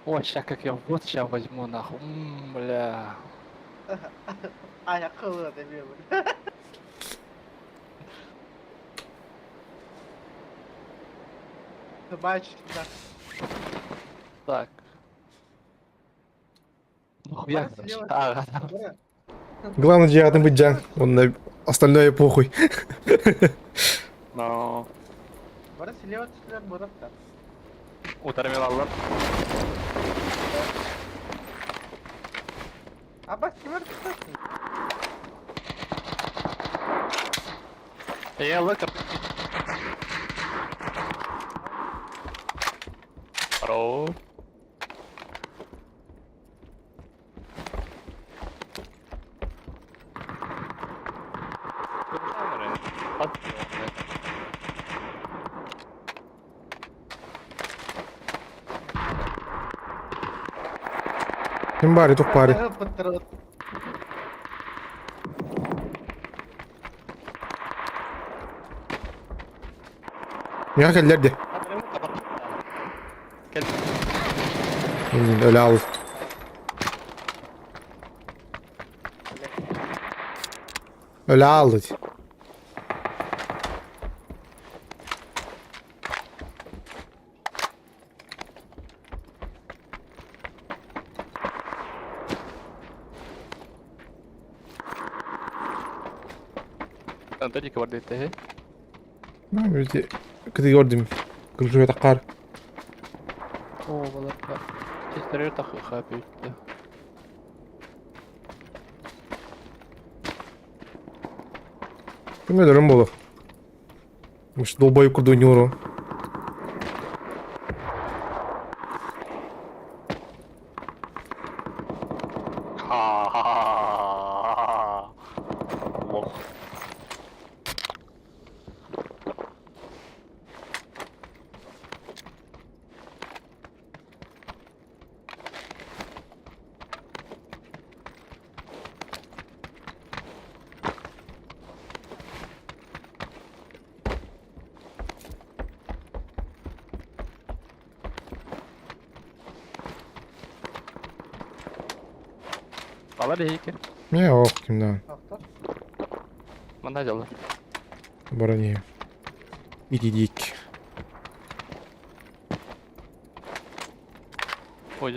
Speaker 5: Ой, ща как я вот ща возьму нахуй. Бля.
Speaker 4: Ah ya kau ada dia muda. Собачь, да.
Speaker 5: Так. Нахуя?
Speaker 4: Слева.
Speaker 5: Ага.
Speaker 1: Главное девятым быть Джан. Он на остальное похуй.
Speaker 5: Но...
Speaker 4: Baru слева bodoh kan.
Speaker 5: Утармен аллар.
Speaker 4: Apa sih baru tuh?
Speaker 5: Я лыкар. Хорош.
Speaker 1: Кем бари, тух пари.
Speaker 4: Betul.
Speaker 1: Ya keller de.
Speaker 5: Gel.
Speaker 1: Öyle al. Öyle al.
Speaker 5: Tadi kabar dete.
Speaker 1: Ben böyle kızı gördüm. Kımşıya takar.
Speaker 5: О, балака. Тестерер тахы хапетті.
Speaker 1: Кime durum bolu. Mış dolbayı kurdu oynuyor.
Speaker 5: Лох. Алар дейки.
Speaker 1: Ne o kimden?
Speaker 4: Hafta.
Speaker 5: Мында жалар.
Speaker 1: Барани. İdidik.
Speaker 5: Ой,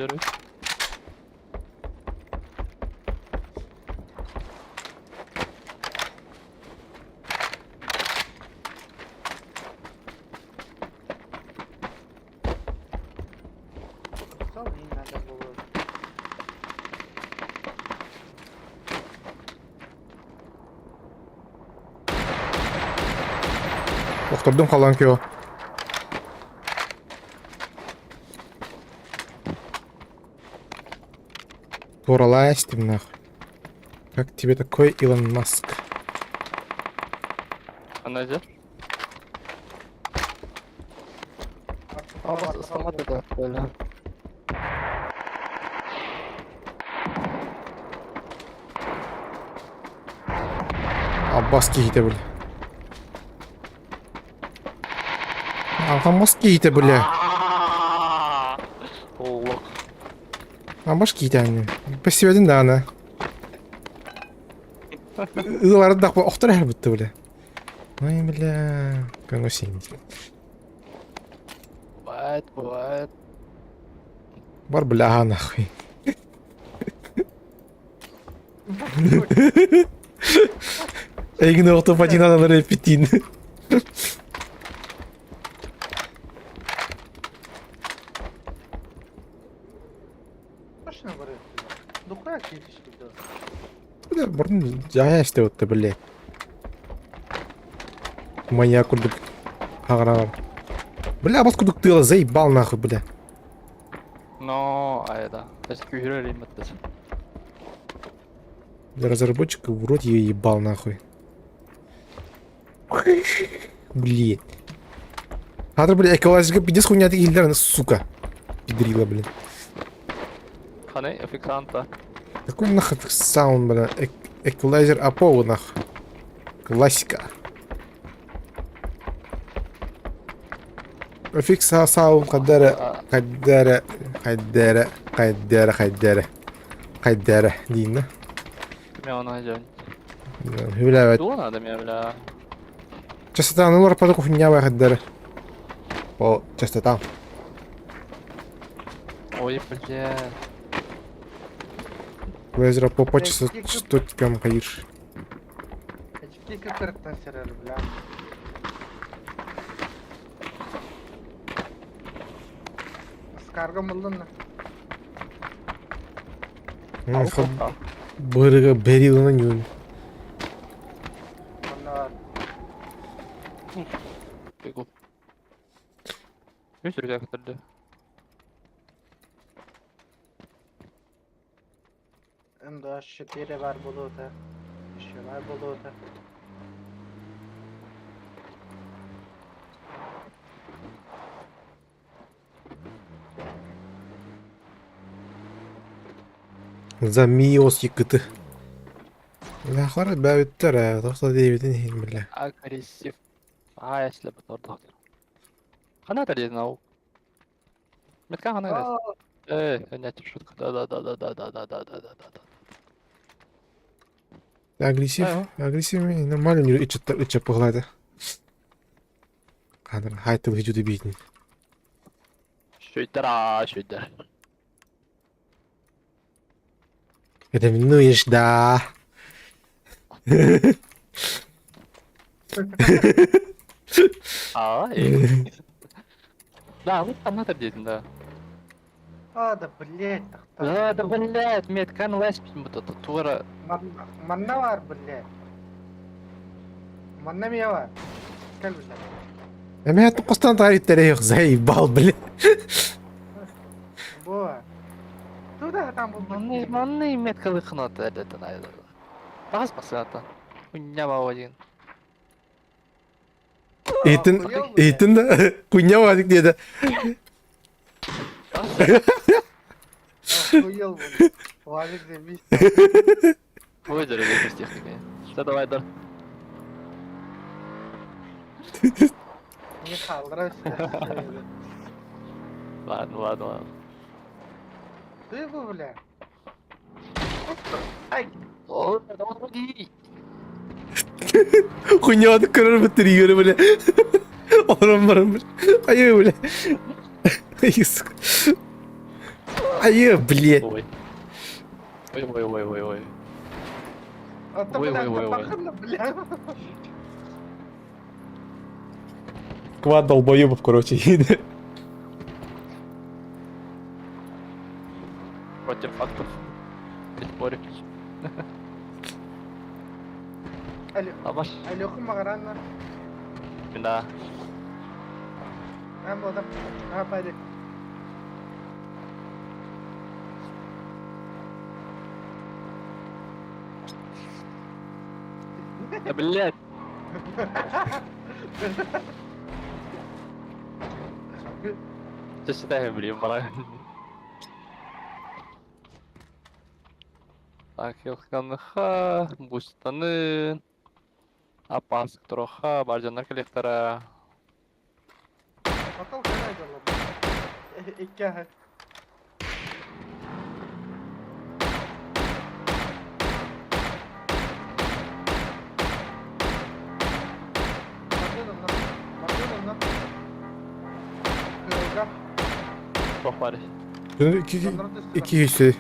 Speaker 4: Сол дейін надо болады.
Speaker 1: Оқтырдым қалан кео. Туралась ты нахуй. Как тебе такой Илон Маск?
Speaker 5: Ана жер. Абас ыстамады да. Böyle.
Speaker 1: Аббас кейте бля. Аббас кейте бля.
Speaker 5: Оллок.
Speaker 1: Аббас кейте аны. Пассивадин да аны. Иларды да оқтыр әр бітті бля. Ай бля. Каңы сен.
Speaker 5: Бывает.
Speaker 1: Бар бля нахуй. Эгне оқтып патинадан репетин.
Speaker 4: Машина барıyor. Духуя кетишки да.
Speaker 1: Бля, бұрын жая істеп өтті бля. Моя күлдік қағырағар. Бля, бас күдікті ела заебал нахуй, бля.
Speaker 5: Но, айда. Если күйрер еметтесін.
Speaker 1: Для разработчика в рот ее ебал нахуй. Блин. Хадр, бля, экологическая пиздец хуйня ты гильдер, сука. Пидрила, блин.
Speaker 5: Қане, официанта.
Speaker 1: Какой нахуй саунд, бля. Эквалайзер Апоу, нахуй. Классика. Фикс саунд қаддары дейін, да?
Speaker 5: Мен оны айжан.
Speaker 1: Хүләбәт.
Speaker 5: Дуан адам я, бля.
Speaker 1: Частота, ну, рападу хуйня бай қаддары. О, частота.
Speaker 5: Ой, бля.
Speaker 1: Эквалайзер Апоу по частотикам қайыр.
Speaker 4: Очки кырыктан серер, бля. Скарга мылдын.
Speaker 1: Бұрыға бәрілінің үйін.
Speaker 4: Мына бар.
Speaker 5: Бегу. Не сürüyor kadar.
Speaker 4: Hem de şu biri var buluta. Şu var buluta.
Speaker 1: За миос екіті. Лахлары бәуіттер, тоқта дейбетін ең білі.
Speaker 5: Агрессив. А, если бы тордок. Хана дадин ау. Метка хана дадин. Нет, шутка. Да.
Speaker 1: Агрессив мен нормально не үтчіп бұғылайды. Қадыр, хайтыл хеджуді бейтін.
Speaker 5: Шүйдер.
Speaker 1: Это минуешь, да.
Speaker 5: Да, вот хана дадин, да.
Speaker 4: А, да блять. так.
Speaker 5: Да, блядь, меткан ласпин bu da тура.
Speaker 4: Манна var блять. Манна мия var. Gel блять.
Speaker 1: Әмә тұқыстан тарифтері еқ, заебал, блин.
Speaker 4: Bu var. Туда там был.
Speaker 5: Манны меткалы қынат әдеттен айда. Бағыз басыгата. Уйняма один.
Speaker 1: Ейтін да, құйня вадик деді.
Speaker 4: Охуел, блядь. Валик заебись.
Speaker 5: Выдери без техники. Что давай, дар.
Speaker 4: Не халдрайся.
Speaker 5: Ладно.
Speaker 4: Ты бы, бля.
Speaker 5: О, давай.
Speaker 1: Құйня вадик көрір біттір егері, бля. Орын барым, бля. Айы, бля. Айы, сука. Ayı, блядь.
Speaker 5: Ой. Ой.
Speaker 4: Ата,
Speaker 5: Ой,
Speaker 4: бля,
Speaker 5: ой, ой, ой.
Speaker 4: бахна, бля.
Speaker 1: Квад долбоебов, короче, едет.
Speaker 5: Против фактов. Не спорю. Абаш.
Speaker 4: Алёха Магарана.
Speaker 5: Да.
Speaker 4: Адам. Пойди.
Speaker 5: Да, блядь. Сейчас считаем, блин, пора. Так, Йоханха, Бустаны, Апаск Троха, Баржанар коллектора.
Speaker 4: Bakalım neler olur. İki ay. Bakıyorum lan. Kırılga.
Speaker 5: Çok var.
Speaker 1: İki kişi.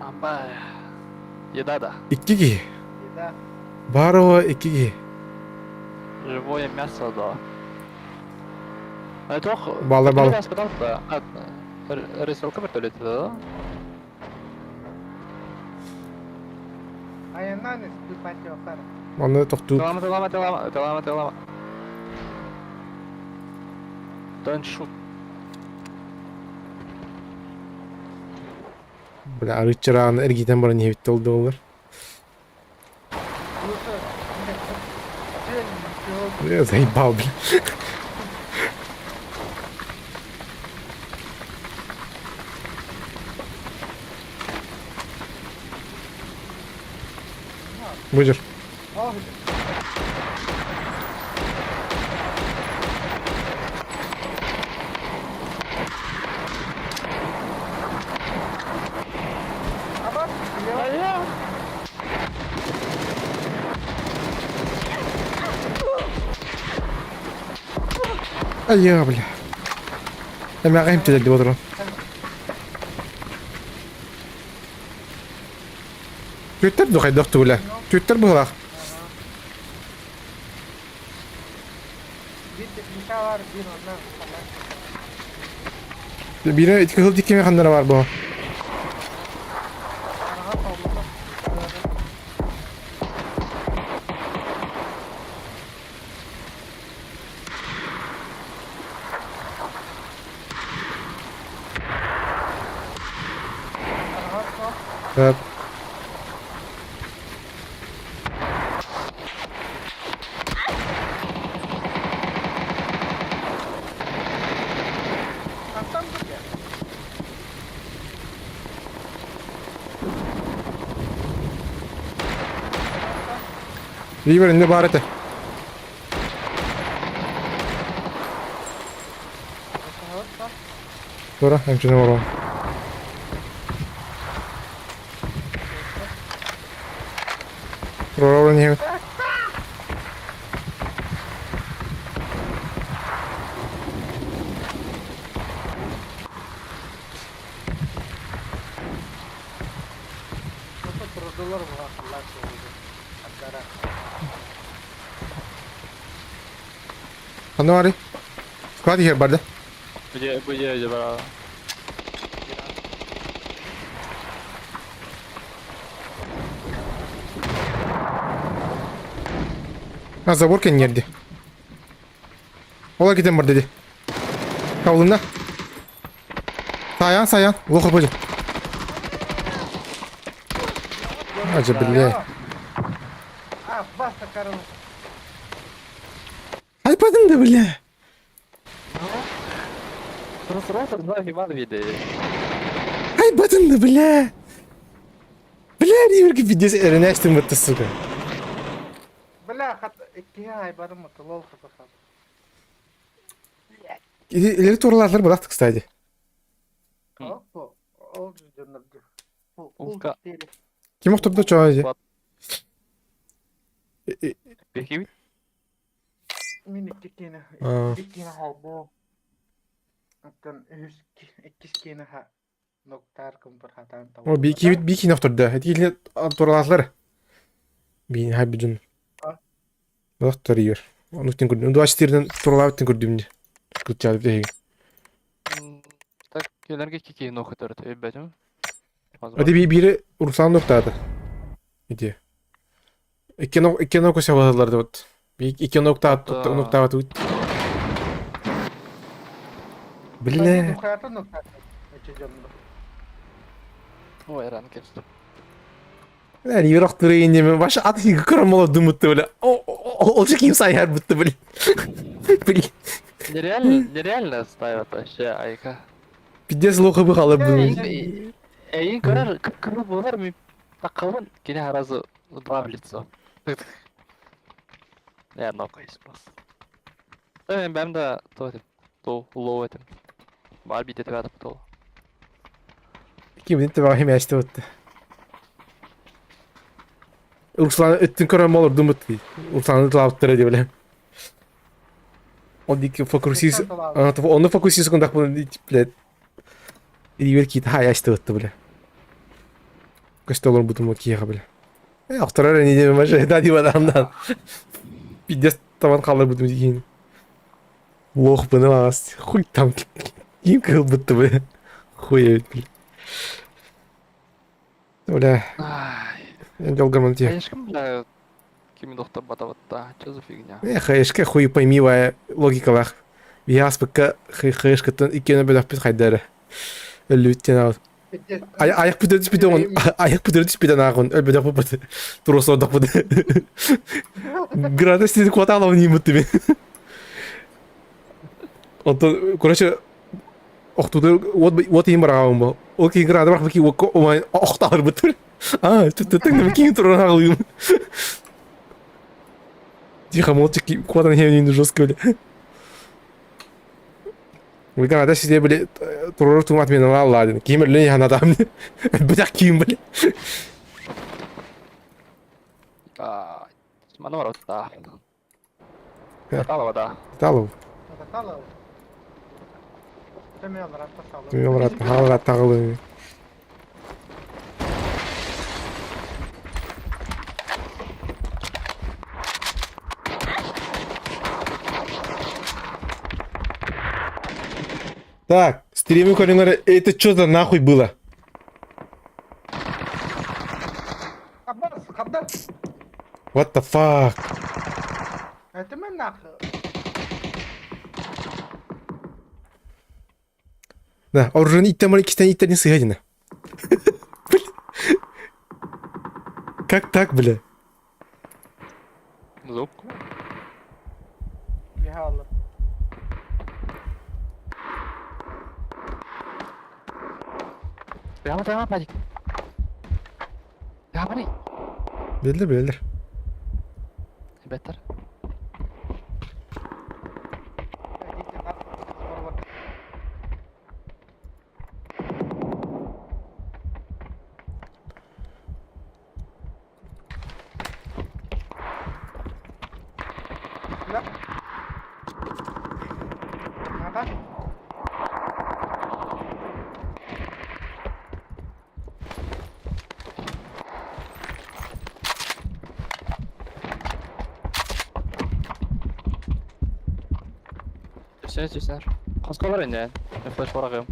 Speaker 5: Amba. Еда да.
Speaker 1: İki kişi.
Speaker 4: Да.
Speaker 1: Барова iki kişi.
Speaker 5: Живое мясо, да. А toch...
Speaker 1: Балдар, балдар.
Speaker 5: Я сказал, да. Рисовка вертолета, да?
Speaker 4: Ayağından üstü pati okar.
Speaker 1: Onu toktu.
Speaker 5: Телама. Don't shoot.
Speaker 1: Бля, арычырағын іргеден бұрын не бітті oldu олар. Я заебал, бля. Buyur.
Speaker 4: Ah. Ama ya.
Speaker 1: Ayya, bля. Hemen akayım tüzeldi bu durum. Twitter du kaydak tuğla. Twitter bu bak.
Speaker 4: Bir şey var bir ondan.
Speaker 1: Biri iki hıl dikime kanları var bu.
Speaker 4: Araha tavlama. Araha tavlama.
Speaker 1: Evet.
Speaker 4: Kastam dur ya.
Speaker 1: River indi barete. Sonra hemşine var o. Rora niye?
Speaker 4: Nasıl durdular bu akıllar söyledi. Hakkara.
Speaker 1: Kanı var ya. Squad here barda.
Speaker 5: Bude bara...
Speaker 1: Ha zaborken geldi. Ola giden var dedi. Kavlunda. Sayan. Lokur bacım. Acı billahi.
Speaker 4: Ah basta karım.
Speaker 1: Haypadın da billahi.
Speaker 5: Просто два гемана виды.
Speaker 1: Haypadın da billahi. Billahi diyor ki videosu erine açtım mutlu suka.
Speaker 4: Bela kat iki ay barım mı lol kafam.
Speaker 1: İleri torlarlar bıraktık saydı.
Speaker 4: Bu o cümle. Bu
Speaker 5: Ulka.
Speaker 4: değil.
Speaker 1: Kim oktup da çoğacı?
Speaker 5: Peki
Speaker 4: Minik dikine.
Speaker 1: Aa.
Speaker 4: Dikine halbu. Hatta ikis kene ha noktar kumpur hatan tavu.
Speaker 1: O bir iki noktada. Hadi yine torlalar. Bir hay bir cün.
Speaker 4: Ha?
Speaker 1: Doktor yiyor. Onu tin kurdum. Dua çitirden torlalar tin kurdum. Kutçalı bir
Speaker 5: Так, келерге кики ноху төрөт өйбөтүм.
Speaker 1: Hadi biri Ruslan noktada. Hadi. İki nokta şavalardı vat. İki nokta attık nokta attık. Bile.
Speaker 4: Noktar noktar. Geçeceğim.
Speaker 5: Ой, ран кетти.
Speaker 1: Yani yürek duruyor mi? Başa atı kıram ola dumuttu böyle. Olacak kim sayar buttu böyle. Böyle.
Speaker 5: Нереально ставят вообще айка.
Speaker 1: Bir de slow bir kalıp bunu.
Speaker 5: Эйин көрөр кып-кырмызы болар мен такабын кене аразы два в лицо. Я нокай просто. Ben de то low ettim. Var bir tete verdim to.
Speaker 1: Kim bitti vahim yaşta buttu. Ruslan öttün kıram olur dumuttu. Ruslan'ı lavutları diyor böyle. O dik fokusis. Onu fokusis kundak bunu bled. İyi ki ha yaşta buttu böyle. Kaçta olur bu dumu ki ya böyle. Aktarar ne diyeyim başa hadi adamdan. Bir de tavan kalır bu dumu yiyin. Loh bunu az. Huy tam kim kıl buttu böyle. Huy evet böyle. Öyle.
Speaker 5: Ай.
Speaker 1: Долго диye.
Speaker 5: Ешкім бля кими доктор батаватта. Что за фигня?
Speaker 1: Хэшке хуй поймивая логикалах. Вияс бка хэшкатын икені бөлөк бит хайдары. Өлүттен ал. Аяк бүдөрүш бит он. Аяк бүдөрүш бит анагын. Өлбөдөк бу бит. Турос ордок бу. Градус сиз кваталов не мутты. Онто короче Оқтуды вот им барағым бұл. Ол кейін грады бірақ бәкі омайын оқталыр бұттыр. Түттің кейін тұрған ағылығым. Тихо, молчик, куадан хемнейді жестко өлі. Ой, града сізде біле тұрыр тұмат менің алладың. Кейін білі ян адам. Бұдақ кейін біле.
Speaker 5: Mana var orada? Tatalo da.
Speaker 1: Талов.
Speaker 4: Татало. Темел ратта сало.
Speaker 1: Түмел рат, хал рат тағылы. Так, стримы Коринора, это что за нахуй было?
Speaker 4: Аббас, хабдар.
Speaker 1: What the fuck?
Speaker 4: Это мен нах.
Speaker 1: Да, оружие иттен кистен иттен сыгадина. Как так, бля?
Speaker 5: Зуб.
Speaker 4: Яхалла.
Speaker 5: Прямо, Падик. Прямо.
Speaker 1: Белдер.
Speaker 5: Better. Sen. Kaskalar indi. Ben flash varagım.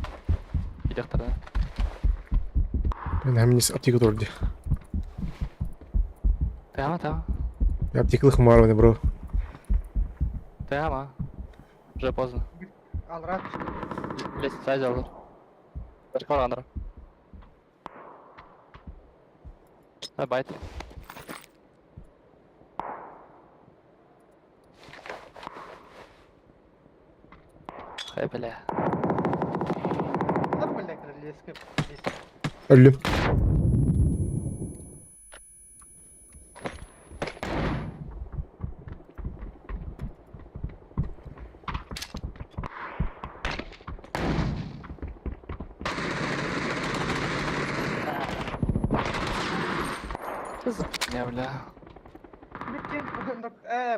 Speaker 5: Bir dakika.
Speaker 1: Ben hemen аптека durdu.
Speaker 5: Tamam.
Speaker 1: Аптекалых мало, бро.
Speaker 5: Tamam. Уже поздно.
Speaker 4: Алрат.
Speaker 5: Лезь, сайз алды. Başka Andra. Байт. Ай, бля.
Speaker 4: Нормально крылья.
Speaker 1: Öldüm.
Speaker 5: Что за фигня, бля?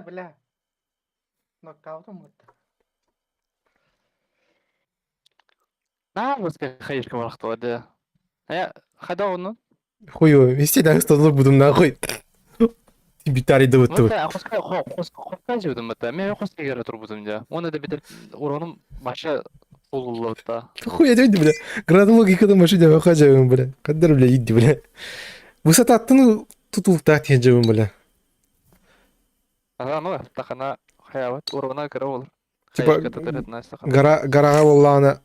Speaker 4: Бля. Нокаутом вот.
Speaker 5: Нахуй хайышка барахтала, да. Хада onu?
Speaker 1: Хуё, вести да столу буду нахуй. Битари да вот.
Speaker 5: Мата хоска жибдим мата. Мен хоска гера турбудум да. Оны да битер уроным баша улуллавта.
Speaker 1: Хуя дейди бля. Градым логикада машина хажабым бля. Каддар бля идди бля. Высота аттыны тутулукта тежебим бля.
Speaker 5: Ну, тахана хаяват урона кара olur.
Speaker 1: Типа,
Speaker 5: Хайышка татарет настахан.
Speaker 1: Гарага боллана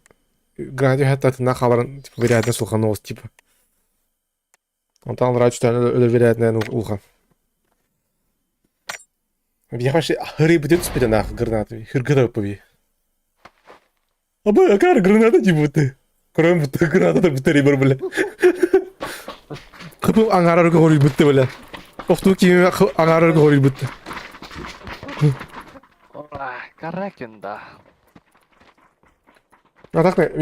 Speaker 1: гранати хаттатына хабарын типа вероятно сулхан оғыз типа. Онтан врач тәні өлі вероятно улхан. Я вообще хыры бітет спида нах гранатами. Хыргыда пави. Аба, акар граната не будто. Кроме будто граната бітері бар бля. Қыпым аңарарға ғорил бітті бля. Оқту кеме аңарарға ғорил бітті.
Speaker 5: Ora, каракен да.
Speaker 1: Атақ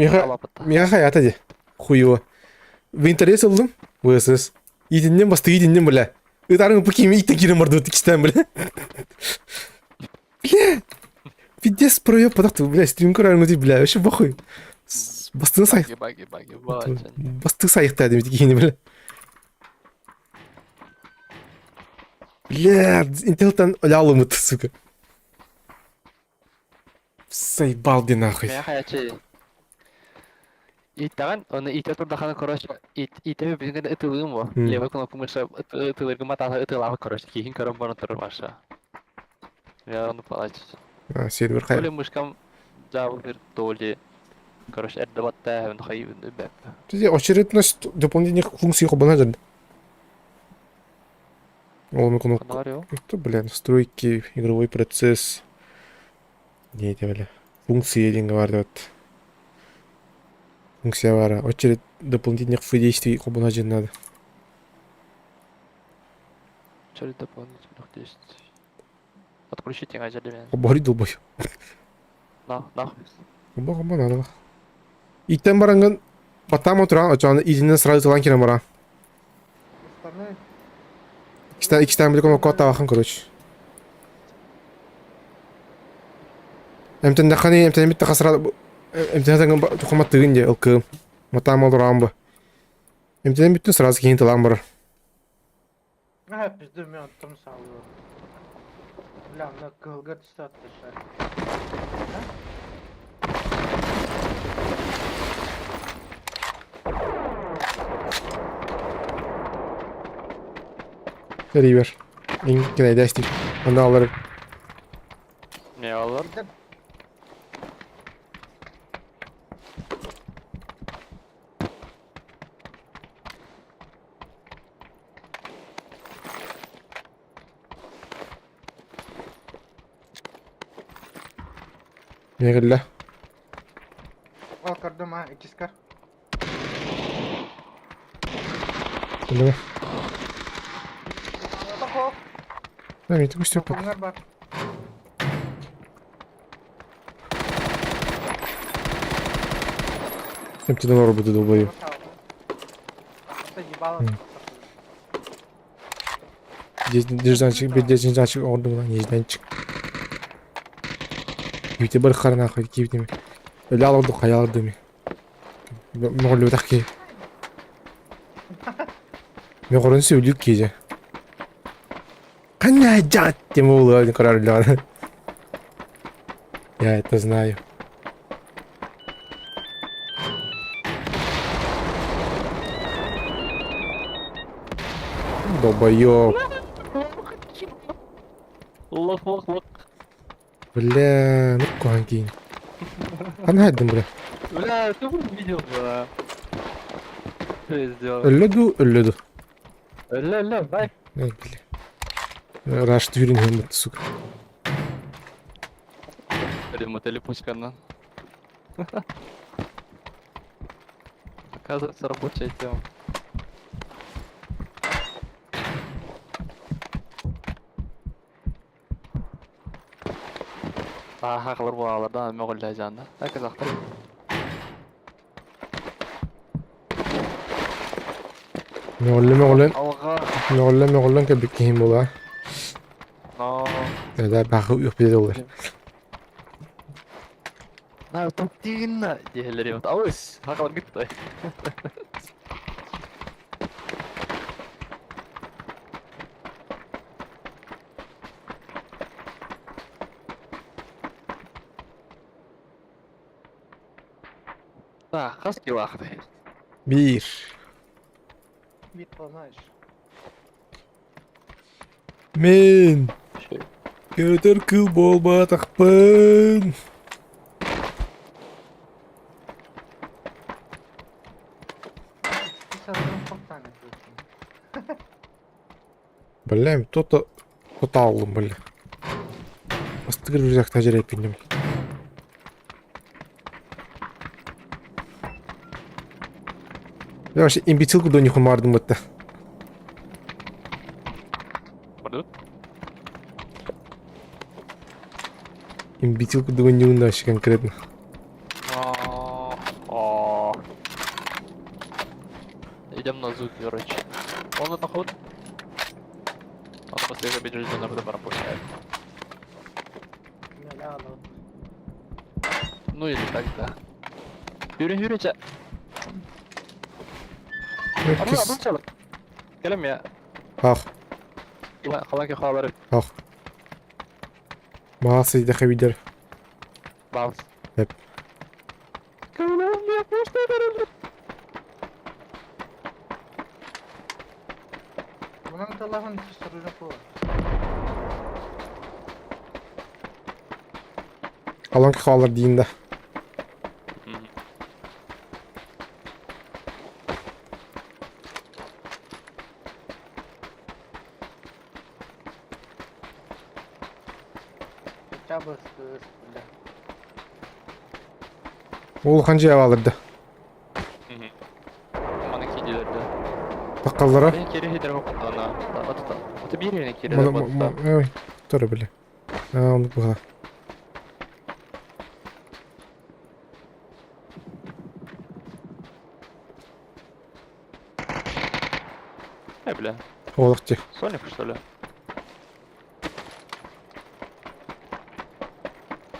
Speaker 1: меха хаята де. Хуева. В интерес алдым. Высыз. Идіннен басты идіннен бля. Итарың по кеме иттен керем барды өтті кіштен бля. Бля. Пиздец проеб подақты бля. Стрим көрәрің өте бля. Вообще бахуй. Бастың сайық.
Speaker 5: Баги, бачан.
Speaker 1: Бастың сайықта әдем еті кейіне бля. Бля. Интеллтан өлі алым өтті, сука. Сайбал де нахуй.
Speaker 5: Мен хаячы. Иттаган, оны итте турдахана корос. Итте bizden ытылыгым var. Leva knappı mısa ытылыргы матаха ытылавы корос. Кейин көрөн барын турur баша. Я onu палач.
Speaker 1: Сервер
Speaker 5: Öyle
Speaker 1: хайр.
Speaker 5: мышкам жабы бир толи. Корос эдде батта, он хайып бэп.
Speaker 1: Ты очередность дополнительных функций хобана жад. Ол мы кнопку.
Speaker 5: Канарио.
Speaker 1: Это, бля, настройки, игровой процесс. Не эти, бля. Функции един var вот. Функция var. Очередь дополнительных действий хобана жад надо.
Speaker 5: Чали дополнительных действий. Отключите ажали мен.
Speaker 1: Хобари долбой.
Speaker 5: Нахуй.
Speaker 1: Хоба надо. Иттен баранган батам отыран, очаны изинен сразу тылан керем бара.
Speaker 4: Остальные
Speaker 1: İki tane bir kod da bakın короче. Emten hani emten bitti kasra emten sen tukuma tığınca ılkı. Matam olur amba. Emten bitti sırası keyin tılan bara.
Speaker 4: hep bizde mi attım sağlıyor. Lan da kılgıt statmışlar.
Speaker 1: River. İngilizce de destek. Onu alırım.
Speaker 5: Ne olur?
Speaker 4: Bir de
Speaker 1: Ne gilla.
Speaker 4: al kırdım ha ikiz kar.
Speaker 1: Öyle mi?
Speaker 4: Bak o.
Speaker 1: Ne mi? Tıkış yok.
Speaker 4: Bunlar var.
Speaker 1: Emteden orada bu dolbayı.
Speaker 4: Hatta yibalı.
Speaker 1: Деждан çık. Bir dejdan çık. Orada buradan dejdan çık. Yüte bir karına koy. Kivit mi? Öyle alırdık hayalırdı mı? Moğollu tak ki. Moğolun söylüyor ki ya. Kanna jat diye moğollu karar verdi. Я это знаю. Долбоёб.
Speaker 5: Лох.
Speaker 1: Бля, ну куанкин. Ana ettim bля.
Speaker 5: Бля, ты бы видел бы. Что я сделал?
Speaker 1: Öldü.
Speaker 5: Ля, дай.
Speaker 1: Ne bля. Raş tüyürün hümmet сука.
Speaker 5: Мотели пучканан. Оказывается, рабочая тема. Хақлар болалардан мөғілді жанды. Так азақтар.
Speaker 1: Moğollu.
Speaker 5: Алға.
Speaker 1: Moğollu kebrik kehim ola.
Speaker 5: Но.
Speaker 1: Ya da bakı yok bir de olur.
Speaker 5: На топтигинна диһелер юм. Авыс, хакалар гитте. Так, хаски вахты.
Speaker 1: Bir.
Speaker 4: Bir tonaj.
Speaker 1: Men
Speaker 5: Şey,
Speaker 1: götür kıl bol batakpın.
Speaker 4: Bir sanırım çok tane diyorsun.
Speaker 1: Блин, кто-то алdım бля. Астыгыр бир жакта ажырайып кеттим. Я вообще имбецилку до них умардым это.
Speaker 5: burada.
Speaker 1: Имбецилку до них вообще конкретно.
Speaker 5: Aa. Идем на звук, короче. Он это ход. Он после этого бежит на burada пропускает.
Speaker 4: Böyle alalım.
Speaker 5: Ну или тогда. Yürü ça. Adam çalık. Gelem ya.
Speaker 1: Ах,
Speaker 5: Kalan ki haber.
Speaker 1: ах. Масы да хавидер.
Speaker 5: Bağız.
Speaker 1: Hep.
Speaker 5: Kalan yapmışlar herhalde.
Speaker 4: Bunun da lafın bir sorunu bu.
Speaker 1: Алан калар дейін да.
Speaker 4: Çabuk kız. Böyle.
Speaker 1: Ол қанжай алырды.
Speaker 5: Bana kedilerdi.
Speaker 1: Баққалара.
Speaker 5: Ben kere heder bakın ana. Ata bir yerine kere
Speaker 1: Мына
Speaker 5: bakın.
Speaker 1: ой, тора бля. Он буга.
Speaker 5: Ne bile.
Speaker 1: Олакчы.
Speaker 5: Соник что ли?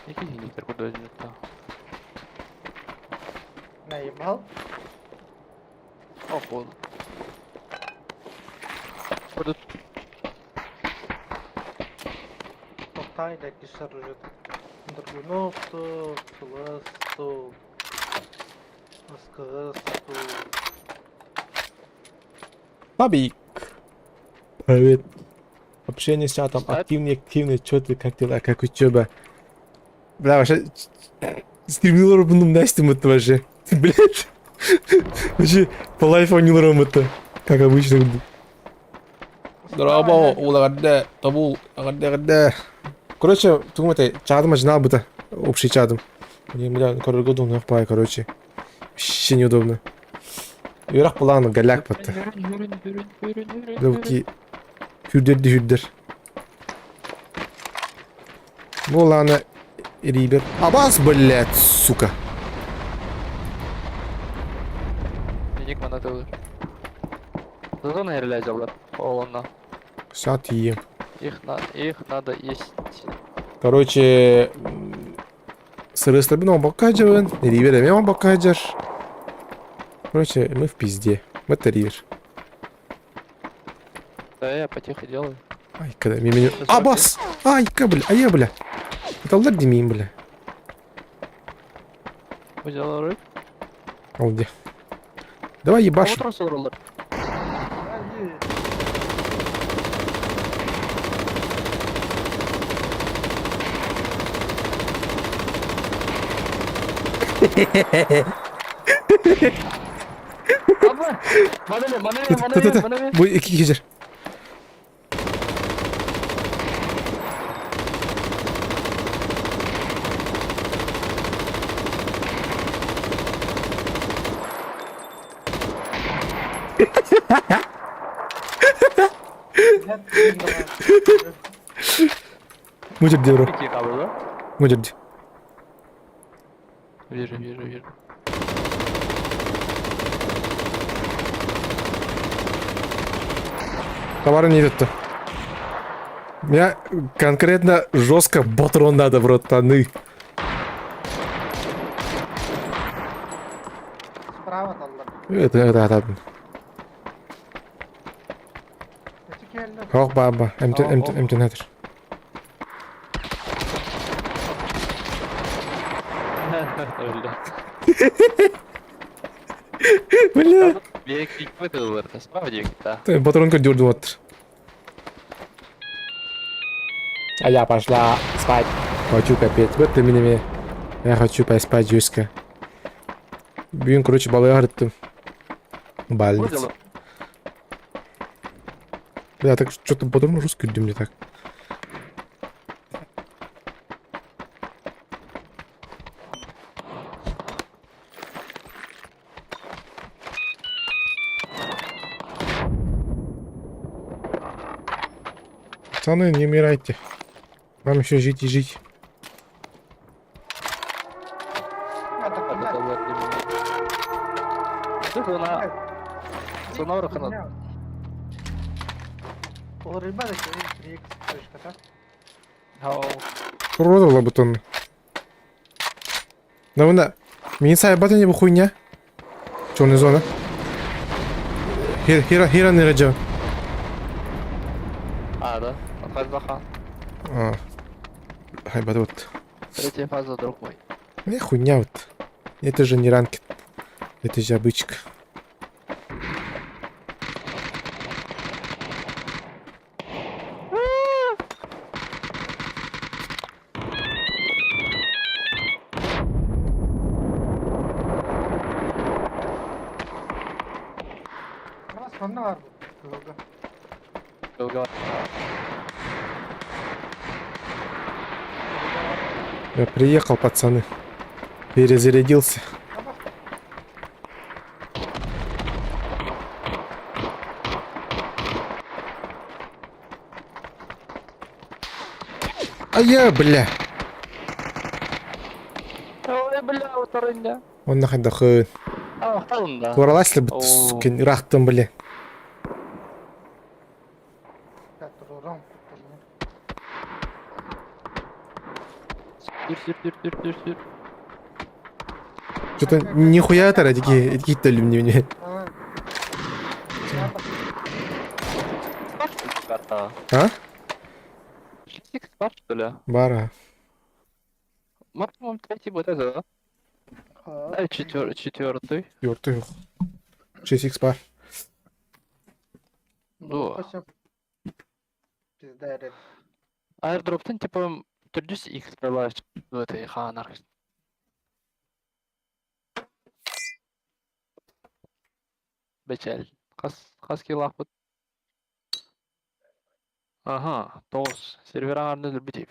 Speaker 5: Який генітер куди возьмет-то?
Speaker 4: Наебал?
Speaker 5: Охуенно. Burada
Speaker 4: Топтайда кişiler rüzgar. Дргуновту, Туласту, Аскасту.
Speaker 1: Бабик. Привет. Общение с чатом.
Speaker 5: Встать.
Speaker 1: Активный. Чё ты, как дела, как учеба? Бля, вообще... Стримилер bunun ne istем это вообще? Блять. Вообще, по лайфу не это. Как обычно. Здорово, улагадда, табул, агадда. Короче, думаю, это чатом жинал бы-то. Общий чатом. Мне, бля, короче, думаю, нахпай, короче. Вообще неудобно. Юрак план, голяк потта. Довки hürdür. Bu lana Рибер. Абас, блядь, сука.
Speaker 5: Dedik bana da olur. Zazan herhalde abla. Oğlanla.
Speaker 1: Сейчас ем.
Speaker 5: Их надо есть.
Speaker 1: Короче, сырыслабин он бакаджеван, Ривер эме он бакаджар. Короче, мы в пизде. Это Ривер.
Speaker 5: Да я потихо делаю.
Speaker 1: Ай, когда мимо... Абас! Ай, бля, а я, бля. Это аллар демейм, бля.
Speaker 5: Bu делаю.
Speaker 1: Алде. Давай ебашь.
Speaker 5: Oturun sorular.
Speaker 4: Hadi.
Speaker 5: Abla. Bana ne?
Speaker 1: Bu iki gece.
Speaker 4: Hep bir var.
Speaker 1: Муджер девро.
Speaker 5: İki kablo.
Speaker 1: Муджер.
Speaker 5: Yürü.
Speaker 1: Товара не идет-то. Мне конкретно жестко батрон надо в рот, таны. Это атадым.
Speaker 4: Kötü geldi.
Speaker 1: Yok baba.
Speaker 5: Aa, o.
Speaker 1: Emtinhadır.
Speaker 5: Öldü.
Speaker 1: Бля.
Speaker 5: Bir eklik mi kılılır? Справді gitti.
Speaker 1: Патронка дёрду вот. А я пошла спать. Хочу капец. Вот ты меня. Я хочу поспать жестко. Бugün короче балaya ağrıttım. Больница.
Speaker 5: Вроде
Speaker 1: Я так что-то потом русский думаю не так. Пацаны, не умирайте. Вам еще жить и жить.
Speaker 4: Hadi
Speaker 5: Hadi
Speaker 4: bunlar.
Speaker 5: dolar dibine. Dur ona. Sonra bırakın.
Speaker 4: Olur рыба да сегодня 3х точка, так?
Speaker 5: Ha o.
Speaker 1: Продала бутон. Да вона. Мені ця бата не хуйня. Чорна зона. Хіра не раджа.
Speaker 5: Ha da. Fazla kan.
Speaker 1: А. Хай бата вот.
Speaker 5: Третья фаза, друг мой.
Speaker 1: Не хуйня вот. Это же не ранкет. Это же обычка.
Speaker 4: Ama sonra var bu. Kıvıldı.
Speaker 5: Kılgı var.
Speaker 1: Я приехал, пацаны. Перезарядился.
Speaker 4: Ama
Speaker 1: А я, бля.
Speaker 5: Ой, бля, уtarınca.
Speaker 1: Он нахуй дохуй.
Speaker 5: Ah, kalın da.
Speaker 1: Куралась ли бы,
Speaker 5: О.
Speaker 1: сука, рахтом, бля.
Speaker 4: ya dururum.
Speaker 5: Sür.
Speaker 1: Что-то нихуя это ради какие-то люмни.
Speaker 4: Aa.
Speaker 5: Карта.
Speaker 1: А?
Speaker 5: Six var что ли?
Speaker 1: Бара.
Speaker 5: Максимум третий будет это, да? Да, четвертый.
Speaker 1: Ёртый. 6х бар.
Speaker 5: Ну,
Speaker 4: Başım. Bizde evet.
Speaker 5: airdrop'tan типа 400x приласть в этой ханар. Бечел. Кас килах бут. Ага, 9. Серверарны битип.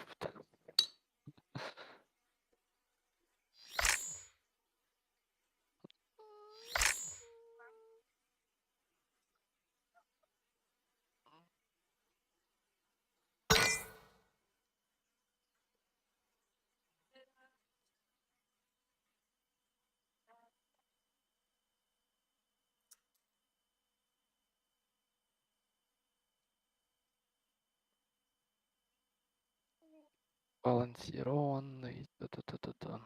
Speaker 5: Балансированный. Та-та-та-та-та.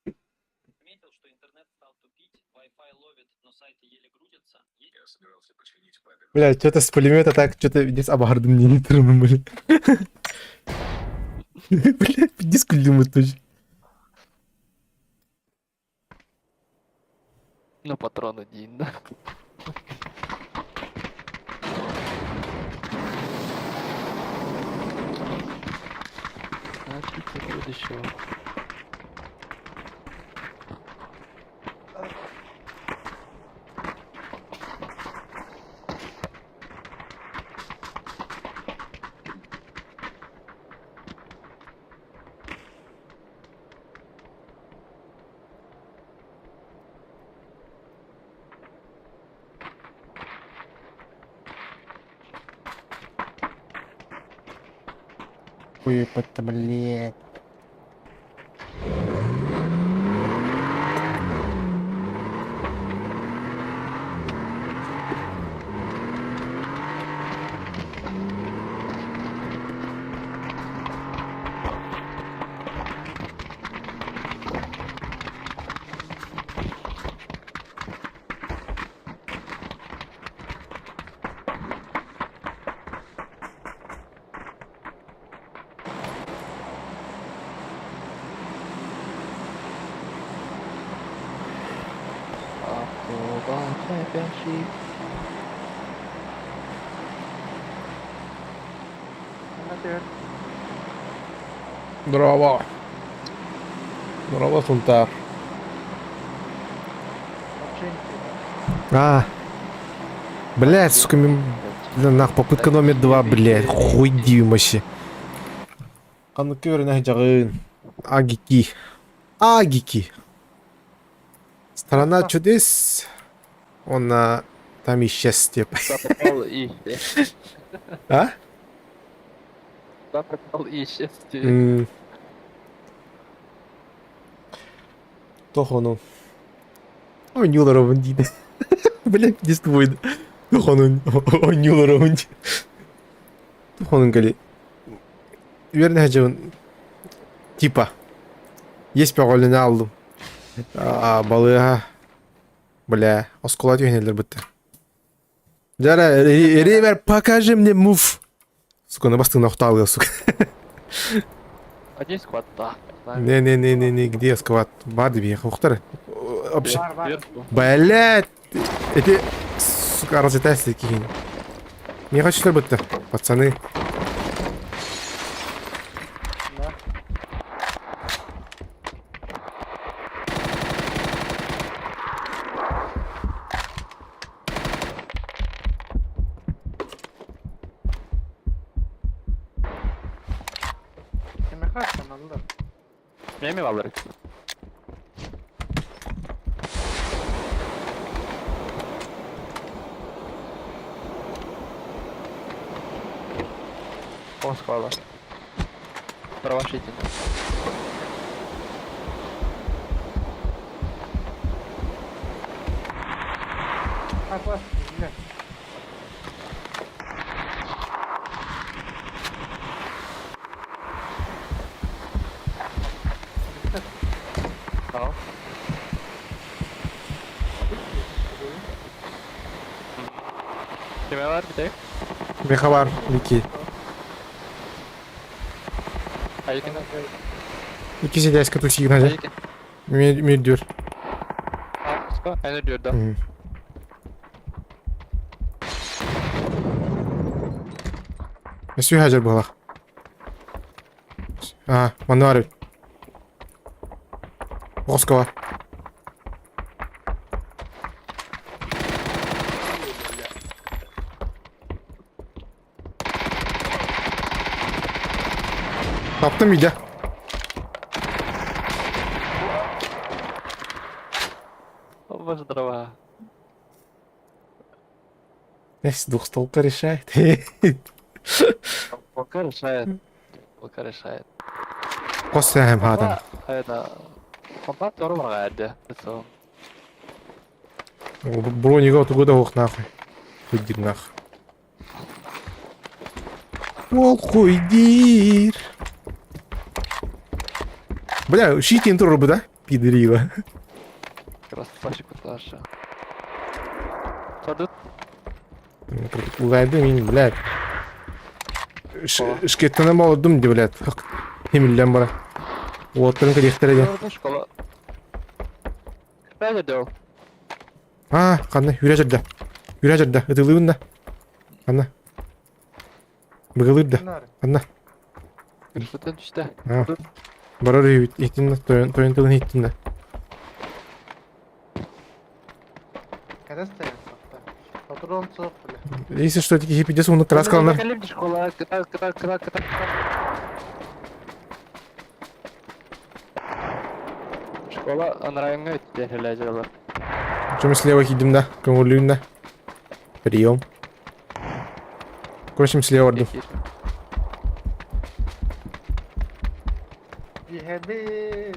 Speaker 6: Заметил, что интернет стал тупить, Wi-Fi ловит, но сайты еле грузятся. Я собирался починить баги.
Speaker 1: Бля, что-то с пулемета так, что-то здесь обгарды мне не трудно, бля. Бля, диску думаю тоже.
Speaker 5: Ну, патрон один, да? Значит, тут еще.
Speaker 1: Хуепать-то, блядь.
Speaker 5: Championship.
Speaker 4: Amateur.
Speaker 1: Здорово. Здорово, Сунтар. А. Блядь, сука, попытка номер 2, блядь. Хуй дивим вообще. Канны көріне жағын. Агики. Агики. Страна чудес. Он там исчез, типа.
Speaker 5: Запал и...
Speaker 1: А?
Speaker 5: Запал и счастье.
Speaker 1: Тохону. Ойнюларовын дейді. Блядь, не ствойды. Тохонун. Ойнюларовын дейді. Тохонун кәлі. Верне жауын. Типа. Есть пағолыны алдым. Балыға. Бля, осколат үйнелер бітті. Жара, ревер, покажи мне мув. Сука, на бастығына ұқталғы, сука.
Speaker 5: Один сквад, да.
Speaker 1: Не, где сквад? Барды бей, ұқтар. Вообще.
Speaker 4: Var var.
Speaker 1: Блядь! Эти, сука, разлетайся какие. Не хочу, чтобы это, пацаны.
Speaker 4: Да. Kime kaçtın Allah?
Speaker 5: Ne mi var? Он сквада. Правошите.
Speaker 4: Bak bak. Güzel.
Speaker 5: Tamam. Kime var bir tek?
Speaker 1: Беха бар, Вики.
Speaker 5: Hayırlı.
Speaker 1: İkisi de eski tuşu yine.
Speaker 5: Hayırlı.
Speaker 1: Müdür.
Speaker 5: Aynen diyor da.
Speaker 1: Mesut Hacer bu Ага, маны бар. Оска бар. Таптым үйде.
Speaker 5: Боже, дрова.
Speaker 1: Несі, двухстолка решает.
Speaker 5: Пока решает. Пока решает.
Speaker 1: Қос сәхем хадан.
Speaker 5: Это... Компакт тоже врагает, это...
Speaker 1: Бронига отугуда хоқ нахуй. Хуйдир нахуй. Ол хуйдир. Бля, шитин турбы, да? Пидорила.
Speaker 5: Красавчик Таша. Садут.
Speaker 1: Улайды мен, блядь. Шкеттенем алдым де, блядь. Хемиллен бара. Уоттарын керектереге.
Speaker 5: Gördün şkola. Nerede diyor?
Speaker 1: А, қандай, үйре жерде. Үйре жерде, ұтылуын да. Қандай. Бұғылып да,
Speaker 4: Bunlar.
Speaker 1: қандай.
Speaker 5: Kırfıtın işte.
Speaker 1: А, барар үй, еттін да, тойынтылын еттін да.
Speaker 4: Kada стоят как-то. Патрон цоп, бля.
Speaker 1: Если что, такие хипидесы, он краскаланар.
Speaker 5: Gelip şkola. Kıta. Школа районга өтті хележалар.
Speaker 1: Чем слева хидим да, көңілуін да. Прием. Короче, слева ордым.
Speaker 4: Cihemi.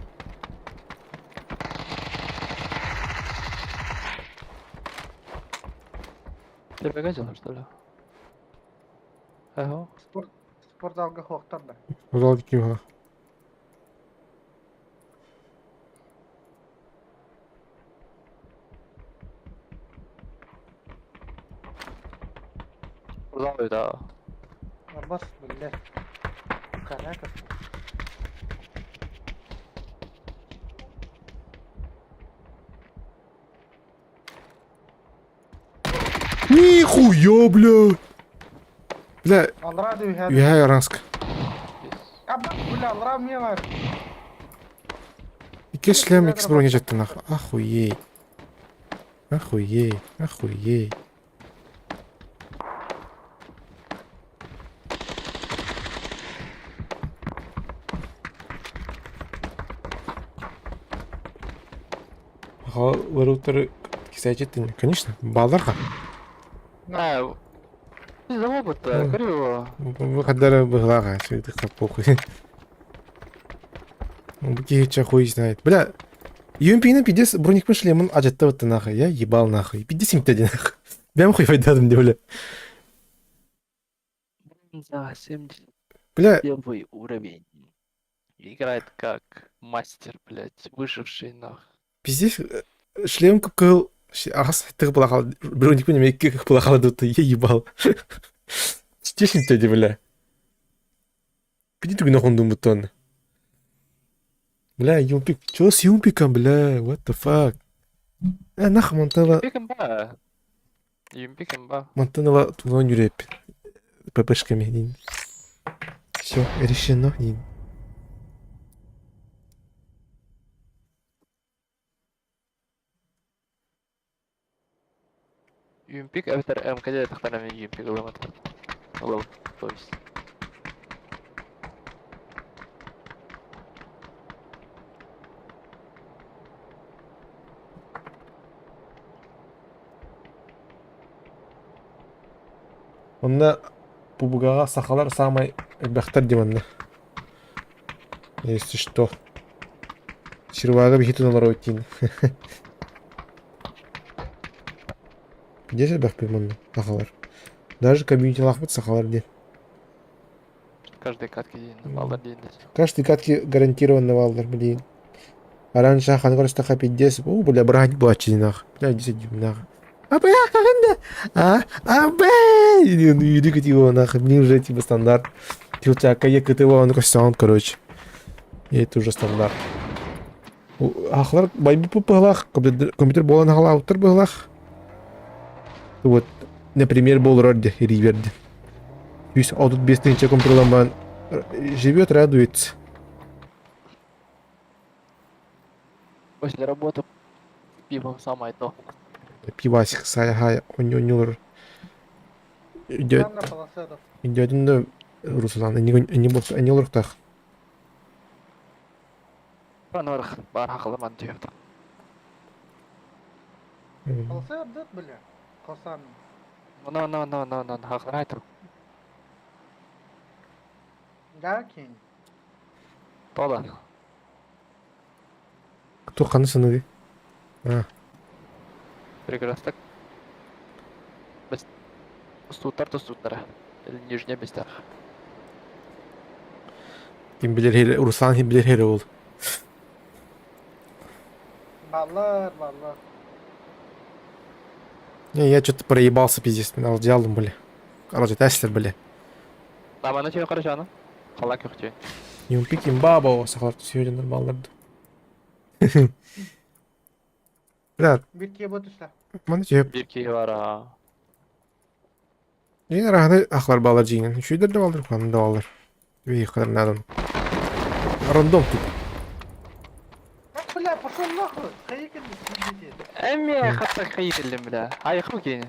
Speaker 5: Тепеге жалар, что ли? Ага.
Speaker 4: Спортзалга хоқтар да.
Speaker 1: Узал такие ха.
Speaker 5: Burada da.
Speaker 4: Арбас, бля. Канака.
Speaker 1: Нихуя, бля. Бля,
Speaker 4: Алра да үһә.
Speaker 1: я Яранск.
Speaker 4: Абба, бля, алра мне бар.
Speaker 1: Ике шлем, икс броня жетті нахуй. Охуеть. Охуеть, охуеть. Вороттары кисайчеттин, конечно, балдарға.
Speaker 5: А, не забыл бы,
Speaker 1: Ну.
Speaker 5: говорю,
Speaker 1: Выходдары быглага, всегда похуй. Букича хуй знает. Бля, UMP-ны пидес броникпен шлемын ажатты вот нахуй. Я ебал нахуй. Пидес имтеди нахуй. Бям хуй файдадым, бля.
Speaker 5: за 71
Speaker 1: Бля,
Speaker 5: уровень. Играет как мастер, блядь, выживший нахуй.
Speaker 1: пиздец, шлем кыл ағас тығы бұлақалы. Броникпен еме екі бұлақалы дұтты. Я ебал. Чтеш имтеди, бля. Пиди туги нахундум бутон. Бля, юмпик. Чё с юмпиком, бля? What the fuck? Нахуй мантала.
Speaker 5: Юмпиком ба.
Speaker 1: Мантанала тунон юреп. ППшками дейін. Все, решено дейін.
Speaker 5: Юмпик, аватар МКД тахтарами юмпик ломат. Лом, то есть.
Speaker 1: Онда пубугаға сақалар самай бәқтар деманна. Если что. Ширвага бихи туналар өйтейін. Десе бәқпей манна сақалар. Даже комьюнити лақпыт сақалар де.
Speaker 5: Каждой катке день, балдар день.
Speaker 1: Каждый катки гарантированно валдар, блин. А раньше ахан көрісті қапет десіп, о, бля, брать бұл атчы нах. Бля, десет нах. Абэ, қағанда! Абэ! И он юрикать его нахуй. Мне уже типа стандарт. Тилчака я КТВ, он растянут, короче. И это уже стандарт. Ахлар байбы пыпылах. Компьютер болан хала аутар быглах. Вот, например, был роде риверде. То есть, а тут без тысячи компьютером живет, радуется.
Speaker 5: После работы пивом самое то.
Speaker 1: Пивасик, сая, онюр. Идет,
Speaker 4: Ладно, полоседов.
Speaker 1: идет, да, Руслан, не луртах.
Speaker 5: Панорх, бар хақылы дүйіп.
Speaker 4: Полоседов дед, бля. Косан.
Speaker 5: No, хақылы айтыр.
Speaker 4: Гаки.
Speaker 5: Тола.
Speaker 1: Кто қаны А,
Speaker 5: Прекрасно. Без стутар то стутара. Или нижняя без тах.
Speaker 1: кем билер хере, Руслан кем билер хере ол.
Speaker 4: Баллар.
Speaker 1: Не, я что-то проебался, пиздец, меня алдиалым, бля. Короче, тестер, бля.
Speaker 5: Табаны тебе қарашаны. Қала көқтен.
Speaker 1: Юмпик имбаба, сахар, сегодня нормально. Бля,
Speaker 4: Bir kere bu düşler.
Speaker 1: мана жеп.
Speaker 5: Bir key var ha.
Speaker 1: Мен рахны ахлар балар жиңен. Шүйдер де балдар, қаны да балдар. Вей, қадар надан. Рандом тут.
Speaker 4: Bak bля, pошел нахуй. Хайык енді.
Speaker 5: Әмме қатта қайырылым біля. Айқы кені.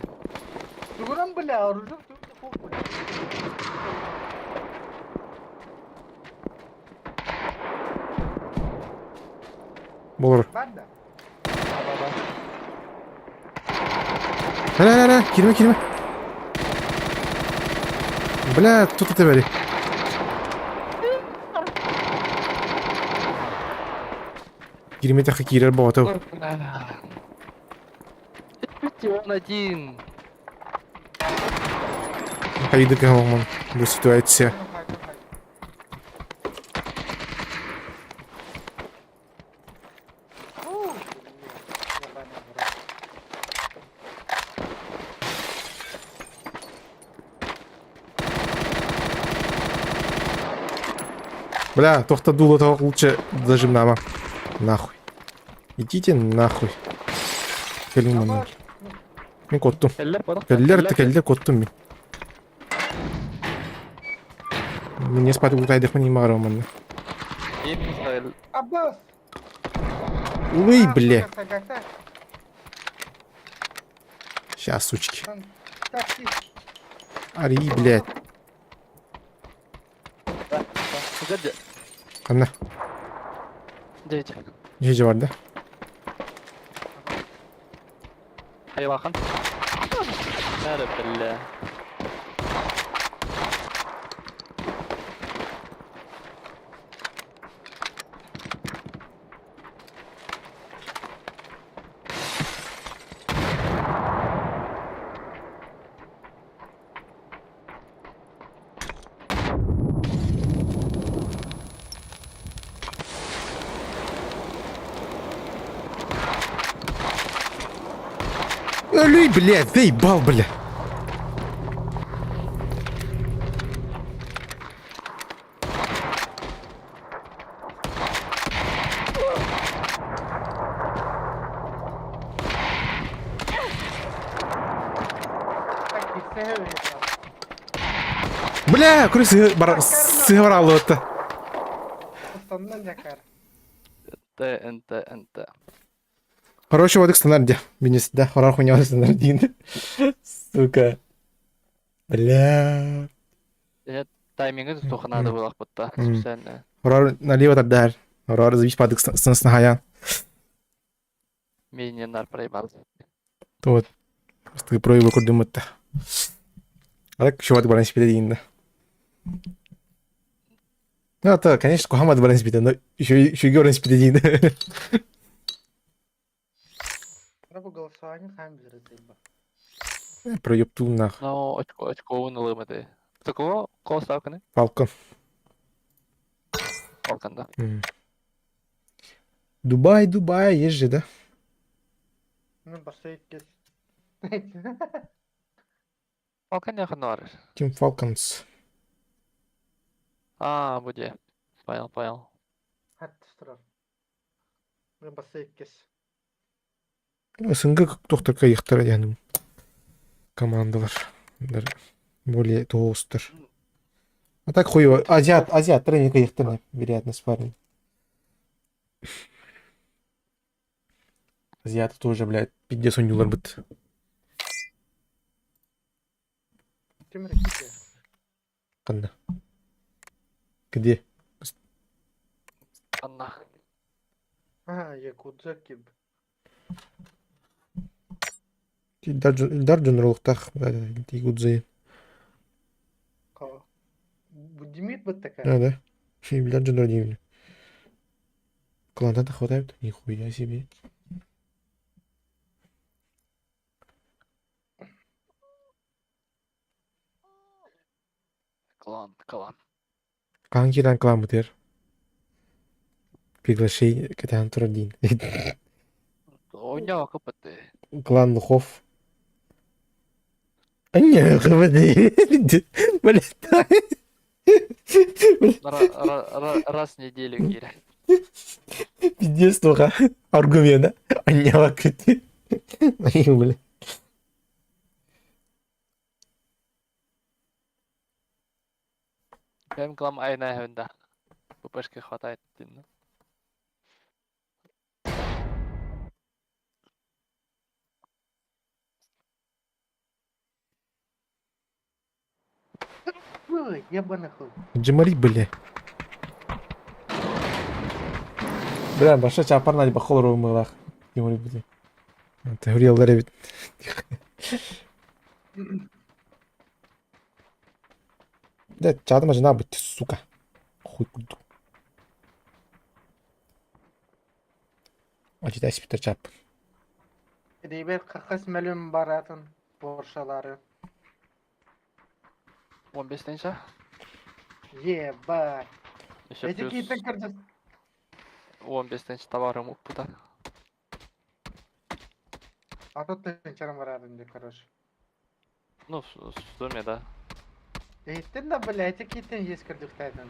Speaker 4: Дугурам бля, оружие тут фок бля.
Speaker 1: Болар.
Speaker 4: Ben de.
Speaker 1: Ля, кирме. Бля, тут это бери. Кирме тахы кирер бауатау.
Speaker 5: Он один.
Speaker 1: Хайды кәмаман. Бұл ситуация. Бля, тоқта дуло того лучше зажим нама. Нахуй. Идите нахуй. Келин мана. Мен kottум.
Speaker 5: Eller bana.
Speaker 1: Келдер kottум мен. Мен не спать утайдык мен има караман.
Speaker 5: İyi Mikael.
Speaker 4: Abbas!
Speaker 1: Уй,
Speaker 4: А,
Speaker 1: бля.
Speaker 4: сука, сагата.
Speaker 1: Сейчас, сучки.
Speaker 4: Такси.
Speaker 1: Ари, блядь.
Speaker 5: Hadi.
Speaker 1: Қана.
Speaker 5: Deyce.
Speaker 1: Жеже бар да?
Speaker 5: Hayır bakın. Nerede belle?
Speaker 1: Ölüй, блядь, заебал, бля.
Speaker 4: Такси, север.
Speaker 1: Бля, күрі сыға бар алып өтті.
Speaker 4: Устандан якар.
Speaker 5: Ente.
Speaker 1: Короче, вот их стандарт, бенес, да, хорар хуйня вот стандарт дейін. Сука. Бля.
Speaker 5: Тайминги туханады булак бутта. Специально.
Speaker 1: Хорар налево тардар. Хорар завис падык сынысына хаян.
Speaker 5: Менен проебал.
Speaker 1: Вот. Просто проебы көрдім өтті. Алак, шо вады баран спиде дейін да. Ну, это, конечно, кухамады баран спиде, но еще баран спиде дейін да.
Speaker 4: Рабу голосование хамбер зайба.
Speaker 1: Проеб тул нах.
Speaker 5: Ну, очко унылымады. Такого кол ставканы?
Speaker 1: Фалкон.
Speaker 5: Фалканда.
Speaker 1: Дубай, есть же, да?
Speaker 4: Ну, басейт кес.
Speaker 5: Фалкан yakın var.
Speaker 1: Team Falcons.
Speaker 5: Aa bu diye. Понял.
Speaker 4: Хатты тұрар. Ну, басейт кес.
Speaker 1: СНГ тоқтырқа ехтар яғни командалар. Более толстар. А так хуево. Азиат тренинга ехтар, вероятно, с парнем. Азиаты тоже, блядь, пиздец он юлар быт.
Speaker 4: Темір кете.
Speaker 1: Қанда. Где?
Speaker 5: Anna.
Speaker 4: А, якудза кеб.
Speaker 1: Илдар жонролықтақ, тигудзы.
Speaker 4: Bu Демид вот такая.
Speaker 1: Да. Илдар жонрол деймін. Кландан-то хватает? Нихуя себе.
Speaker 5: Клан.
Speaker 1: Қанкиран клан бұтер. Приглашение катан турдин.
Speaker 5: Oyna kapattı.
Speaker 1: Клан Лухов. Не, ходи. Блядь.
Speaker 5: Раз в неделю гире.
Speaker 1: Пиздец, туха. Аргумент, да? Анява кати. Блядь.
Speaker 5: Benim klan aynı evinde. Bu başka hata ettim.
Speaker 4: Ой, ебаный хуй.
Speaker 1: Джамари, бля. Бля, баша чапар нади бахол ровмылах. Джамари, бля. Это говорил бит. Да, чадма жена быть, сука. Хуй куду. Acıda spiter çap.
Speaker 4: Ребят, 40 milyon baratın borçaları.
Speaker 5: 15 tane
Speaker 4: Ебать.
Speaker 5: Еще
Speaker 4: Эти
Speaker 5: плюс
Speaker 4: какие-то кардос.
Speaker 5: 15 tane товаром опыта.
Speaker 4: А тут ты вчера баратın diyor, короче.
Speaker 5: Ну, в сумме, да.
Speaker 4: Eğittin de böyle etik gittin yes kırdıktaydın.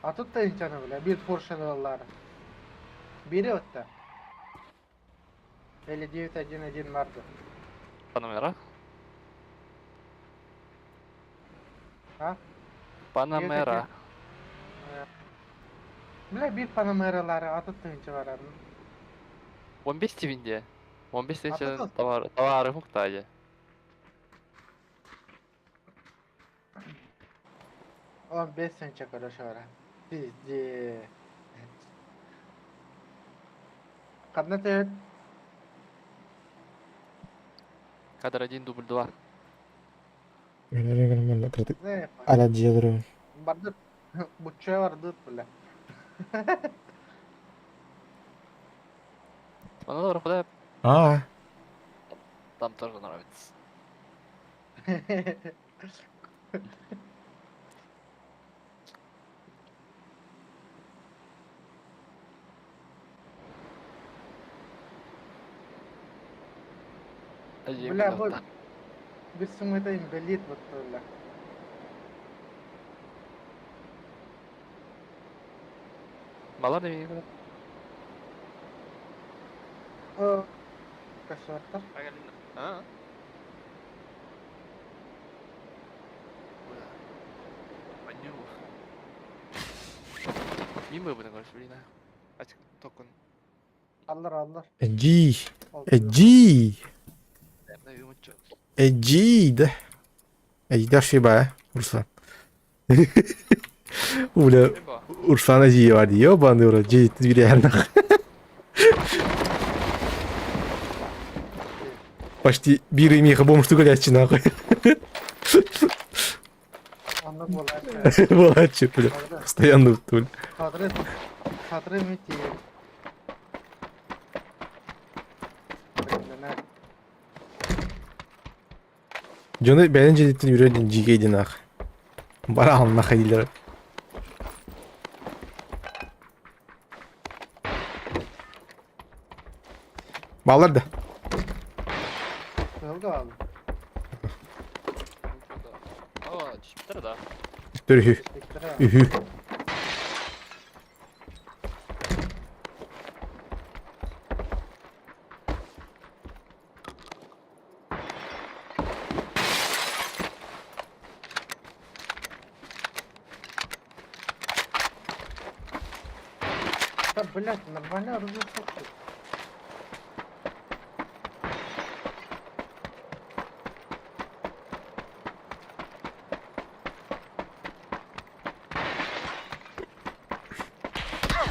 Speaker 4: A тут ты вчера böyle bir borçalılar. Biri otta. 5911 vardı.
Speaker 5: Panamera.
Speaker 4: Ha?
Speaker 5: Panamera.
Speaker 4: Bile bir Panameraları atıttığınca var.
Speaker 5: 15 tipinde. 15
Speaker 4: Atlasın.
Speaker 5: tipinde tavarı muhtacı.
Speaker 4: On 5 sen çakara şöyle. Bizce. Kadına teyit.
Speaker 5: Kadar один дубль 2.
Speaker 4: Ne yapar?
Speaker 1: Alerjiye duruyor.
Speaker 4: Vardı. Butçuya vardı bile.
Speaker 5: Bana doğru kadar
Speaker 1: Aa.
Speaker 5: tam tarzı nravится.
Speaker 4: Бля, bu bir sumada imbelit buttular.
Speaker 5: Malar da iyi kadar.
Speaker 4: O kaşartlar.
Speaker 5: Ha? Banyu. Mimba bu kadar söyleyeyim ha. Açık tokun.
Speaker 4: Allah.
Speaker 1: Eci.
Speaker 4: Oldu.
Speaker 1: Eci.
Speaker 5: Ne yumuşak.
Speaker 1: Eci de. Eci de şey be. Ursan. Bля, Урсан Аджиев vardı. Ёбаный в рот. Джей, ты реально. Почти bir имеха бомж гулячий нахуй.
Speaker 4: Anlık olay.
Speaker 1: Волочи, бля. Постоянно в туль.
Speaker 4: Kadri mi diye.
Speaker 1: Johnny bence cidden yürüyordun G'ydi nah. Bana anlaka ileri. Bağlar da.
Speaker 4: Oldu abi.
Speaker 5: Aa, çiptir da.
Speaker 1: Dur ühü.
Speaker 4: Teşekkür ederim.
Speaker 1: Ühü.
Speaker 4: Да, блядь, нормально оружие слушай.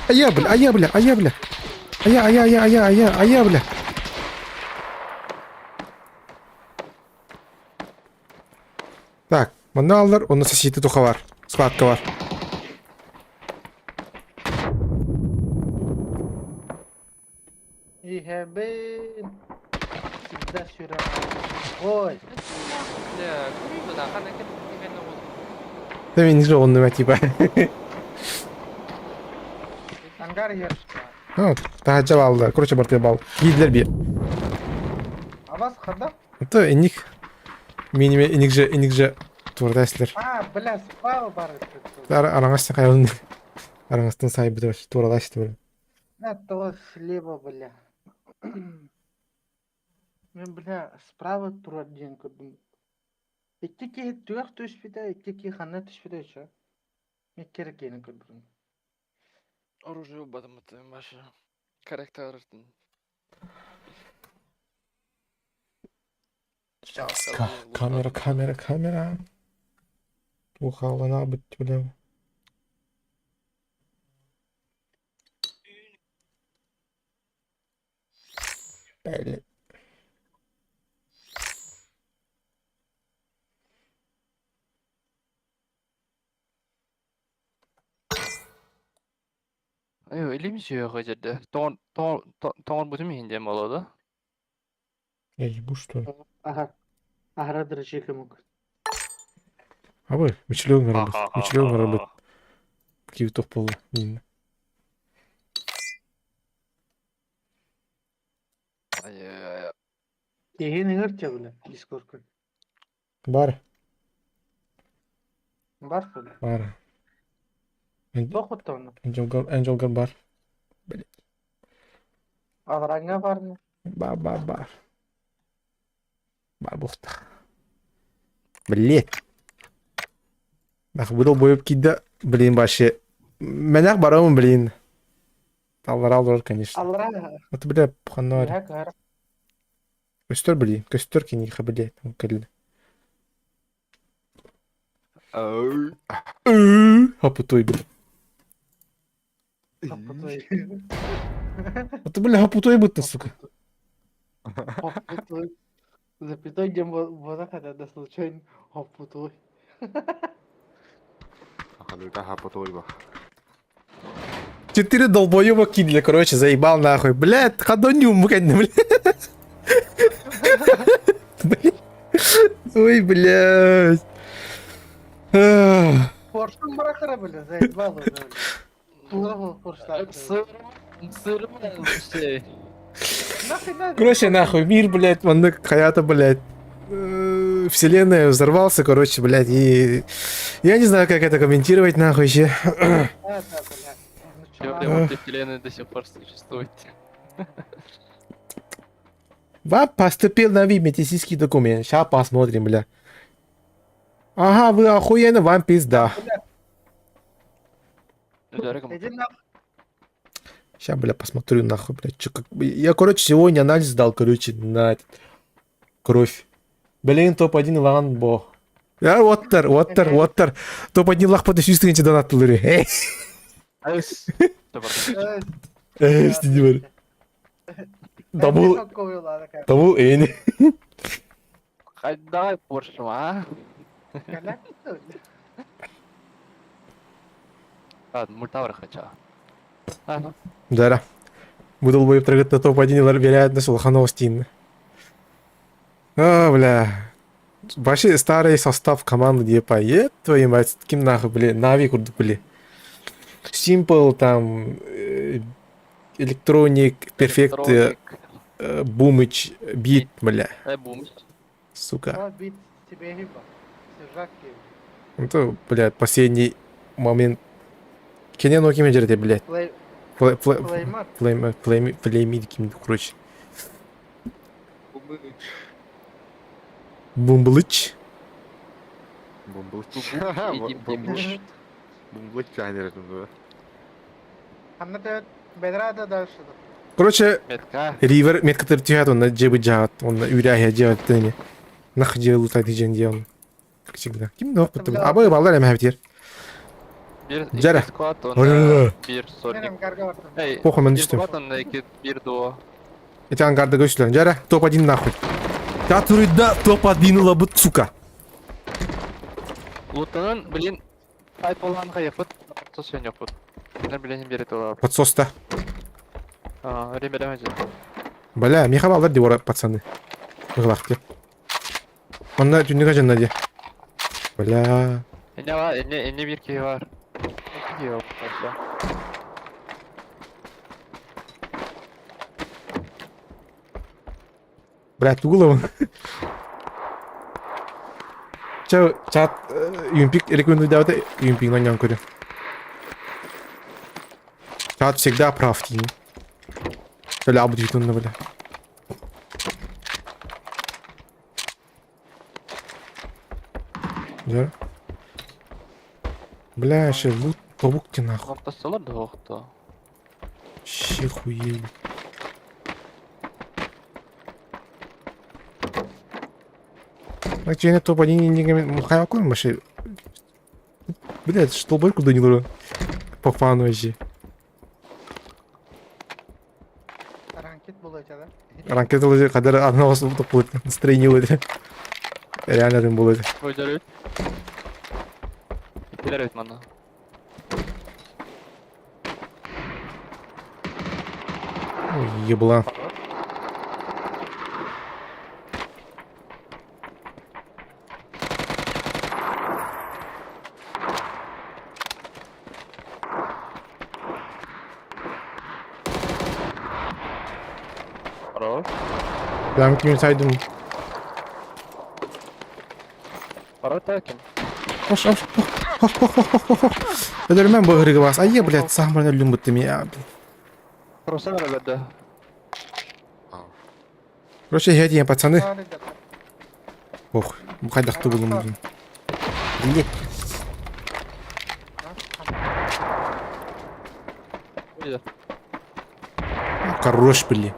Speaker 1: Ая, бля, ая, бля, ая, бля. Ая, бля. Так, bunu alır. Onun sesiyeti toka var. Skladka var.
Speaker 4: İyi ben. Sizde süre. Oy.
Speaker 5: Ya, 그리고 나가는 게 이게는
Speaker 1: Demin izle onu demek gibi.
Speaker 4: Angar yer.
Speaker 1: Ha, daha cevap aldılar. Короче, бартия бал. Giydiler bir.
Speaker 4: Avaz kada?
Speaker 1: Это иник. Minime inikce tuğradasılar.
Speaker 4: Ha, блядь, спал бар.
Speaker 1: Arаңастан қайылын. Араңастан сайбы да туğradasты böyle.
Speaker 4: Это слева, бля. Мен, бля, справа тұрады деген көрдім. Икки түгақ түспеді, икки хана түспеді еще. Мен керек екенін көрдім.
Speaker 5: оружие бадым маша. Karakterин.
Speaker 1: Kamera. Ухалана быть, бля. Бля.
Speaker 5: Ayo, elim yok acaba. Ton bütün hince oladı.
Speaker 1: Эй, bu что?
Speaker 4: Ага. Аграdır чекамок.
Speaker 1: Abi, мечлеуң арабыз. Киви тоқ болды. Дейін.
Speaker 5: Ай.
Speaker 4: Деген ыңыртча бля, дискордка.
Speaker 1: Бар.
Speaker 4: Бар бля.
Speaker 1: Бар.
Speaker 4: Тоқытты оны.
Speaker 1: Энджелгар бар.
Speaker 4: Агранга бар мı?
Speaker 1: Бар. Бабухта. Блять. Нах бутыл боюп киді, блин, башы. Мәнәк барамын, блин. Аллар, конечно.
Speaker 4: Аллара.
Speaker 1: Вот, бля, пуханнар.
Speaker 4: Я кар.
Speaker 1: Көстөр, блин, көстөр кениха, блядь. Он кәлі. Хапутой, бля.
Speaker 4: Хапутой.
Speaker 1: Вот, бля, хапутой будто, сука.
Speaker 4: Хапутой. Запятой где можно когда да случайно хапутой.
Speaker 3: Халыда хапутой ба.
Speaker 1: 4 долбоеба кидали, короче, заебал нахуй. Блядь, ходонюм, блядь. Ой, блядь.
Speaker 4: Поршун барахара были, заебал уже. Тура поршун.
Speaker 5: Сырым şey.
Speaker 4: Нахуй надо.
Speaker 1: Короче, нахуй, мир, блядь, мандык, хаята, блядь. Вселенная взорвался, короче, блядь, и... Я не знаю, как это комментировать, нахуй, вообще.
Speaker 4: Да, блядь. Ну чё,
Speaker 5: Проблема вселенной до сих пор существует.
Speaker 1: Вам поступил новый медицинский документ. Сейчас посмотрим, бля. Ага, вы охуенно, вам пизда.
Speaker 4: иди нахуй.
Speaker 1: Сейчас, бля, посмотрю, нахуй, блядь. Чё, как... Я, короче, сегодня анализ дал, короче, на кровь. Блин, топ-1 лан бо. Я оттар. Топ-1 лах под üstüne донат пылыры. Эй, стиди бар. Дабыл, эйни.
Speaker 5: Давай поршем, а? Ладно, мультавр хочу. Ага.
Speaker 1: Дара. Будал бы прыгать на топ-1 лар вероятно Сулханов стин. А, бля. Вообще старый состав команды где поет, твою мать, с кем нахуй, блин, Нави курду, блин. Simple, там, Electronic, Perfect, Boomich, Beat, бля,
Speaker 5: Бум.
Speaker 1: сука.
Speaker 4: Бит тебе гиба. Сержак
Speaker 1: Это, блядь, последний момент. Кене ноги медерде, блядь.
Speaker 4: Плеймат.
Speaker 1: Флеймид ким, короче. Бумблыч.
Speaker 3: Бумблыч. Бумблыч чайнер.
Speaker 4: Анна бедрада дальше.
Speaker 1: Короче,
Speaker 5: Метка.
Speaker 1: Ривер меткатыр тюят, он на джебы джат, он на юряхе джат, тыни. Нахджи лутать джен дион. Как всегда. Ким ног потом. А бой балдар я мхавтир. Жара.
Speaker 5: Squat, он
Speaker 1: Ora.
Speaker 5: bir Sonic.
Speaker 4: Менем карга вартым.
Speaker 5: Ey,
Speaker 1: Похуй, мен
Speaker 5: bir
Speaker 1: düştüm.
Speaker 5: Squat, он bir duo.
Speaker 1: Эти ангарды göçtüler. Жара, топ-1 нахуй. Который да, топ-1 лабыт, сука.
Speaker 5: Лутанın, блин, айп olğanға yapıt, sosyon yapıt. Bunlar bilenin biri dolar.
Speaker 1: Подсоста.
Speaker 5: Aa, ремелемеже.
Speaker 1: Бля, меха балдар девора, пацаны. Глахте. Он на тюнника жаннаде. Бля.
Speaker 5: Ne var? Ne bir key var. İki key var aşağı.
Speaker 1: Бля, тугулова. Ча, чат, юмпик рекомендую давать, юмпик на нем курю. Чат всегда прав, тим. Бля, абу дитунна, бля. Да? Бля, ще лут тобукте нахуй.
Speaker 5: Ortasılar da yoktu.
Speaker 1: Щи хуели. Значит, топ один не хайвакой маши. Блядь, что бой куда не дура. По фану вообще.
Speaker 4: Ранкет болача да.
Speaker 1: Ранкеталар кадар арналас топ будет. Настроение будет. Реально рым будет.
Speaker 5: Öldürür. Bilir evet bana.
Speaker 1: Ой, ебла.
Speaker 5: Хорош.
Speaker 1: Прям ким сайдым.
Speaker 5: Хорош таким.
Speaker 1: Ош. Ödürmem bu hırgı bas. Ay ya, блядь, сам бана люм быттым я.
Speaker 5: Хорошо нравится.
Speaker 1: Короче, я пацаны. Ох, bu kaydaktı bulundum. İyi.
Speaker 5: Үйде.
Speaker 1: Хорош, блин.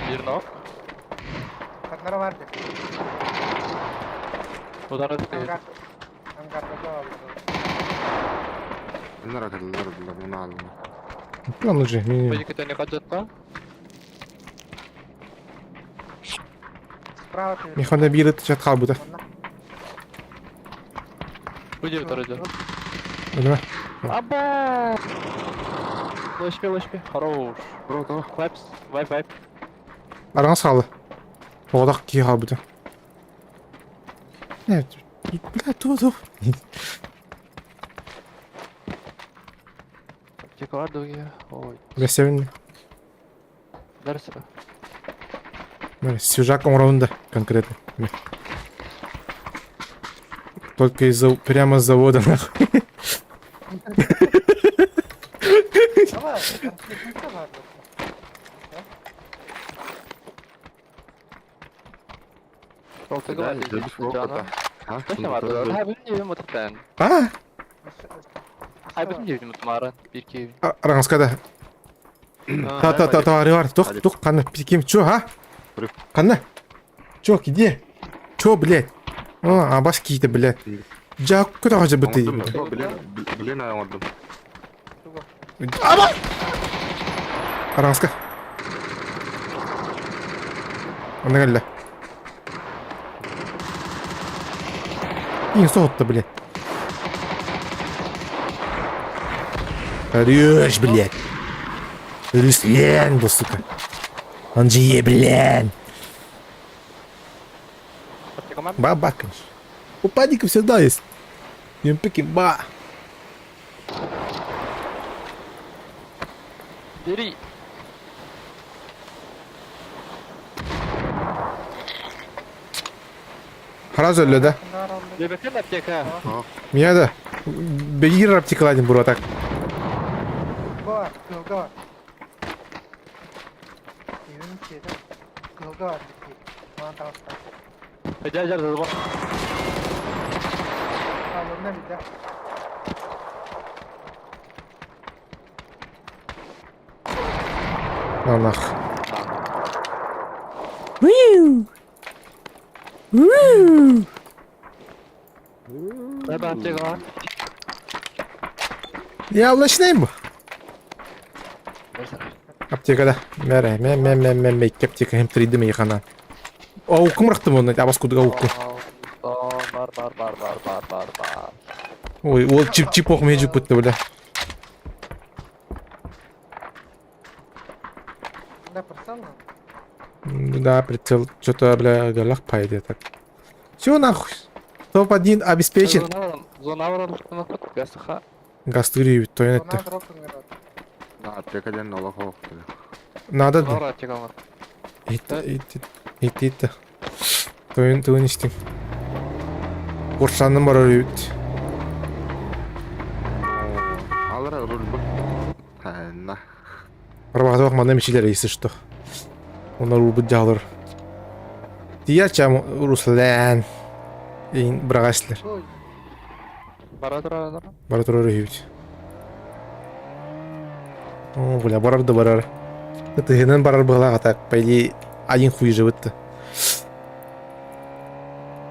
Speaker 5: Бір нок.
Speaker 4: Kanlara var bir.
Speaker 5: Одан өтіп
Speaker 4: Angarda da var.
Speaker 3: Bunlar akıllılar bunlar bunu aldım.
Speaker 1: Lan уже.
Speaker 5: Бұл екі тәне қажетті.
Speaker 4: Справа ты.
Speaker 1: Механда bir atacak kalbıda.
Speaker 5: Үйде тұр үйде.
Speaker 1: Öyle mi?
Speaker 5: Аба! Лошпе. Хорош.
Speaker 3: Bro tamam.
Speaker 5: Вайпс. Вайп.
Speaker 1: Arana sağlı. Oğlak ki kalbıda. Evet. Bля, dur.
Speaker 5: Аптека бар дөге. Ой.
Speaker 1: Бля, sevindim.
Speaker 5: Дәрісі.
Speaker 1: Böyle свежак уровня конкретно. Бля. Только прямо с завода, нахуй.
Speaker 4: Ama karşılıklı var.
Speaker 5: Koltuğu
Speaker 3: Да,
Speaker 5: var.
Speaker 3: здесь опыта. А,
Speaker 5: Точно var. Ha bilmiyorum mutlaka.
Speaker 1: Ha?
Speaker 5: Ha bilmiyorum mutlaka. Bir iki.
Speaker 1: Аранскада. Та, var. Тух, канна, пиким, чё, а?
Speaker 3: Прыг.
Speaker 1: Канна? Чё, где? Чё, блядь? А, бас какие-то, блядь. Джак, куда же бы ты?
Speaker 3: Блин, ayamadım.
Speaker 1: Ама! Аранска. Она галля. Ин соотта, блядь. Хорош, блядь. Руслан, сука. Он же блядь.
Speaker 5: Аптека бар.
Speaker 1: Баба, конечно. У паника всегда есть. Юмпики, ба.
Speaker 5: Бери.
Speaker 1: Хараз öyle de.
Speaker 5: Лебекен аптека.
Speaker 1: Меня да. Бегир аптекаладин бро так.
Speaker 4: Var. Kılga var. Evin içinde. Kılga var. Bana tavsiye.
Speaker 5: Hajar da var.
Speaker 4: Alın bir de.
Speaker 1: Allah.
Speaker 5: Ne ben aптека var.
Speaker 1: Ya ulaşayım bu. Аптекада. Мәре, мен екі аптека hem 3D ми yıkanan. Ауқым рақтым оны, абас кудыға ауқым.
Speaker 5: Бар.
Speaker 1: Ой, ол чип оқымай жүк бітті, бля.
Speaker 4: Да, прицел.
Speaker 1: Да, прицел, что-то, бля, галах пайде так. Все нахуй. Топ-1 обеспечен.
Speaker 5: Зона var oluştuğuna kut gasıha.
Speaker 1: Гасты үйбіт, тойын
Speaker 4: Ona
Speaker 1: етті.
Speaker 4: drop ыңгырат.
Speaker 3: Да, аптекаден нола хоқ.
Speaker 1: Надо
Speaker 5: Зона
Speaker 1: да.
Speaker 5: var aптека var.
Speaker 1: Итті. Тойын іштің. Қоршанның бар үйбіт.
Speaker 3: Алыра руль бұл. Хәнна.
Speaker 1: Арбағаты бақ манда мешелер есі что. Onlar ұлбыт жағылыр. Дияр чам Руслан. Ең бір ағашылар.
Speaker 4: Ой.
Speaker 5: Бара тұра.
Speaker 1: Бара тұрар үйбіт. О, бля, барар. Тыгынан барар бұғылаға так. По идее, один хуй живыт-то.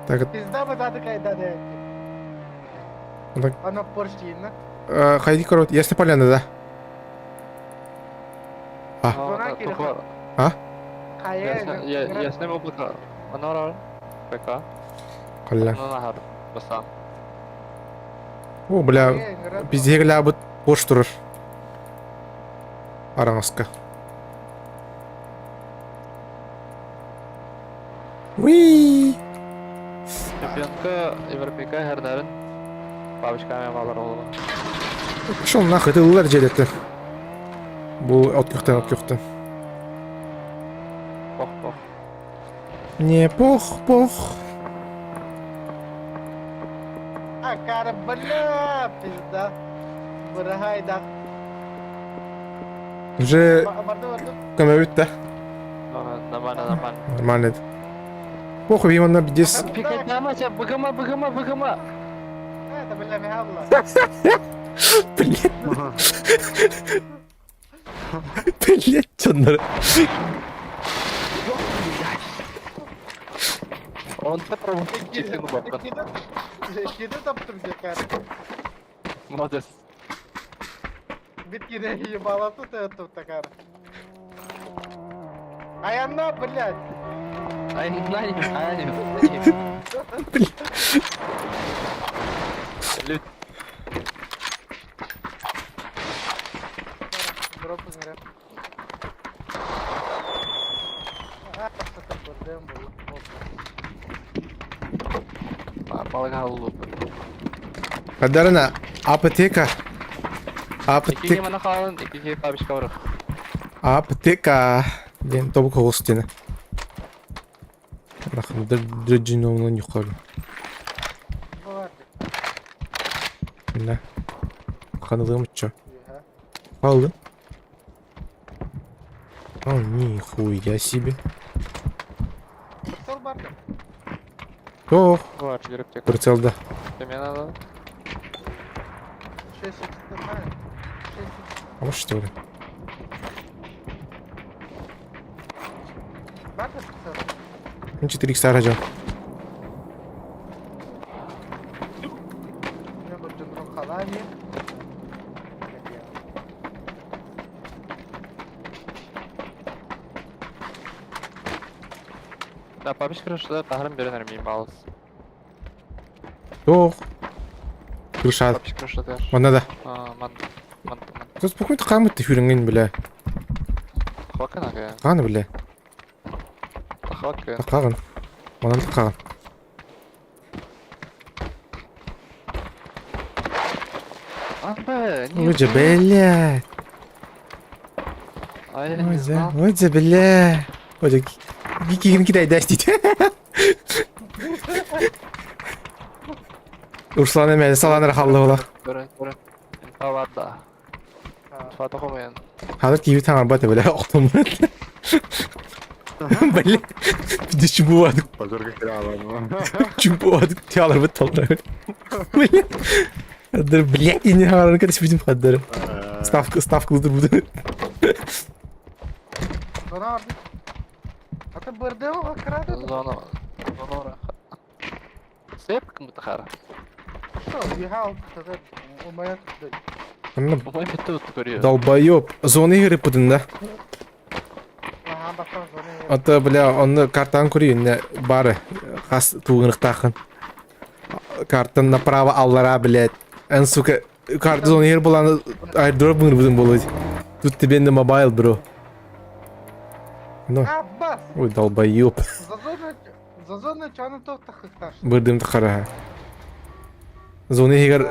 Speaker 1: Так,
Speaker 4: Пизда бы дады кайда да.
Speaker 1: так.
Speaker 4: Она в Порш değil mi?
Speaker 1: Хайди, корот, ясна поляна, да? А?
Speaker 4: Kaya.
Speaker 5: Ясне му бука. Она var. ПК.
Speaker 1: Қалла.
Speaker 5: Она har. Баса.
Speaker 1: О, бля, біздегі лабыт бош тұрыр. Араңызға. Уи!
Speaker 5: Чемпионка Европейка herlerin бабушками балар oldu.
Speaker 1: Шол нахуй, это ұлар желетті. Бұл от көқтен.
Speaker 5: Пох.
Speaker 1: Не, пох.
Speaker 4: А, cara, бля, пизда. Бұрағайда.
Speaker 1: Уже
Speaker 4: Барды.
Speaker 1: көмөбіт, да?
Speaker 5: Нормально.
Speaker 1: Нормально это. Похуй, им она здесь...
Speaker 5: Пикадама, быгыма.
Speaker 4: Это, бля, мягла.
Speaker 1: Блядь, блядь, чонları.
Speaker 5: Он попробовал чистый бабка.
Speaker 4: Киді таптым декар.
Speaker 5: Молодец.
Speaker 4: Биткине ебала тут эту такар. Ай, она, блядь.
Speaker 5: Ай, Аня. Лют.
Speaker 4: Дропы горят. Что-то бурдем был.
Speaker 5: Балага улу.
Speaker 1: Kadarına apteka.
Speaker 5: İki
Speaker 1: Aptek,
Speaker 5: mana kalın, iki kabişka var.
Speaker 1: apteka. Den topu kovustine. Рахым, дрыджиновно нюхали. Да. Каналым чё? Алды. О, нихуя себе.
Speaker 4: Сол барды.
Speaker 1: Ох,
Speaker 5: Var, yürüp tek.
Speaker 1: прицелда.
Speaker 5: Demeye надо.
Speaker 4: 6 знаю.
Speaker 1: А вот что ли?
Speaker 4: Барды прицел?
Speaker 1: Ну, 4 икса рожал.
Speaker 4: Мне нужен рухалани.
Speaker 5: Да, папиш крышда, тахрым берен әрмейін балыз.
Speaker 1: Ох. Крышады.
Speaker 5: Папиш крышда тер.
Speaker 1: Onda da.
Speaker 5: Ман.
Speaker 1: Тут спокойно қамытты хүрінген, бля.
Speaker 5: Хвакын ага.
Speaker 1: Қаны, бля.
Speaker 5: Хвакын.
Speaker 1: Қағын. Онан да қағын.
Speaker 5: Ага, не.
Speaker 1: Ой, бля.
Speaker 5: Ай, я не знал.
Speaker 1: Ой, бля. Ой, кигін кидай дәс дейді. Урслан әмәді саланыр қалды ола.
Speaker 5: Көрі. Инфа Фата қомайын.
Speaker 1: Қазір кейбі таңар баты, бля. Оқтым бля. Бля. Бізде чүмбу бадық.
Speaker 3: Пожарка хряла.
Speaker 1: Чүмбу бадық. Тиялар бұд талдар. Бля. Қадыр, бля. Ені ғараны кәдіс бітім қадыр. Ставка ұлдыр бұды.
Speaker 4: Зона орды. А ты бурдем окрады?
Speaker 5: Зона ора. Сеп кім бұты қара?
Speaker 4: Что, бегал, у моя тут.
Speaker 1: Анна
Speaker 5: Бұмай бітті бұты көрі.
Speaker 1: долбоёб. Зоны игры бұдында.
Speaker 4: Ага, басқан зона.
Speaker 1: Ата, бля, оны картан көрейін, не бары. Қас туғынық тақын. Картан направо аллара, блядь. Эн, сука, карта зоны игры боланы айрдроп бұңыр бұдың болады. Тут тебе на мобайл, бро. Ну,
Speaker 4: А, бас!
Speaker 1: ой, долбоёб.
Speaker 4: За зону чаны тоқ тақықташ.
Speaker 1: Бырдым тақыра. Зоны игр...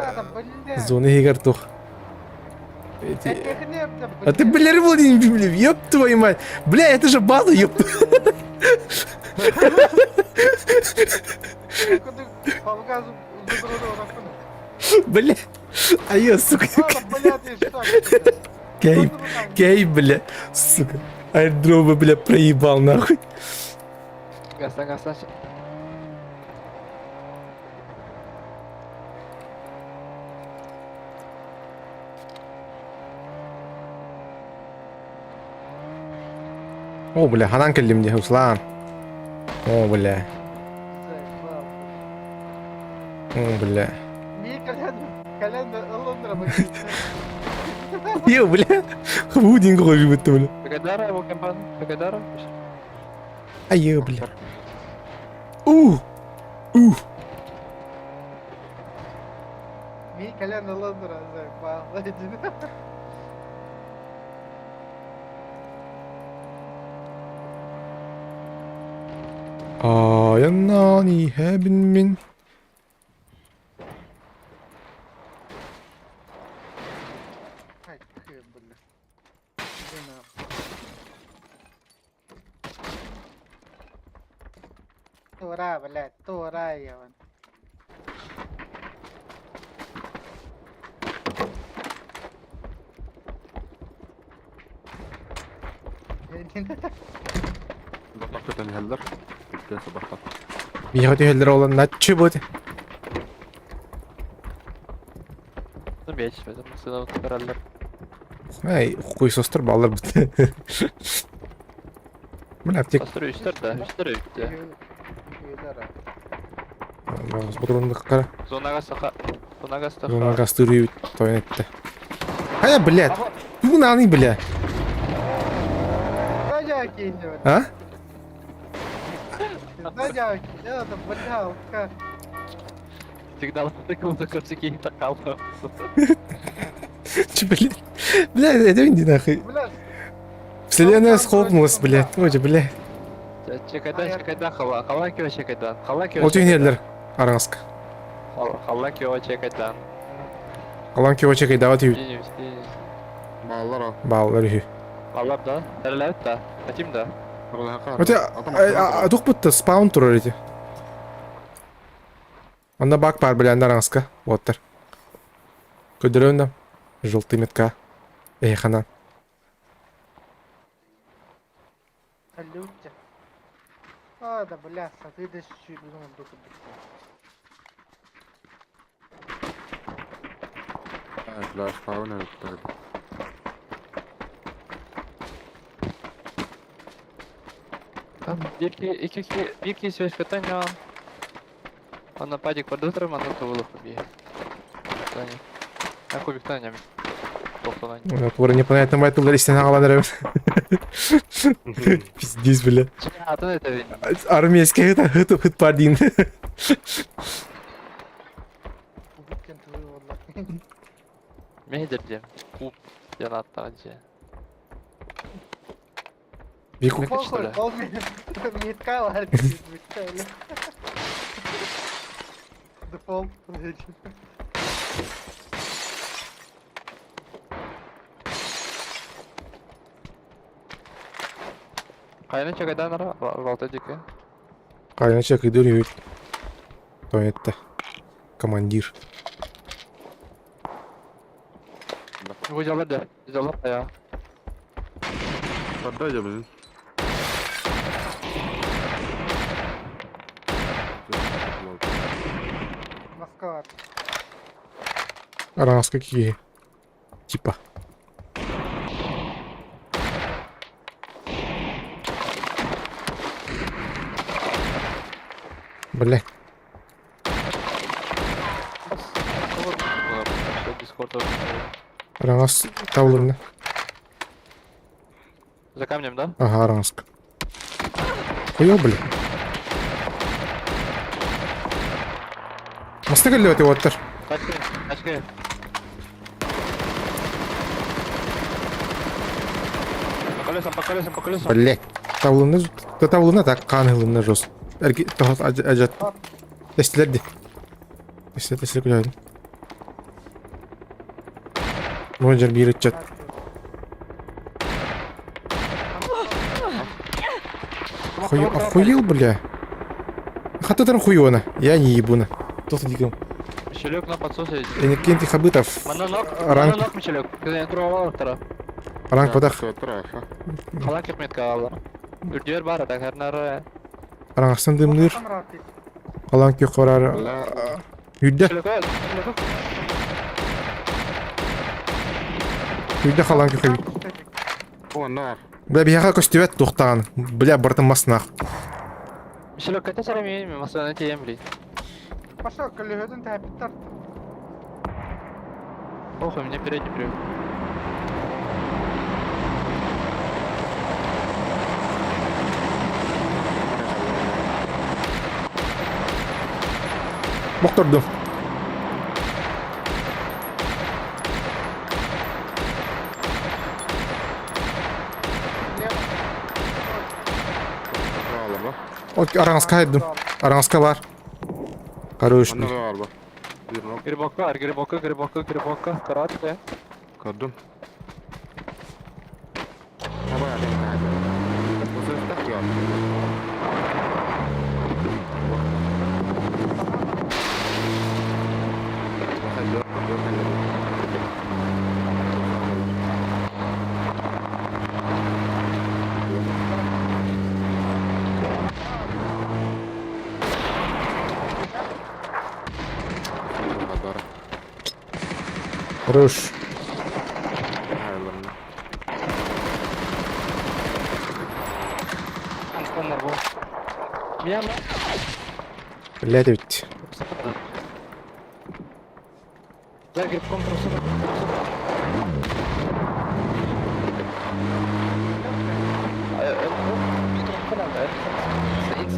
Speaker 1: Зоны игр тух. А ты, бля, Владимир, бля, ёб твою мать. Бля, это же база, ёб. Бля. А я, сука. Кейп, бля. Сука. Айрдропы, бля, проебал, нахуй.
Speaker 5: Гастан.
Speaker 1: О, бля, ханан келдим де, Руслан. О, бля. О, бля. Ё, бля. Худенько хожу будто, бля.
Speaker 5: Пегадара его компан. Пегадара.
Speaker 1: А ё, бля.
Speaker 4: Ми кален Лондра, за
Speaker 1: Ayanani hebben min.
Speaker 4: Ай, бля. Тура, блядь, тура, Иван.
Speaker 3: Batak kötü heller. Bittiyse batak.
Speaker 1: Bir hadi heller olan natçı bu.
Speaker 5: Ну, бейч, сынок кораллар.
Speaker 1: Ay kuy sostur bağlar bu. Bu aptek.
Speaker 5: Бастыру үстер да, үстер үйтті.
Speaker 4: Üyeler ha.
Speaker 1: Bu durumda kara.
Speaker 5: Зонага саха. Зонага саха.
Speaker 1: Ona gastırıyor toyun etti. Haya блядь. Bu ne anı bile?
Speaker 4: Знаете, Кенни?
Speaker 1: Ha?
Speaker 4: Знаете, я там понял, как.
Speaker 5: Всегда такому короче кейн такал.
Speaker 1: Че, блядь? Блядь, это не нахуй.
Speaker 4: Блядь,
Speaker 1: Вселенная схлопнулась, блядь. Ой, блядь.
Speaker 5: Чекайдан хала. Хала кео чекайдан. Хала кео.
Speaker 1: O tüyün heller. Aranızka.
Speaker 5: Хала кео чекайдан.
Speaker 1: Kalan ki o çekey davet yürü.
Speaker 3: Bağlar al.
Speaker 1: Bağları yürü.
Speaker 5: Аллап да. Тәреләп та. Атим да.
Speaker 1: Öte atuk bitti. Spawn tur öyle. Onda bak var bilende aranızka. Otlar. Ködüründüm. Желтый метка. Ханан.
Speaker 4: салютте. А, да, бля, ты да чуть-чуть, думаю, вдруг
Speaker 3: Flash power ne bitti.
Speaker 5: Там bir ki söz питання. А на падік под утром, а на то вилуху бігає. Питання. А кубик питання. Тобто на ній.
Speaker 1: Tuvarı непонятно айтылар истен ағаланыр. Пиздец, бля.
Speaker 5: А то это він.
Speaker 1: Армейский хыт бар дейін.
Speaker 4: убиткен твою, wallah.
Speaker 5: Мейдер дем. Куб. Янаттағы же.
Speaker 1: Бику.
Speaker 5: Как что ли?
Speaker 4: Похуй, он метка варит, метка, бля. Дефолт, блядь.
Speaker 5: Қайны чекайдан ара? Балта деке.
Speaker 1: Кайна чекай dur yürü. Toyun etti. Командир.
Speaker 5: Bu jalar da. Jalar da ya.
Speaker 3: Kadda aja benim.
Speaker 4: Москва.
Speaker 1: Aranızka ki. Типа. Бля.
Speaker 5: Дискорд.
Speaker 1: Aranız tavırını.
Speaker 5: За камнем, да?
Speaker 1: Ага, Аранска. Хуёв, бля. Мосты гөллөт оттыр.
Speaker 5: Тачка. Тачка. По колесам.
Speaker 1: Бля. Тавлыны так канылыны жос. Эрги тохот ажат. Тестилерди. Тестилер күлөйдү. Монжер бири чат. Охуел, бля. Хатадан хуёна. Я не ебуна. Тоқты диком.
Speaker 5: Мишелек на подсосе.
Speaker 1: Энекенти хабытов.
Speaker 5: Мананок
Speaker 1: Ранг.
Speaker 5: мишелек. Кызен туралы тара.
Speaker 1: Ранг подах.
Speaker 3: Трафа.
Speaker 5: Кала кепметке алар. Үрдер бар да карнары.
Speaker 1: Араңастан дымныр.
Speaker 4: Камраты.
Speaker 1: Калан кё корар. Үйдө. Үйдө калан кё кой.
Speaker 3: О, нар.
Speaker 1: Бля, бияга көстүбөт туктаган. Бля, бартынмасына.
Speaker 5: Мишелек ката сарами масана тем бли.
Speaker 4: Пошел, коллегадын тәпіттар.
Speaker 5: Ох, у меня передний привод.
Speaker 1: Моктурдум.
Speaker 3: Bağlama.
Speaker 1: Араңызга айдым. Араңызга бар. Хорош.
Speaker 3: Anna var bak. Bir nok
Speaker 5: Грибока. Карате.
Speaker 3: gördüm. Hava ya denk geldi. Bu ses tak ya.
Speaker 1: Rush.
Speaker 3: Hayırlarına.
Speaker 5: Insanlar bu. Bir yana.
Speaker 1: Блядь, ведь.
Speaker 5: Gel girip kontrolsün.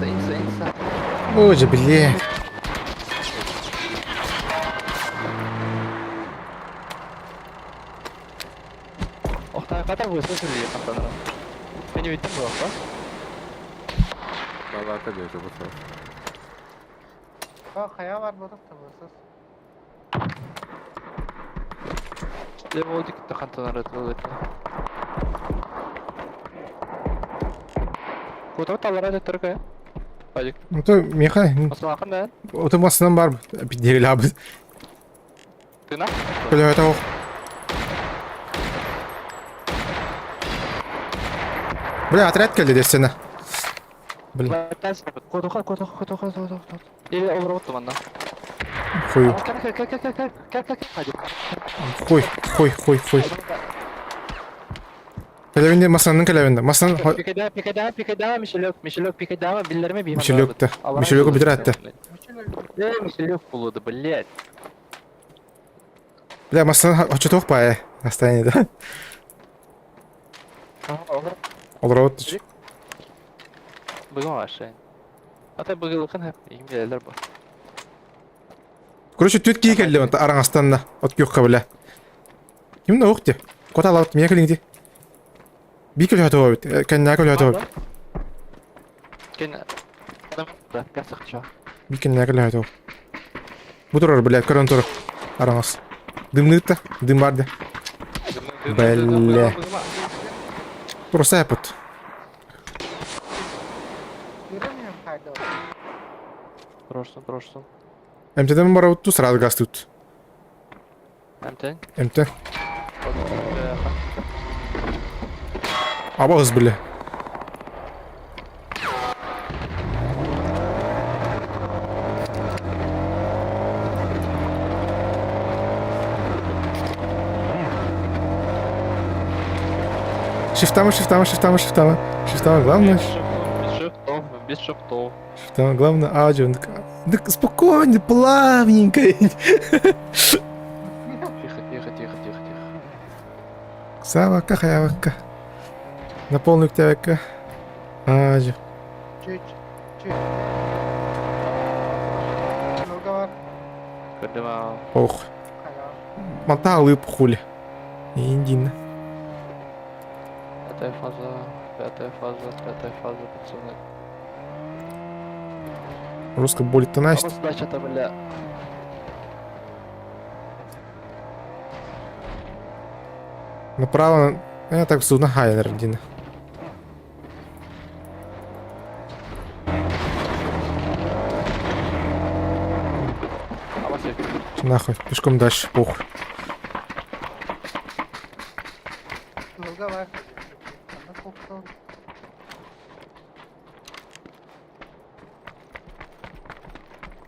Speaker 5: İnsa.
Speaker 1: Ой же, блядь.
Speaker 5: Oktay kadar bu söz söylüyor sanırım. Beni bittin mi bak?
Speaker 3: Vallahi diyor bu sefer.
Speaker 4: Bak kaya var burada tabasız.
Speaker 5: Dev oldu gitti kantonlara atıldı. Fotoğraf talara da tırka ya. Hadi.
Speaker 1: Это Миха,
Speaker 5: Asıl akın da.
Speaker 1: это масынан бар. Бидегил абы.
Speaker 5: Dına.
Speaker 1: Бля, это ох. Бля, отряд келди десene. Бля,
Speaker 5: Kotoka. İyi olur oldu bana.
Speaker 1: хуй.
Speaker 5: Gel. Hadi.
Speaker 1: Хуй. Kelevinde masanın kelevinde. Masanın
Speaker 5: Pike devam, Mişelok pike devam, billerime bir
Speaker 1: bir şey yoktu. Bir şey yok bilir hatta.
Speaker 5: Ne Mişelok buludu, блядь.
Speaker 1: Бля, маsanın açı tok baya. Hastanede.
Speaker 5: Olur.
Speaker 1: Olur oldu.
Speaker 5: Bugün var şey. Hatta bugün hep iyi şeyler var.
Speaker 1: Короче, төт кий келди онта араң астанна. От yok kabile. Kim de okti. Kota alıp miye kelingdi. Bir kilo hata var. Kendine kilo hata var.
Speaker 5: Gene adam da gerçek çok.
Speaker 1: Bir kendine kilo hata var. Bu durar bile karan dur. Aраң as. Dımlık da. Dım vardı. Belli. Burası yapıt.
Speaker 4: Göremiyorum kaydı var.
Speaker 5: Proşsun.
Speaker 1: MT'den bara uttu sırada gaz tut.
Speaker 5: Emten.
Speaker 1: MT. Aba hız bile. Шифтама. Шифтама, главное.
Speaker 5: Без шептов.
Speaker 1: Шифтама, главное. Аудио. Да спокойно, плавненько.
Speaker 5: Тихо.
Speaker 1: Савака, хаявака. На полную ктявака. Аудио.
Speaker 4: Çüç. Loga var.
Speaker 5: Gördüm ha.
Speaker 1: Ох.
Speaker 4: Kaya var.
Speaker 1: Мата алып хули. Индина.
Speaker 5: Пятая фаза, пацаны.
Speaker 1: Русско болит-то Настя.
Speaker 5: Ama сдача-то, бля.
Speaker 1: Направо. Я так судно Хайнер, Дина.
Speaker 5: Ama sevdim.
Speaker 1: Нахуй. Пешком дальше. Похуй.
Speaker 4: Loga var. Ama koktu.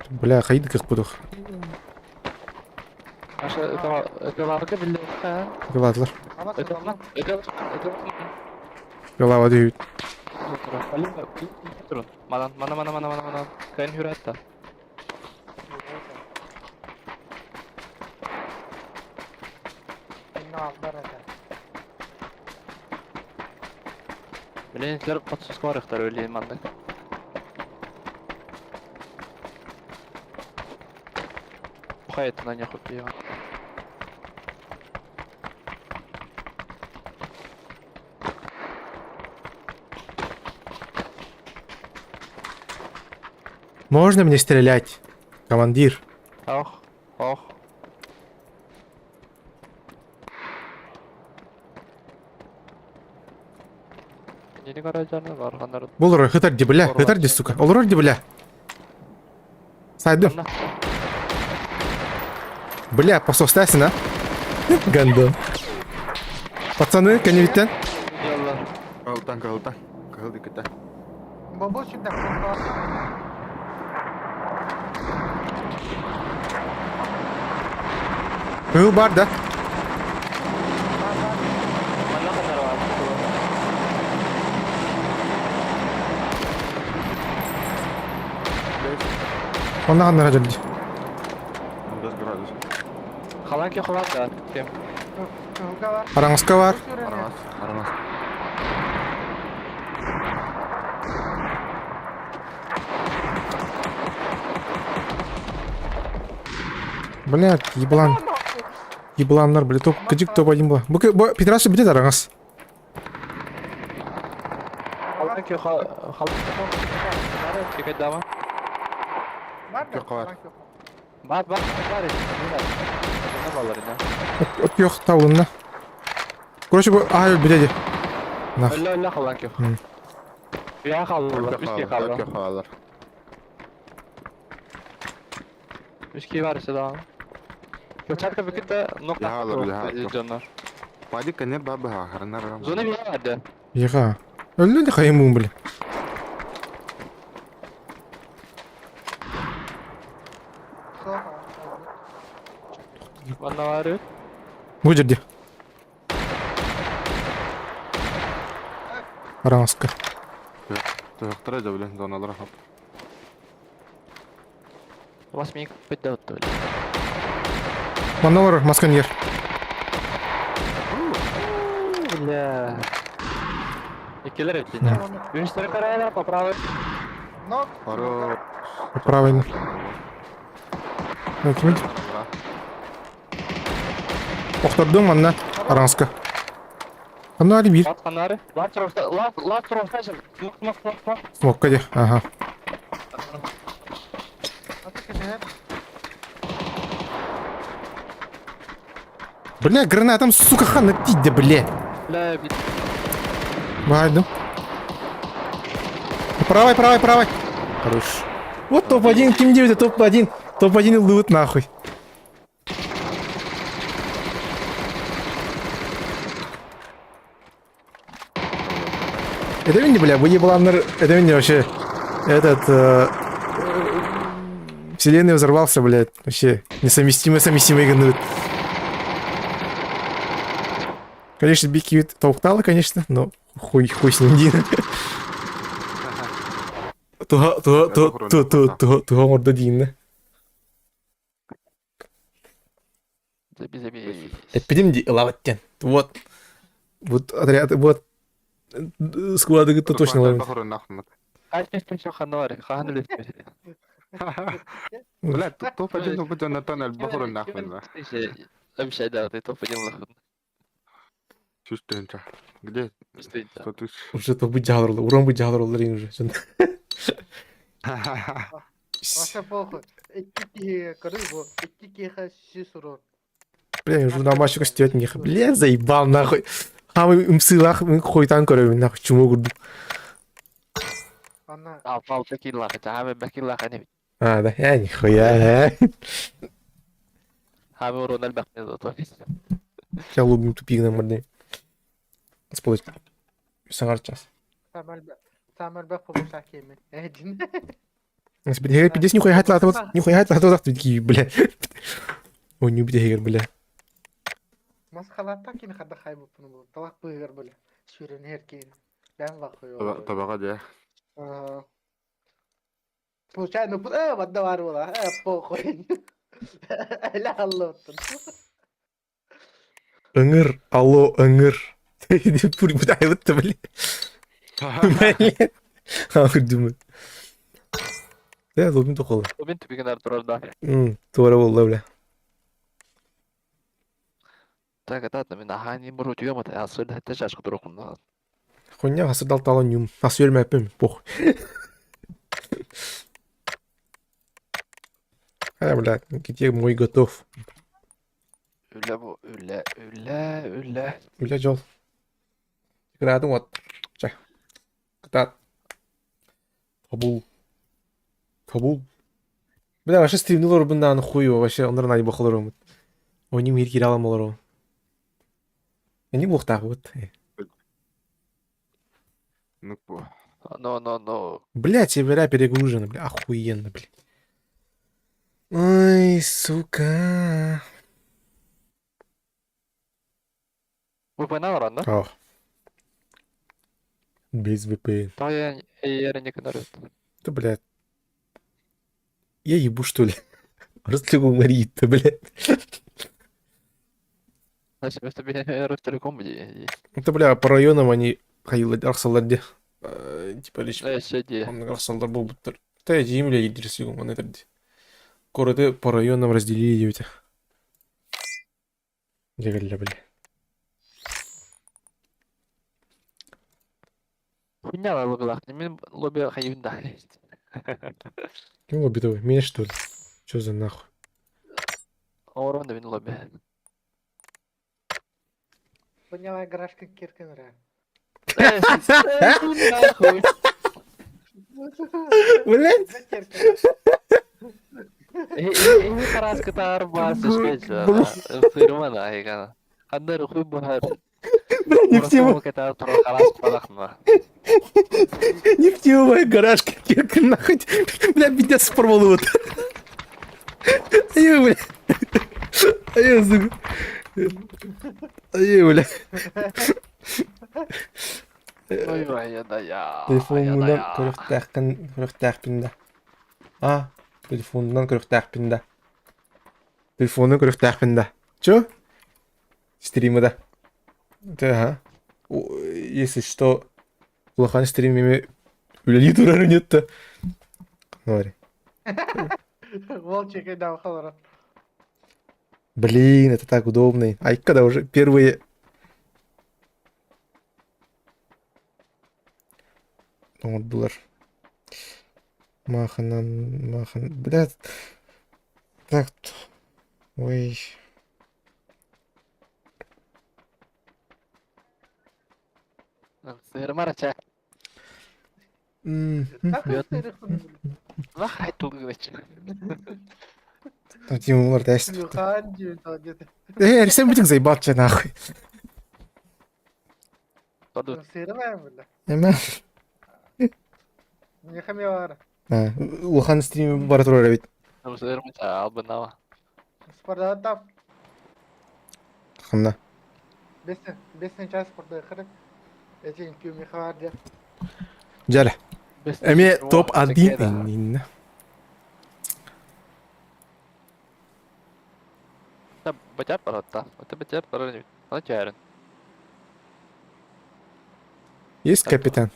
Speaker 1: Бля, хаиды как будух.
Speaker 5: Aşağı ötevarga bile. Ha.
Speaker 1: Гладлар.
Speaker 4: Ama
Speaker 5: Ötevarga.
Speaker 1: Голова дают.
Speaker 5: Durun. Mana. Kayın hür hatta.
Speaker 4: Beni aldılar hadi.
Speaker 5: Bilenlikler patsız kovarıklar öyleyim andık. Bu hayatından yakıp yiyor.
Speaker 1: Можно мне стрелять? Командир.
Speaker 5: Oh. Yeni garajlarına var hanların.
Speaker 1: Болор, хытарди, бля. Хытарди, сука. Олорди, бля. Сайдым. Бля, посостайсың, а? Гандон. Пацаны, коневиттен.
Speaker 5: Yollar.
Speaker 3: Kağıldan. Kağıl dikkat.
Speaker 4: Baba şimdi koktu.
Speaker 1: Был бар, да? Онна қаннара жүрді.
Speaker 3: 15 градус.
Speaker 5: Халанки хованда. Кем?
Speaker 4: Kılga var.
Speaker 1: Араңызқа бар.
Speaker 3: Араңас, араңас.
Speaker 1: Блядь, еблан. Ебландар, блядь, топ, кыжык топ один ба. Бұл Петрасы біледі араңыз.
Speaker 5: Халанки халанки чекай дама.
Speaker 4: Var mı?
Speaker 3: Yok, var.
Speaker 4: Yok.
Speaker 5: Бар бар бар. Ne балар ина?
Speaker 1: Öp yok tavuğunda. Короче, бұл ағай біледі. Нах.
Speaker 5: Öyle халанки. Ya kaldılar. Üstü kaldı.
Speaker 3: Öpke xalar.
Speaker 5: Üstü var işte daha. Çarka bir de nokta.
Speaker 3: Ya alır, ya alır.
Speaker 5: Canlar.
Speaker 3: Вадик, не бабы ахарнар.
Speaker 5: Zona bir vardı.
Speaker 1: Еға. Өлі де қайым бұғын білі.
Speaker 4: Soğuk.
Speaker 5: Bana var.
Speaker 1: Бұл жерде. Араңызқа.
Speaker 3: Тоқтыра да білен зоналар хап.
Speaker 5: Вас миг пойдет то ли.
Speaker 1: Мандалар масканер.
Speaker 5: Бля. İkiler ettin. Üstleri karayla поправить.
Speaker 4: Nok.
Speaker 3: Хоро.
Speaker 1: Правильно. Кім еді? Оқтырдың манна. Араңызқа. Қанна али бір.
Speaker 5: At kanarı. Lat tarafta. Lat tarafta. Nok.
Speaker 1: Смокка де. Ага.
Speaker 4: Atı kene.
Speaker 1: Бля, гранатам, сука, хана тиді, бля.
Speaker 5: Бля, бит.
Speaker 1: Байду. Правай. Хорош. Вот топ-1, кім девді, топ-1. Топ-1 лут нахуй. Это не, бля, вы ебланнер... Это не вообще... Вселенная взорвался, блядь. Вообще несовместимый гнут. Конечно, Бики толктала, конечно, но хуй с ним, Дина. Туга морда Дина.
Speaker 5: Заби.
Speaker 1: Эпидемия лаваттен. Вот отряд, вот склады то точно ловит.
Speaker 3: Бахурын ахмат.
Speaker 5: Herkes çok kanarı. Kanı lütfen.
Speaker 3: Бля, топ один убить Натан Аль-Бахурын ахмат.
Speaker 5: Bir şey daha. Top edin lakın.
Speaker 3: Чувствуем. Где?
Speaker 5: Üstü.
Speaker 3: 100 тысяч.
Speaker 1: Уже то быть жагрылды, урон быть жагрылды рейн уже.
Speaker 4: Ваша похуй. İki karı bu. İki kaşı sorun.
Speaker 1: Бля, уже на матчу костет мне. Бля, заебал нахуй. Хамы мсылах хуйтан көрөмүн нахуй чуму курдум.
Speaker 4: Ana.
Speaker 5: Al tekin lakı. Tabi bekin lakı ne?
Speaker 1: А, да, я нихуя.
Speaker 5: Abi oranlar bakmıyor da.
Speaker 1: Я лубим тупик на морде. Сполочь. Сагар час.
Speaker 4: Tamel bak bu şakemi. Edin.
Speaker 1: Хегер пидес нихуя хат латат такие, бля. Ой, не убить Хегер, бля.
Speaker 4: Maskalatta kini kadar kaybı bunu bu. Tavak buyur böyle. Şuren herkeğini. Ben bakıyorum.
Speaker 3: Табаға де.
Speaker 4: Случайно bu bende var bu la. Pokoj. Öyle anlattın.
Speaker 1: Ыңыр, алло, ыңыр. Пури bu da ayıptı, bля. Аңыр Да, лубим токолу.
Speaker 5: O bin tüpü kadar durar da.
Speaker 1: Тура болду, бля.
Speaker 5: Так, да, мен ахани мурут yok mu? Asıl hatta şaşkı durukunda.
Speaker 1: Хуйня, хасырдал талон юм. Нас өлмәппен, похуй. Бля, где мой готов.
Speaker 5: Öyle bu, öyle.
Speaker 1: Бля, жол. Градым вот. Чай. Кытат. Кабул. Бля, вообще стримнылар бұнданы хуйо. Вообще, онларын айы бақылар өміт. Ойнем еркер алам олар о. Не блоқтағы вот.
Speaker 3: Ну, по.
Speaker 5: No.
Speaker 1: Блядь, сервера перегружены, бля. Охуенно, бля. Ой, сука.
Speaker 5: Bu bana var anda.
Speaker 1: Ах. Без VPN.
Speaker 5: Daha yani yere ne kadar öt.
Speaker 1: Да, блядь. Я ебу, что ли? Ростелеком-то, блядь.
Speaker 5: Значит, это тебе Ростелеком где есть.
Speaker 1: Это, бля, по районам они ходили, арсаларде. Типа, лишь
Speaker 5: Сиди.
Speaker 1: арсалдар был будто. Да, земля едерсигум, он это. Города по районам разделили ведь. Реально, бля.
Speaker 5: Хуйня лобилах, мен лоби хайында.
Speaker 1: Кем лобби твой? Меня что ли? Чё за нахуй?
Speaker 5: Орон да мен лоби.
Speaker 4: Поняла гаражка киркенра.
Speaker 5: Нахуй.
Speaker 1: Блядь!
Speaker 5: Ini keras ketar bahasa spesial. Firman aja kan. Ada ruh bahar.
Speaker 1: Бля,
Speaker 5: Orang kita terus keras palakna.
Speaker 1: нефтевая гаражка, кирка нахуй. Бля, меня спорвало вот. Ай, бля. Ай, сука. Ай, бля.
Speaker 5: Ой, ой, да я.
Speaker 1: Telefonundan көрөхтәхпинда. Telefonundan көрөхтәхпинда. Telefonundan көрөхтәхпинда. Чё? Стримада. Да. Если что, плохо стримами үлели турары нет-то. Говори.
Speaker 4: Волчик и дал холора.
Speaker 1: Блин, это так удобно. А когда уже первые... Вот булар. Махан. Блядь. Так. Ой.
Speaker 5: Сыр марача. Вах, ай тут говорит.
Speaker 1: Там Тимур дәшті.
Speaker 4: Люхан деді.
Speaker 1: Ресем бітің заебатча нахуй.
Speaker 5: Подут.
Speaker 4: Сырмаем, бля.
Speaker 1: Эме.
Speaker 4: Не хамевара.
Speaker 1: Улхан стримі бара тұрар бит.
Speaker 5: Сыр марача албанава.
Speaker 4: Спорда тап.
Speaker 1: Хамна.
Speaker 4: Бесен час спорда қырып. Этин кюми хавар деп.
Speaker 1: Жаль. Эме топ-1.
Speaker 5: Та бачар паратта. Это бачар парат. Начарен.
Speaker 1: Есть капитан?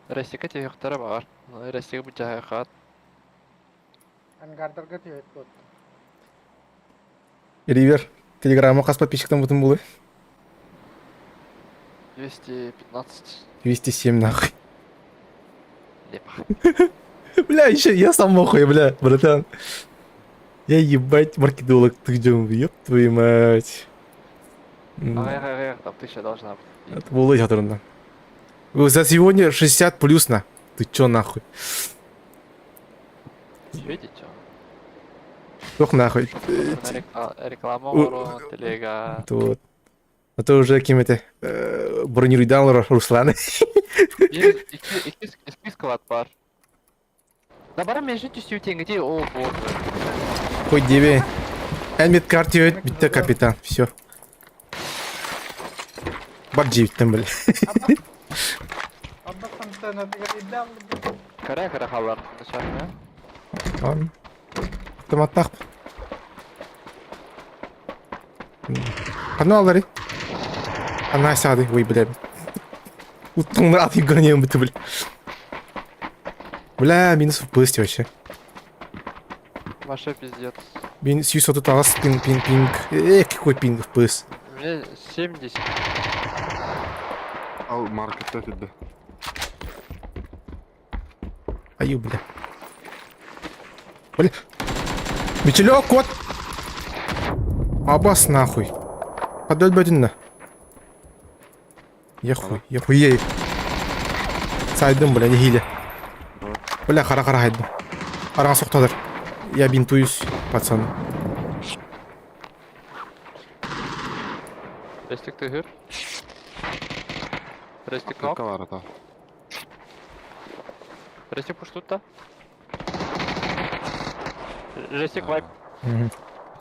Speaker 5: Ресика тебе хтара бар. Ресика бачар хат.
Speaker 4: Ангардарға түйет бот.
Speaker 1: Ривер. Телеграмма қас подписчиктан бұтын болы.
Speaker 5: 215.
Speaker 1: 207 нахуй.
Speaker 5: Лепа.
Speaker 1: Бля, еще я сам мохуй, бля, братан. Я ебать маркетолог, ты где, ёб твою мать.
Speaker 5: Ай, там 1000 должна быть.
Speaker 1: Это было ядерно. За сегодня 60 плюс на. Ты чё нахуй?
Speaker 5: Видите, что?
Speaker 1: Ох нахуй.
Speaker 5: Реклама ворон, телега.
Speaker 1: Это вот. А то уже какими-то бронируй даун Русланы.
Speaker 5: İki squad var. Da bana mevcut üstü tengeti o bu.
Speaker 1: Хоть деви. Эльмит карте битте капитан. Все. Баджи там были.
Speaker 4: Абба самсана тігер иддал.
Speaker 5: Kara hallar dışarıya.
Speaker 1: Ладно. Автоматтах. Погнал, Ларри. Она сяды. Ой, бля. Утон рад играем бы ты, бля. Бля, минус в пусте вообще.
Speaker 5: Вообще пиздец.
Speaker 1: Бин сьюсо тут алас пинг. Какой пинг в пус.
Speaker 5: У меня 70.
Speaker 3: Ал маркетте тиде.
Speaker 1: Аю, бля. Бля. Мечелёк, кот. Абас нахуй. Подаль бадинна. Я хуй. Сайдым, бля, не хиле. Бля, хара хайдым. Арага соқтадыр. Я бинтуюсь, пацаны.
Speaker 5: Рестик ты гыр. Рестик нок.
Speaker 3: Калар ата.
Speaker 5: Рестик пуштутта. Рестик вайп.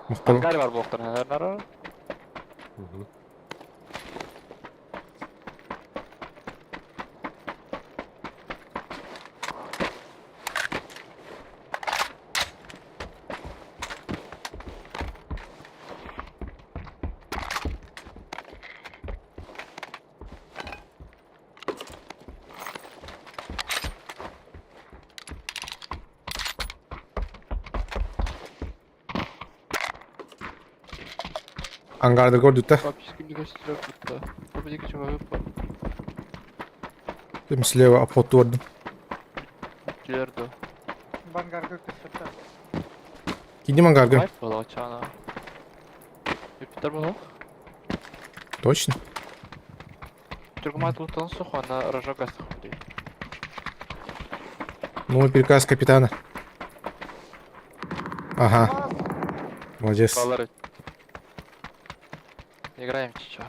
Speaker 1: Мақтал.
Speaker 5: Ангар var bu oktarın.
Speaker 1: Аңғарды көрдік та.
Speaker 5: Папчиски гостер кутта. Папчиски чего выпал?
Speaker 1: Мен слева апотты көрдім.
Speaker 5: Тилерді.
Speaker 4: Бангарга көсөттө.
Speaker 1: Кейдем аңғарды.
Speaker 5: Майп было чана. Юпитер было?
Speaker 1: Точно.
Speaker 5: Түргім айтылып тан сухо, ана рожок астық.
Speaker 1: Ну, приказ капитана. Ага, молодец.
Speaker 5: Балары. Играем чича.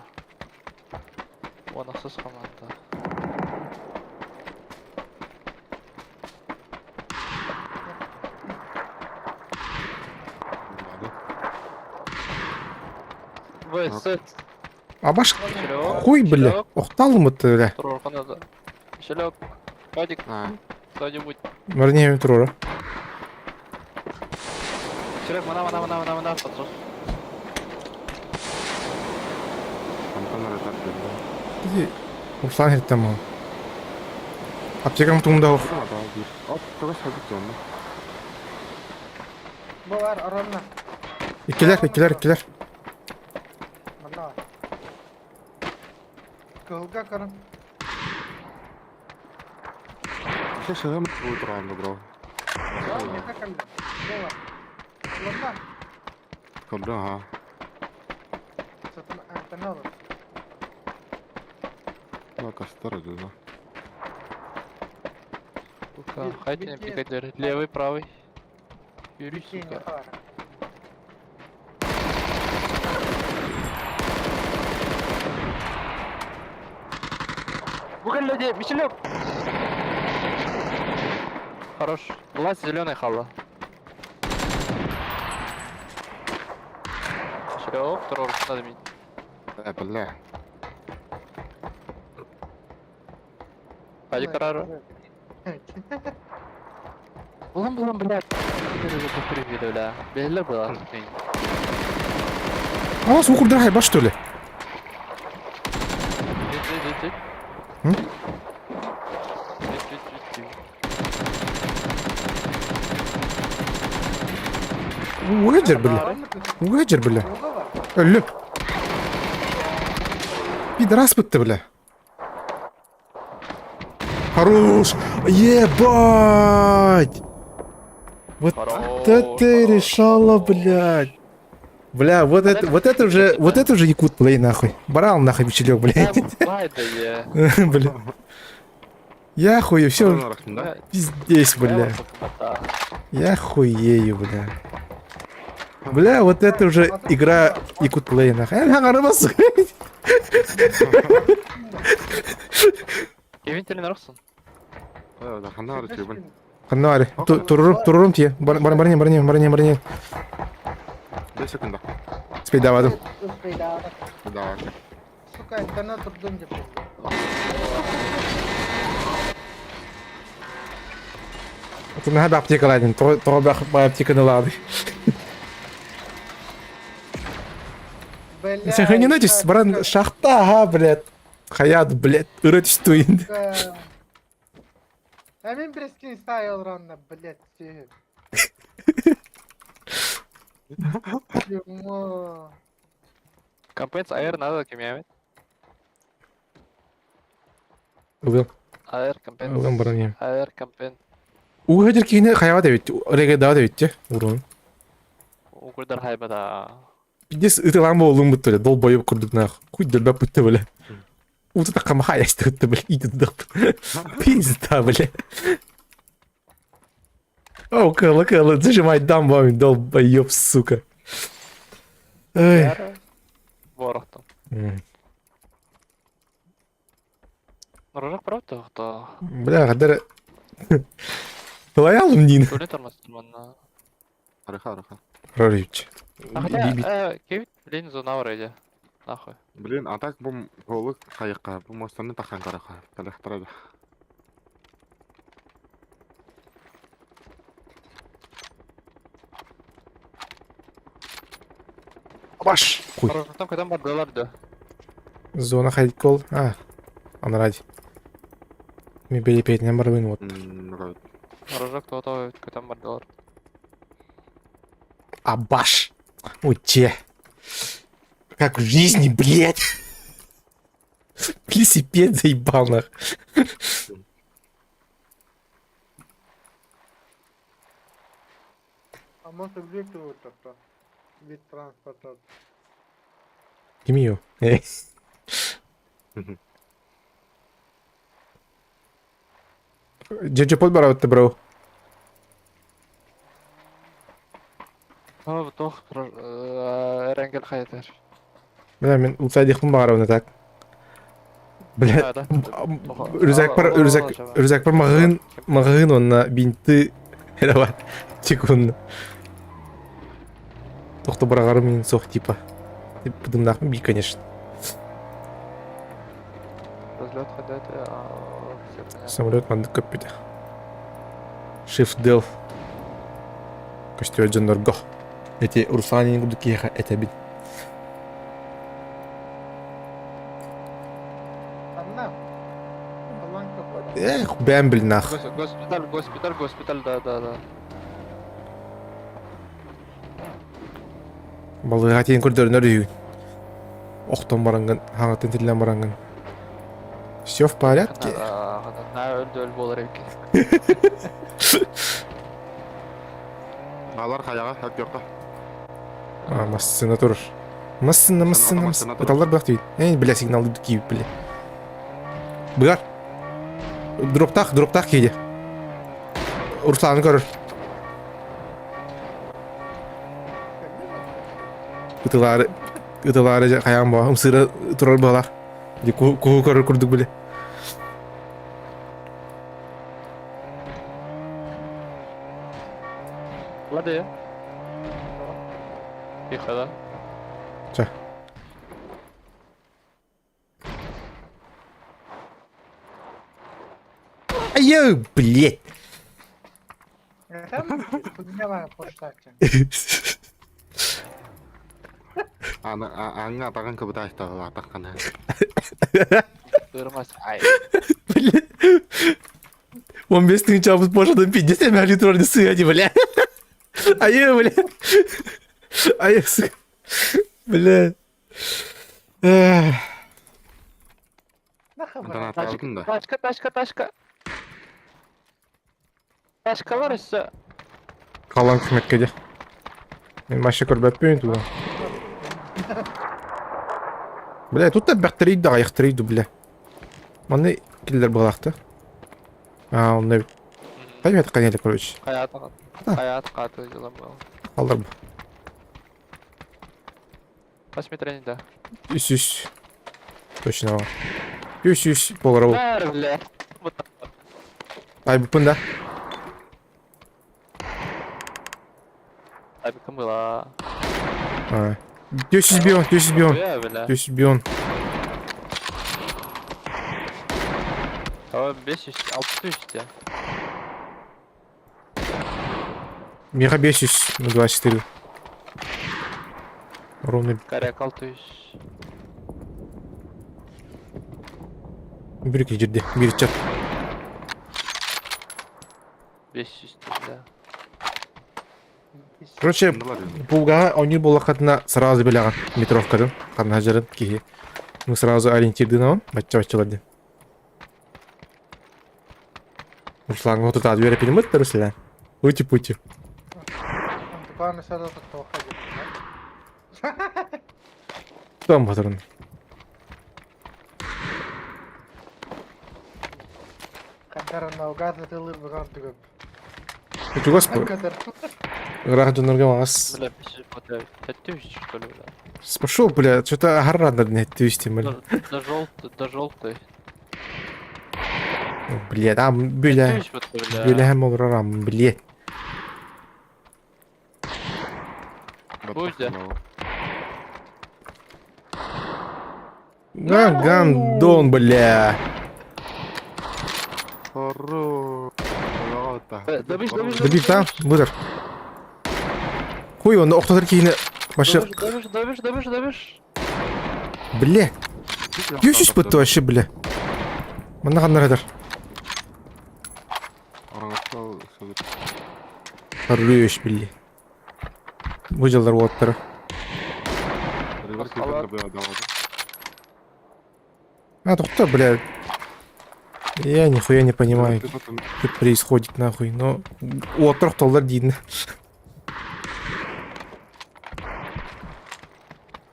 Speaker 5: Вон асыс команда. Вс.
Speaker 1: Абаш,
Speaker 5: Мишелек.
Speaker 1: хуй, бля.
Speaker 5: Мишелек.
Speaker 1: Оқталым бұтты, бля.
Speaker 5: Турор канада. Мишелек. Падик.
Speaker 3: А,
Speaker 5: Кто-нибудь.
Speaker 1: Мәрнеме тұроры.
Speaker 5: Мишелек, мана, подсос.
Speaker 3: антонар этап берді.
Speaker 1: Иди, Руслан хеттен мал. Аптекам туңда оқ.
Speaker 3: Оп, тұрға сәдік жонды.
Speaker 4: Булар аранна.
Speaker 1: Икелер.
Speaker 4: Мына. Кылга кырын.
Speaker 3: Ще шығам отырғанды, бро.
Speaker 4: Яка калды. Булар. Булар.
Speaker 3: Көрді, ха.
Speaker 4: Сатан антенна.
Speaker 3: Бұл кастар өдеді.
Speaker 5: Хайте пикадер. Левый, правый. Юрий,
Speaker 4: Бикини
Speaker 5: сука.
Speaker 4: хара.
Speaker 5: Выгляди, Мишелек! Хорош. Власть зеленый хала. Мишелек, второй раз надо бить.
Speaker 3: Бля.
Speaker 5: Хади карару. Улам, блядь. Привет, бля. Беллер была.
Speaker 1: Ала, суқыр драхай, баш, что ли?
Speaker 5: Жить.
Speaker 1: М?
Speaker 5: Жить.
Speaker 1: Угэджер, бля. Өлі. Пидорас бітті, бля. Хорош! Ебать! Вот это решало, блядь. Бля, вот это уже якут плей, нахуй. Брал нахуй бичелек, блядь.
Speaker 5: Байдає.
Speaker 1: Бля. Я хуею, все,
Speaker 3: Да?
Speaker 1: пиздец, бля. Я хуею, бля. Бля, вот это уже игра якут плей, нахуй.
Speaker 5: Кевин Теленорсон.
Speaker 3: Ханар чебін.
Speaker 1: Канари, турурум тие. Барне.
Speaker 3: 5 секунда.
Speaker 1: Спейдавадым.
Speaker 3: Да.
Speaker 4: Сука, антенна турдун деп.
Speaker 1: Тут надо аптека ладен, то аптека лады.
Speaker 4: Бля.
Speaker 1: Сен не надеюсь, баран шахта, ага, блядь. Хаят, блядь, ырыт штуин.
Speaker 4: А мен брескин стайл ранна, блядь, все. Чмо.
Speaker 5: Компенс АР надо кемять.
Speaker 1: Ылым,
Speaker 5: АР компенс.
Speaker 1: ылым баран.
Speaker 5: АР компенс.
Speaker 1: Угадыр кейіне хаява дебет, регеда дебет, те, урон.
Speaker 5: Угурдар хайбада.
Speaker 1: Пиздец, ытылан болуң бұтты, бля, дол бойып күрдік нах. Куйдырбап бұтты, бля. Уты таққа маха яшты бұтты, бля, иді дық. Пизда, бля. О, кылы, зажимай дамбами, дол бойып, сука. Ой.
Speaker 5: Ворохтан. Рожок правда, то.
Speaker 1: Бля, қадыр... Былай алым дейін.
Speaker 5: Көне тормастырманна.
Speaker 3: Араха.
Speaker 1: Роревич.
Speaker 5: А хотя, Кевин, блин, зона вроде. Нахуй.
Speaker 3: Блин, а так бұл голы қайыққа, бұл мостаны таққан қарақа. Талақтырады.
Speaker 1: Баш! Хуй.
Speaker 5: Рожоктан қайдан бардылар да.
Speaker 1: Зона ходить кол. А, она ради. Ми белепейтінен бар бүйін, вот.
Speaker 5: Рожок то қайдан бардылар.
Speaker 1: А баш! Ой, че. Как в жизни, блядь. Велосипед заебал нах.
Speaker 4: А может электрик вот так-то? Вид транспорта.
Speaker 1: Give me you. Джоджо под барабатты, бро.
Speaker 5: Aa bu toch Erengel hayatır.
Speaker 1: Бля, мен утсайдықпын бағарауына так. Бля,
Speaker 5: Да.
Speaker 1: үрзәк бар мағығын онна бинті әлі бар. Чек онна. Тоқты барағары мен соқ типа. Бұдымнақпын бей, конечно.
Speaker 5: Разлет ходят, все понятно.
Speaker 1: Самолет мандық көп беді. Shift Del. Костюя джандарго. Эти Урсанин буду кеха, это бит.
Speaker 4: Anlam. Allah'ın kapalı.
Speaker 1: Эх, бәм біл нах.
Speaker 5: Госпиталь, да.
Speaker 1: Балыға тейін көрдерінер үйін. Оқтан баранған, хаңатын тілден баранған. Все в порядке?
Speaker 5: Öldü болар екен.
Speaker 3: Алар қаяға, хәп жоққа.
Speaker 1: Массына тұрыр. Массына.
Speaker 3: Массына тұрыр.
Speaker 1: Аталар бұлақ дейін. Бля, сигналды кейіп, бля. Бұғар. Дроптақ кейде. Ұрсаны көрір. Үтілары қаяған бұға. Үмсыры тұрар бұғалар. Құғы көрір күрдік, бля.
Speaker 5: Ладно. Тихо, да?
Speaker 1: Ча. Айо, блядь.
Speaker 4: Ne var poşlarken?
Speaker 3: Аңға атаған көбіт айтағы атаққан ән.
Speaker 5: Durmaz. Ay.
Speaker 1: 15 чабыз пошадан 50 мәлі тұрарды сүйәді, бля. Айо, бля. Айо, сука. Бля.
Speaker 4: Ne kadar?
Speaker 3: Антан ата алдың да.
Speaker 5: Тачка. Тачка var üstü.
Speaker 1: Қалан кімеккеде. Мен машы көрбәтпейін туға. Бля, тут да бәқтірейді, аяқтырейді, бля. Маны келдер бұғалақты. Ондай. Қай бәті қанелі, короче.
Speaker 5: Hayat katı yılan bu.
Speaker 1: Қалдар бұл.
Speaker 5: Посмотрение, да.
Speaker 1: Үс. Точно var. Үс. Болар ол.
Speaker 5: Ver bile.
Speaker 1: Ай, бұпын да.
Speaker 5: Abi kımıla.
Speaker 1: 400 бион.
Speaker 5: Ya bile.
Speaker 1: 400 бион.
Speaker 5: Tamam 500, 600 ya.
Speaker 1: Мега 500 на 24. Ровно
Speaker 5: Karyak 600.
Speaker 1: bir iki жерде. Bir çat.
Speaker 5: 500 да.
Speaker 1: Короче,
Speaker 3: Бұлар енді.
Speaker 1: Пулга ойнер болақатына сразу білаған метровкадан. Қанна жарын кейі. Мы сразу ориентирді на он. Баччалады. Руслан, вот тут отвер перемыт, Руслан. Ути-пути.
Speaker 4: Антипаны садат того ходит.
Speaker 1: Там патрон.
Speaker 4: Kadarına o gazı tılır bir kan tügüp.
Speaker 1: Kuti господи.
Speaker 4: Kadar.
Speaker 1: Грах жонорга мас.
Speaker 5: Бля 500 потом. 5000 что ли, бля.
Speaker 1: Пошел, бля, что-то гаррандер не тюсти, бля.
Speaker 5: До желтой.
Speaker 1: Бля, там, бля.
Speaker 5: 5000 потом, бля.
Speaker 1: Бля, hem olur aram, бля.
Speaker 5: Будь да.
Speaker 1: Гандон, бля.
Speaker 3: Хорош.
Speaker 1: Добив там, выдор. Хуй, он оқтатыр кейіні башы.
Speaker 5: Давишь.
Speaker 1: Бля. 500 бітті вообще, бля. Мына қандар әдір. Хорош, бля. Бұл жылдар оттыры.
Speaker 3: Ливер киберді бі адамады.
Speaker 1: А, тохта, блядь. Я нихуя не понимаю, что происходит нахуй, но... Отырық толдар дейін.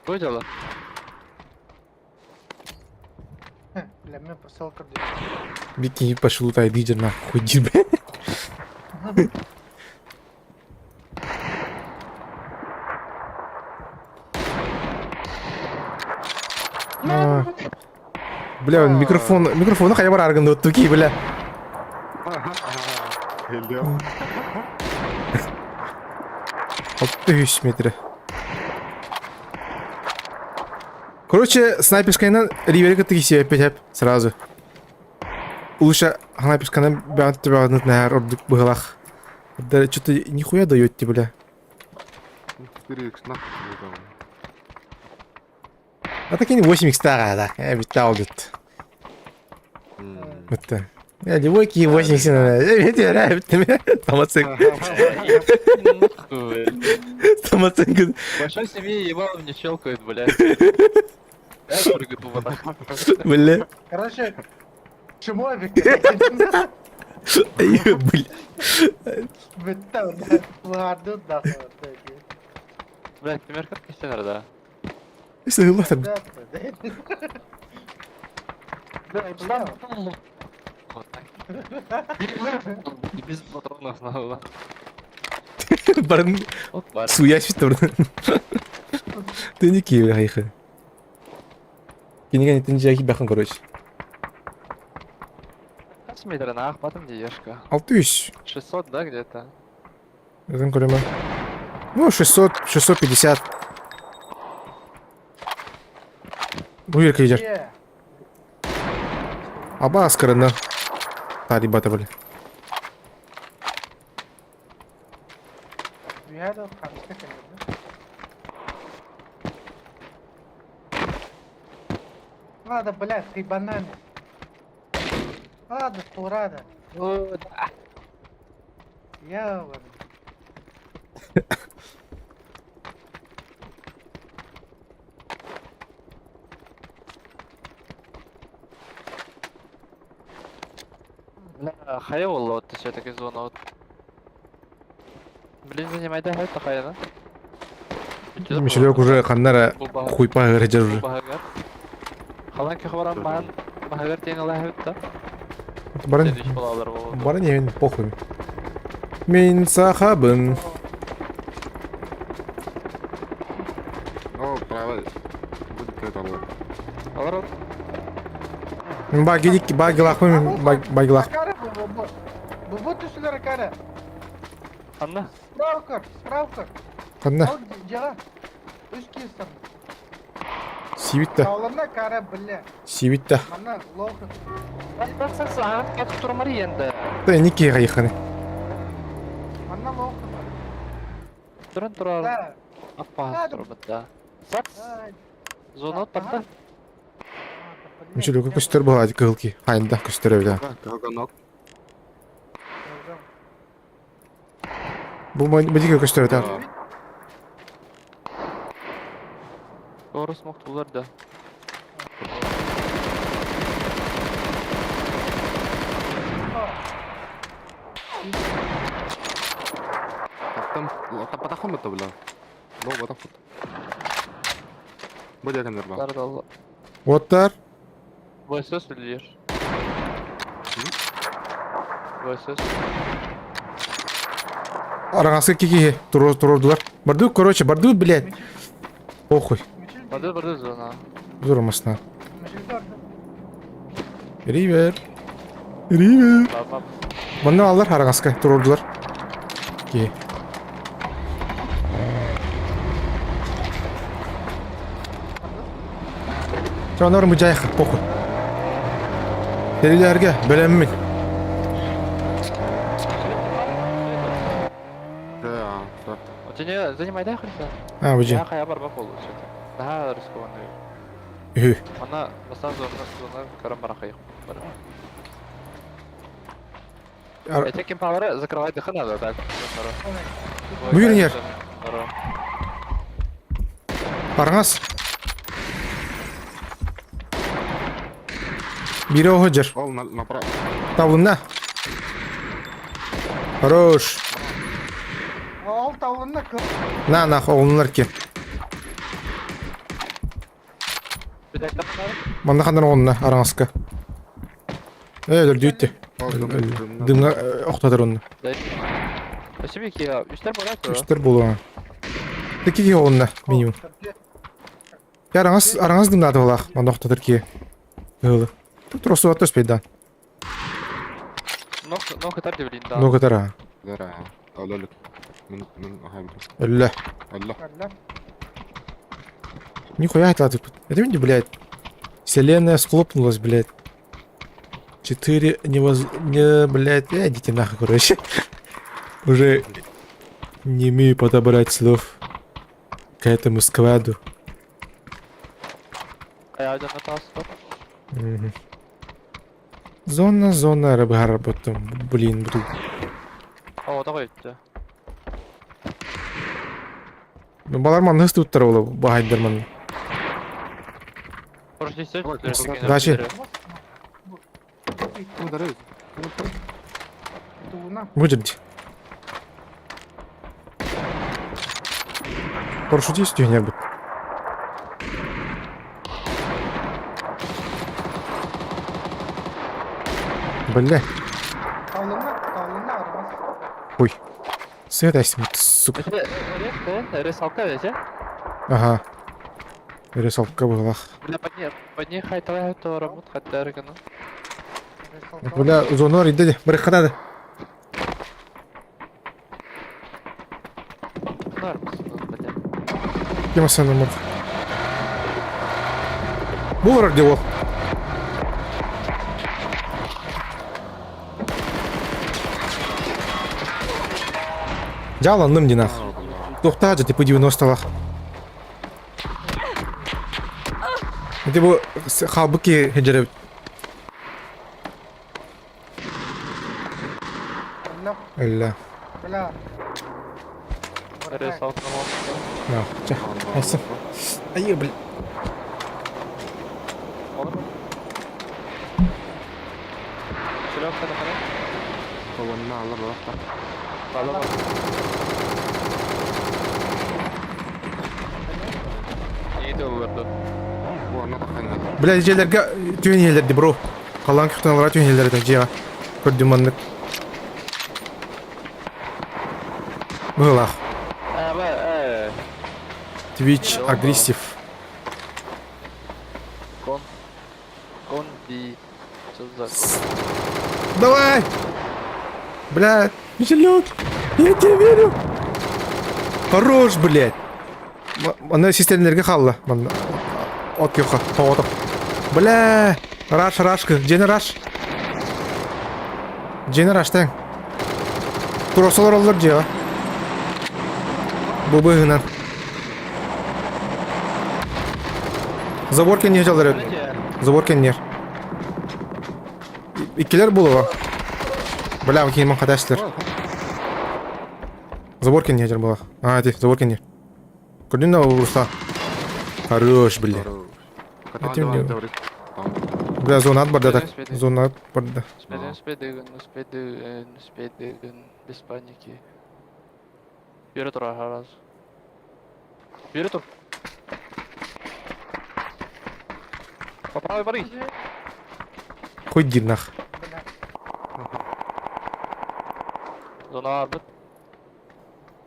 Speaker 5: Что дело?
Speaker 4: Бля, мен посылка деді.
Speaker 1: Бекин пошел утай дидер нахуй, дир бе. А, бля, микрофоны қай бар арғынды өтті кей, бля.
Speaker 3: Келдеу.
Speaker 1: 600 метрі. Короче, снайперскайнан риверге тігісі өпет сразу. Лучше снайперскайнан бәғанты бәғанты нәр ордық бұғылақ. Да, что-то нихуя дает тебе, бля.
Speaker 3: 4х нахуй.
Speaker 1: А так и не 8х тага, да. Я ведь талгет. Это. Я не войки 8х надо. Я тебе нравится. Там оценка.
Speaker 5: Большой семье ебало мне щелкает, блядь. Я прыгаю по водам.
Speaker 1: Бля.
Speaker 4: Короче, чему объект?
Speaker 1: Ай, бля.
Speaker 4: Бітті, блядь, ладно, нахуй.
Speaker 5: Блядь, пример как костер, да?
Speaker 1: Согласен.
Speaker 5: Вот так. И без патронов надо.
Speaker 1: Барын
Speaker 5: Вот бар.
Speaker 1: суясь бит. Ты не киев, хайха. Кенеген итин жаки бахан, короче.
Speaker 5: Kaç metre ne yapmadım diye yaşka.
Speaker 1: 600.
Speaker 5: 600, да, где-то?
Speaker 1: Zaten kolema. Ну, 600, 650. Bu yerke gider.
Speaker 4: Е,
Speaker 1: Aba askarına. Talibata böyle.
Speaker 4: dünyada karışta kendini. Ладно, блядь, ты бананы. Ладно, турада.
Speaker 5: О, да.
Speaker 4: Явно.
Speaker 5: Бля, хая والله вот все-таки зона вот. Блин, занимай да, это хая, да?
Speaker 1: Мишелек уже ханнара хуйпа гырыжар уже.
Speaker 5: Багагар. Халан кехварам бан. Багагар тени лахит да?
Speaker 1: Барын,
Speaker 5: Следующий балалар вот.
Speaker 1: барын емен похуй. Мен сахабын.
Speaker 3: О, правильно. Будет это алло.
Speaker 5: Алар вот.
Speaker 1: Багидик, багилах мын, багилах.
Speaker 4: Кара, bu tüsüleri kara.
Speaker 5: Анна.
Speaker 4: Справка.
Speaker 1: Ханна,
Speaker 4: Al cevap. Üst kesim.
Speaker 1: сивитта,
Speaker 4: Sağlarına kara bile.
Speaker 1: сивитта.
Speaker 4: Bana lokum.
Speaker 5: Ben sen кетіп тұрмар енді.
Speaker 1: Да ники гайханы.
Speaker 4: Bana lokum.
Speaker 5: Тұрын тұрар.
Speaker 4: Да.
Speaker 5: Аппа, тұрмытта. Сат, зона отпадда.
Speaker 1: Мишелек көстөр болады кылки. Хайында көстөр өйдө.
Speaker 3: Калганок.
Speaker 1: Бу бадиге көстөр өйдө.
Speaker 5: Doğru smoke tular da.
Speaker 3: Потахом это, бля. Ну, потахом. Будет я камер, бля.
Speaker 5: Darda Allah.
Speaker 1: Оттар.
Speaker 5: Voices biliyor. Voices.
Speaker 1: Араңасы кеге турдулар. Барды, короче, барды, блядь. Похуй.
Speaker 5: Bada zona.
Speaker 1: Зормасына. Ривер. Ривер.
Speaker 5: Tamam.
Speaker 1: Мында алар араңаска турдулар. Ке. Жанар мужайха, похуй. Терилерге бөлөммүн.
Speaker 3: Да, да.
Speaker 5: У тебя занимай да хоть?
Speaker 1: А, выжи.
Speaker 5: Я хая барба полу что-то. Да, рискованный.
Speaker 1: Үһү.
Speaker 5: Она бастан зона карамбара хай. Эти кемпалары закрывать дыха надо, так.
Speaker 1: Buyurun yer. Араңас. Бири охожер.
Speaker 3: Ол направо.
Speaker 1: Тавлына. Хорош.
Speaker 4: Ол таулында
Speaker 1: На, оғылынлар кен.
Speaker 5: Bir dakika var.
Speaker 1: Манда қандар оғылына, араңызға. Өлір дүйтті. Дымға оқтадыр оны.
Speaker 5: Спасибо ki ya. Üstler bana atıyor.
Speaker 1: Үстір болуға. Тікі ке оғылына, минимум. Араңыз дымда аты олақ, манда оқтадыр ке. Өлі. Тұрысы өтті спейдан.
Speaker 5: Nog het harde vriend.
Speaker 1: Ну катара.
Speaker 3: Дара. Аулалык. Мен ахаб.
Speaker 1: Өлі.
Speaker 3: Алла.
Speaker 1: Нихуя это тут. Это видите, блядь. Вселенная схлопнулась, блядь. 4 не, блядь. Идите нахуй, короче. Уже не имею подобрать слов к этому складу.
Speaker 5: Ayağıdan hatası var.
Speaker 1: Мгм. Зона, работа. Блин, буду.
Speaker 5: O da koydu.
Speaker 1: Балар маны хысты уттар олы, бағайдар маны.
Speaker 5: Proje ise.
Speaker 1: Дачи.
Speaker 3: Дара.
Speaker 4: туына.
Speaker 1: Выжерди. Парашюти стюхня будет. Бля,
Speaker 4: Таулында арамас.
Speaker 1: ой. Свет айсым, сука.
Speaker 5: Ресалка везе.
Speaker 1: Ага. Рисовка была.
Speaker 5: Бля, подней хайталай то рамут хаттарганы.
Speaker 1: Бля, зонор иди, бір қадады.
Speaker 5: Нар мısın бля?
Speaker 1: Кема сені мұр. Бұл ради ол. Жаландым динах. Тоқта же типа 90-лах. Это bu halbuki hecere
Speaker 4: Бля,
Speaker 1: öyle.
Speaker 4: бля.
Speaker 5: Ресалка мı?
Speaker 1: Ya, çak. Aysun. Ayı bl.
Speaker 5: Olur mu? Şuraya kadar kadar.
Speaker 3: Колонна алла бақта.
Speaker 5: Valla bak. İyi de olurdu.
Speaker 3: Bu ana bakayım.
Speaker 1: Bля, hecelerge tüyen yerlerdi bro. Kalan kütünalara tüyen yerlerdi ciha. Gördüm anlık. Bıhlak.
Speaker 5: Ama
Speaker 1: Twitch agresif.
Speaker 5: Кон ди. Что за?
Speaker 1: Давай! Бля, Мишелек, я тебе верю. Хорош, блядь. Аны системлерге қалды. От кеқа, тоғытып. Бля, рашкы, жені раш. Жені раштаң. Туросалар олар жеға. Бұл бұғынан. Заборкен не жалдар еді. Заборкен нер. Иккелер болуға. Бля, вы кейман қаташтыр. Заборкен не жер болуға. А, ди, заборкен не. Көрден да ұрыста. Хорош, бля. Бля, зона ат барды так. Зона ат барды.
Speaker 5: Успедегін, без паники. Бері тұр ағараз. Бері тұр. Поправай бары.
Speaker 1: Хуй дирнах.
Speaker 5: Зона арбыт.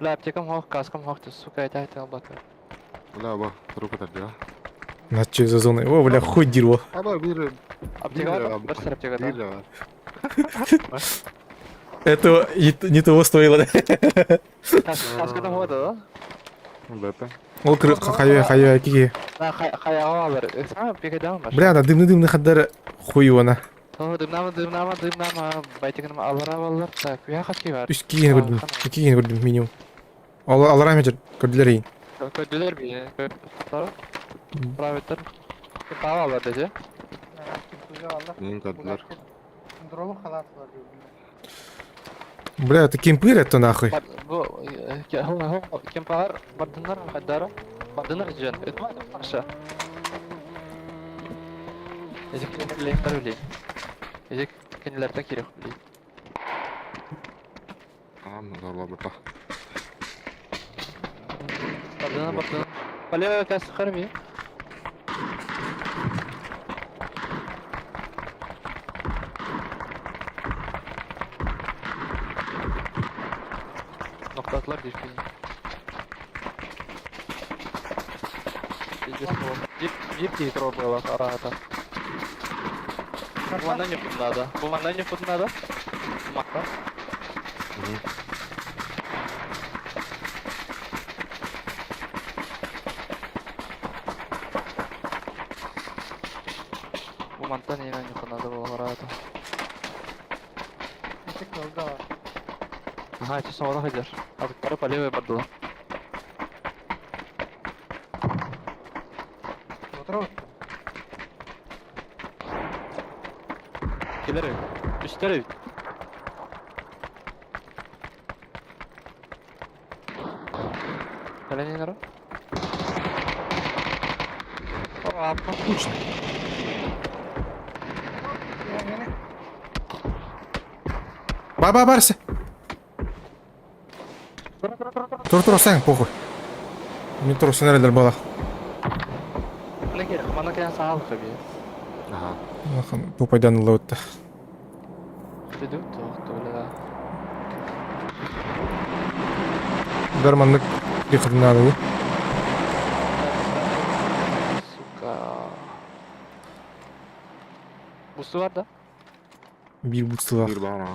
Speaker 5: Бля, аптекам хоқ, каскам хоқ, сука, айтайты албаты.
Speaker 3: Бля, ба, руку так да.
Speaker 1: На че за зоной? О, бля, хуй дирво.
Speaker 3: Аба bir
Speaker 5: Аптека бар? Бір сыр аптека да.
Speaker 3: bir
Speaker 1: Это не того стоило, да?
Speaker 5: Каскада хоқады да?
Speaker 3: Бепе.
Speaker 1: Ол хая киге.
Speaker 5: Қаяға бар. Сама аптекада бар.
Speaker 1: Бля, да дымны хаддар хуй она.
Speaker 5: Дымнама, байтекінім алыра балар. Так, уя қатки бар.
Speaker 1: Үш киген көрдім минимум. Алар амежер көрділер ең.
Speaker 5: Көділер бейе. Праветтер. Тава бар десе.
Speaker 3: Neyin kadınlar?
Speaker 4: Дровы халатылар.
Speaker 1: Бля, это кемпыр это нахуй.
Speaker 5: Бұл кемпағар бардынар қаддары. Бардынар жен. Аша. Язык kendilerine bileyim. Язык kendilerine kirek bileyim.
Speaker 3: Zorla burada.
Speaker 5: Pardon. Paleo kas harbi. Noktalar düşkün. Jip di trouble arada. Командание под надо. Командание под надо. Мака. Командание не надо было арада.
Speaker 4: Küçük yolda var.
Speaker 5: Ага, эти снова ходишь. А тут пара по левой борду.
Speaker 4: Otur otur.
Speaker 5: Киллеры. Üstleri. Колени народ.
Speaker 4: Aa,
Speaker 1: Точно.
Speaker 4: yine.
Speaker 1: Барся. Тур, сен, похуй. Мне тур сценарий бала.
Speaker 5: Ne gerek? Bana kıyan sağlık tabii.
Speaker 3: Aha.
Speaker 1: Bu пайданы лоутта.
Speaker 5: Dedim öyle.
Speaker 1: Дарманнык приходын алуу.
Speaker 5: Сука. Busu var da.
Speaker 1: Бир бутсылар.
Speaker 3: Bir bana.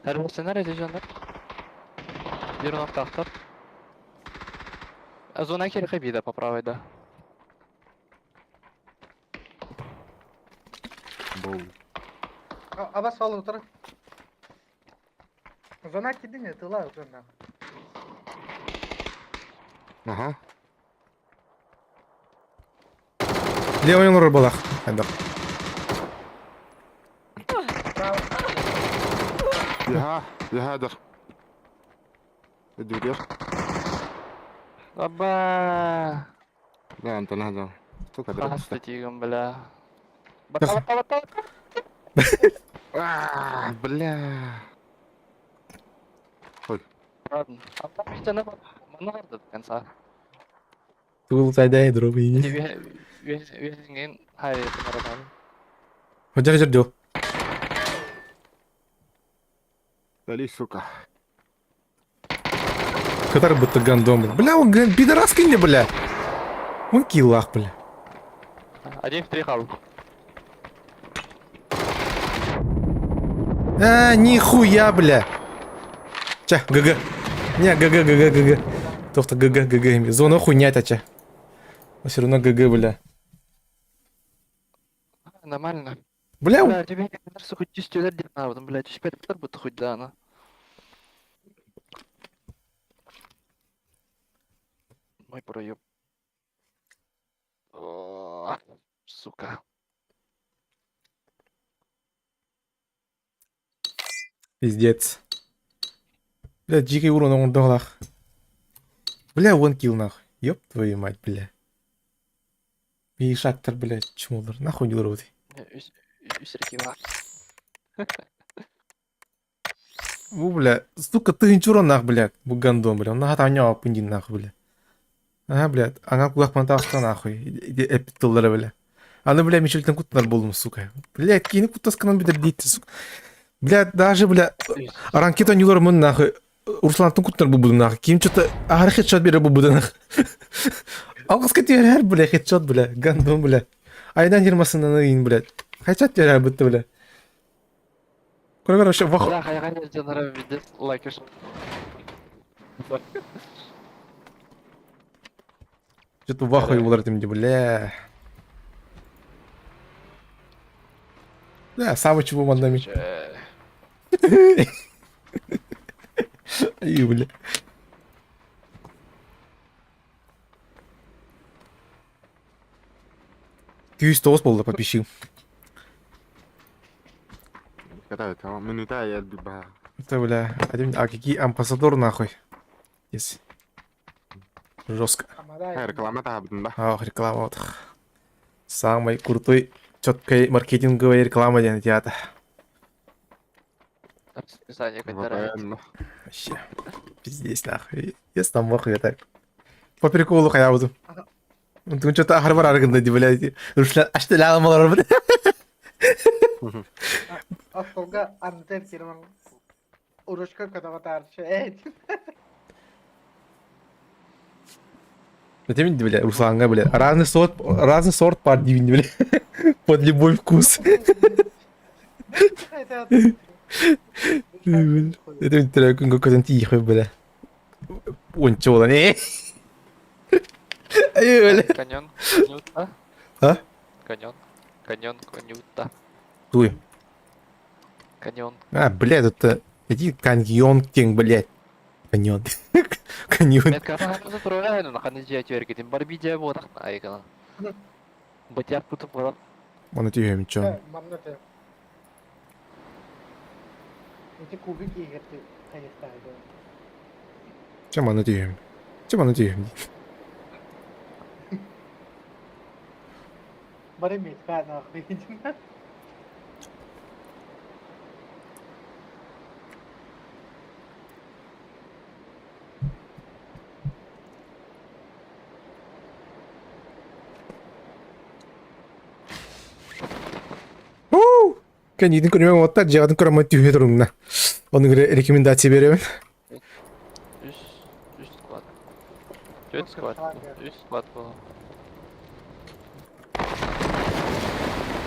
Speaker 5: Her birisi nerede canlar? Bir nokta aktar. Зона кирка бида по правой, да.
Speaker 3: Bol.
Speaker 4: Aba sol otur. Zona gidin ya tıla zona.
Speaker 3: Aha.
Speaker 1: Левый нур балах. Айдак.
Speaker 3: Yaha dur. Dur.
Speaker 5: Аба.
Speaker 3: Да, Антон, hadi. Çok hadi.
Speaker 5: Hasta тигом, бля.
Speaker 1: Бля.
Speaker 5: Бата.
Speaker 3: Бля.
Speaker 5: Ладно. А там ведь она монарда до конца.
Speaker 1: Тул сайдай дроби.
Speaker 5: Вен хайр это нормально.
Speaker 1: Ходжар жер.
Speaker 3: Дали, сука.
Speaker 1: Который будто гандон, бля. Бля, он пидораский не, бля. Он киллах, бля.
Speaker 5: Один в 3 хал.
Speaker 1: Нихуя, бля. Ча, ГГ. Не, ГГ. Тофта ГГ. Зона хуйня тача. Но все равно ГГ, бля.
Speaker 5: Нормально.
Speaker 1: Бля,
Speaker 5: Бля, тебе кажется, хоть 10 лет дерна, потом, блядь, 5 лет будто хоть да, она. Мой проеб. О, сука.
Speaker 1: пиздец. Бля, дикий урон он долах. Бля, вон килл нахуй. Ёб твою мать, бля. И шактор, блядь, чмолдыр. Нахуй не уроды.
Speaker 5: Үсірки бар.
Speaker 1: Бля, сука, ты урон нах, блядь. Бу гандон, бля. Он нахуй там нява пындин нахуй, бля. Ага, блядь. Ага, кулак пантаста нахуй. Эпитоллары, бля. Аны, бля, мечелтен кутнар болдум, сука. Блядь, кейни кутасканан бидер дейті, сука. Блядь, даже, бля, ранкет ойнулар мын нахуй. Руслантын кутнар бұл буды нахуй. Кейім что-то ағыр хедшот бере бұл буды нахуй. Алғыз кетер әр, бля, хедшот, бля. Гандон, бля. Айдан 20-сынан кейін, блядь. Хедшот бере бұтты, бля. Көргөр вообще вах.
Speaker 5: Бля, хайған жанара видес лайкеш.
Speaker 1: Что-то вахуй болар демде, бля. Да, самый чего мандами. Ай, бля. Күйіс тоғыз болды подписчик.
Speaker 3: Катаю, tamam. Минута я отбиваю.
Speaker 1: Это, бля, а какие амбассадор нахуй. Здесь. Жестко.
Speaker 4: Ama da
Speaker 3: Hayır, reklama tabi da.
Speaker 1: Ах, реклама вот. Самый крутой четкий маркетинговая реклама ден театр.
Speaker 5: Расписание календаря.
Speaker 3: Правильно.
Speaker 1: Вообще. Пиздец, нахуй. Я там махаю так. По приколу хая буду. Ты что-то ахар бар аргында ди, блядь. Рушлар ашты лагамалар, блядь.
Speaker 4: Aslında anlatır kirman. Uğraşkan kadar tartış. Evet.
Speaker 1: Это видите, блядь, Русланга, блядь. Разный сорт пар, видите, блядь. Под любой вкус. Это ведь трек, какой-то тихий, блядь. Он чё, да, не? Ай, блядь.
Speaker 5: Каньон, конюта.
Speaker 1: А?
Speaker 5: Каньон, конюта.
Speaker 1: Туй.
Speaker 5: Каньон.
Speaker 1: А, блядь, это... Иди каньон тень, блядь. Каньон. Каньон.
Speaker 5: Мен кафеға тұрайын, нақаны жия түйергеден бар видео болдақ, айқына. Бытияқ күтіп болдақ.
Speaker 1: Он түйем, чё?
Speaker 4: Anlatır. İki kubik iyi gitti. Kayıstaydı.
Speaker 1: Чем он түйем? Чем он түйем?
Speaker 4: Bari mi? Ben akıydım.
Speaker 1: Канидин көрмем отта, жағадын көремей түйе тұрыңна. Оның рекомендация беремін.
Speaker 5: Üst squat. Üst squat. Üst squat bu.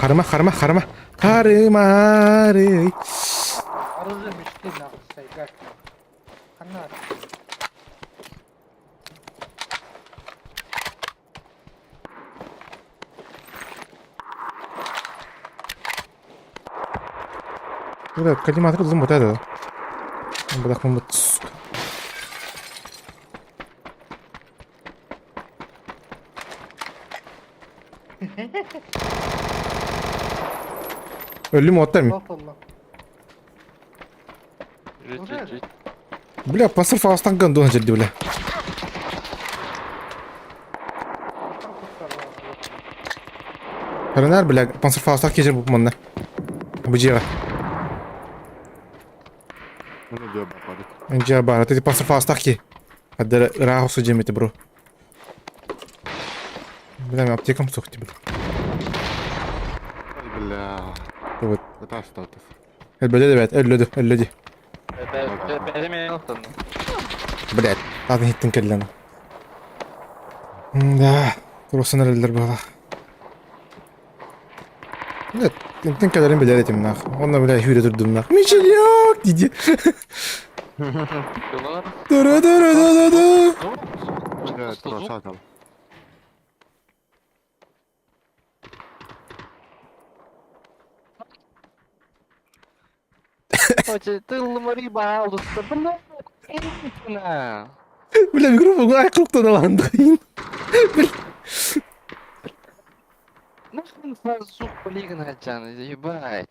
Speaker 1: Қарыма. Қарыма, арый.
Speaker 4: Arızı müşteri nakıstaydı. Gak. Anlar.
Speaker 1: Блядь, коллиматор зум вот это. Бля, вот, сука. Öldü mü otlar mı?
Speaker 4: Mahvolma.
Speaker 5: Jüt.
Speaker 1: Бля, пасыр фаустан гандон жерде, бля. Каранар, бля, пасыр фаустан кежер бұл мұнда. Bu ciğer.
Speaker 3: Ne diyor babalık?
Speaker 1: Önce bara, ты пасыр фаустан ki. Hadi rahus cemiyeti bro. Бля, мен аптекам соқты, бля.
Speaker 3: Ay billa.
Speaker 1: Evet.
Speaker 3: Vataş tahtası.
Speaker 1: Öldü.
Speaker 5: Benim yanılttın.
Speaker 1: Блядь, ладно, hittin kelleni. Да, kurosunu öldür bana. Evet, hittin kellerini bilir etim nak. Onunla bile hüre durdum nak. Michel yok dedi.
Speaker 5: Yollar.
Speaker 1: Dur.
Speaker 3: Evet, burası atalım.
Speaker 5: Hoca, ты лымари bağlı. Bırak. Elimine.
Speaker 1: Bile mikrofonu ayaklıktan alandı.
Speaker 5: Нахрен сразу суп полигон хотя, ебать.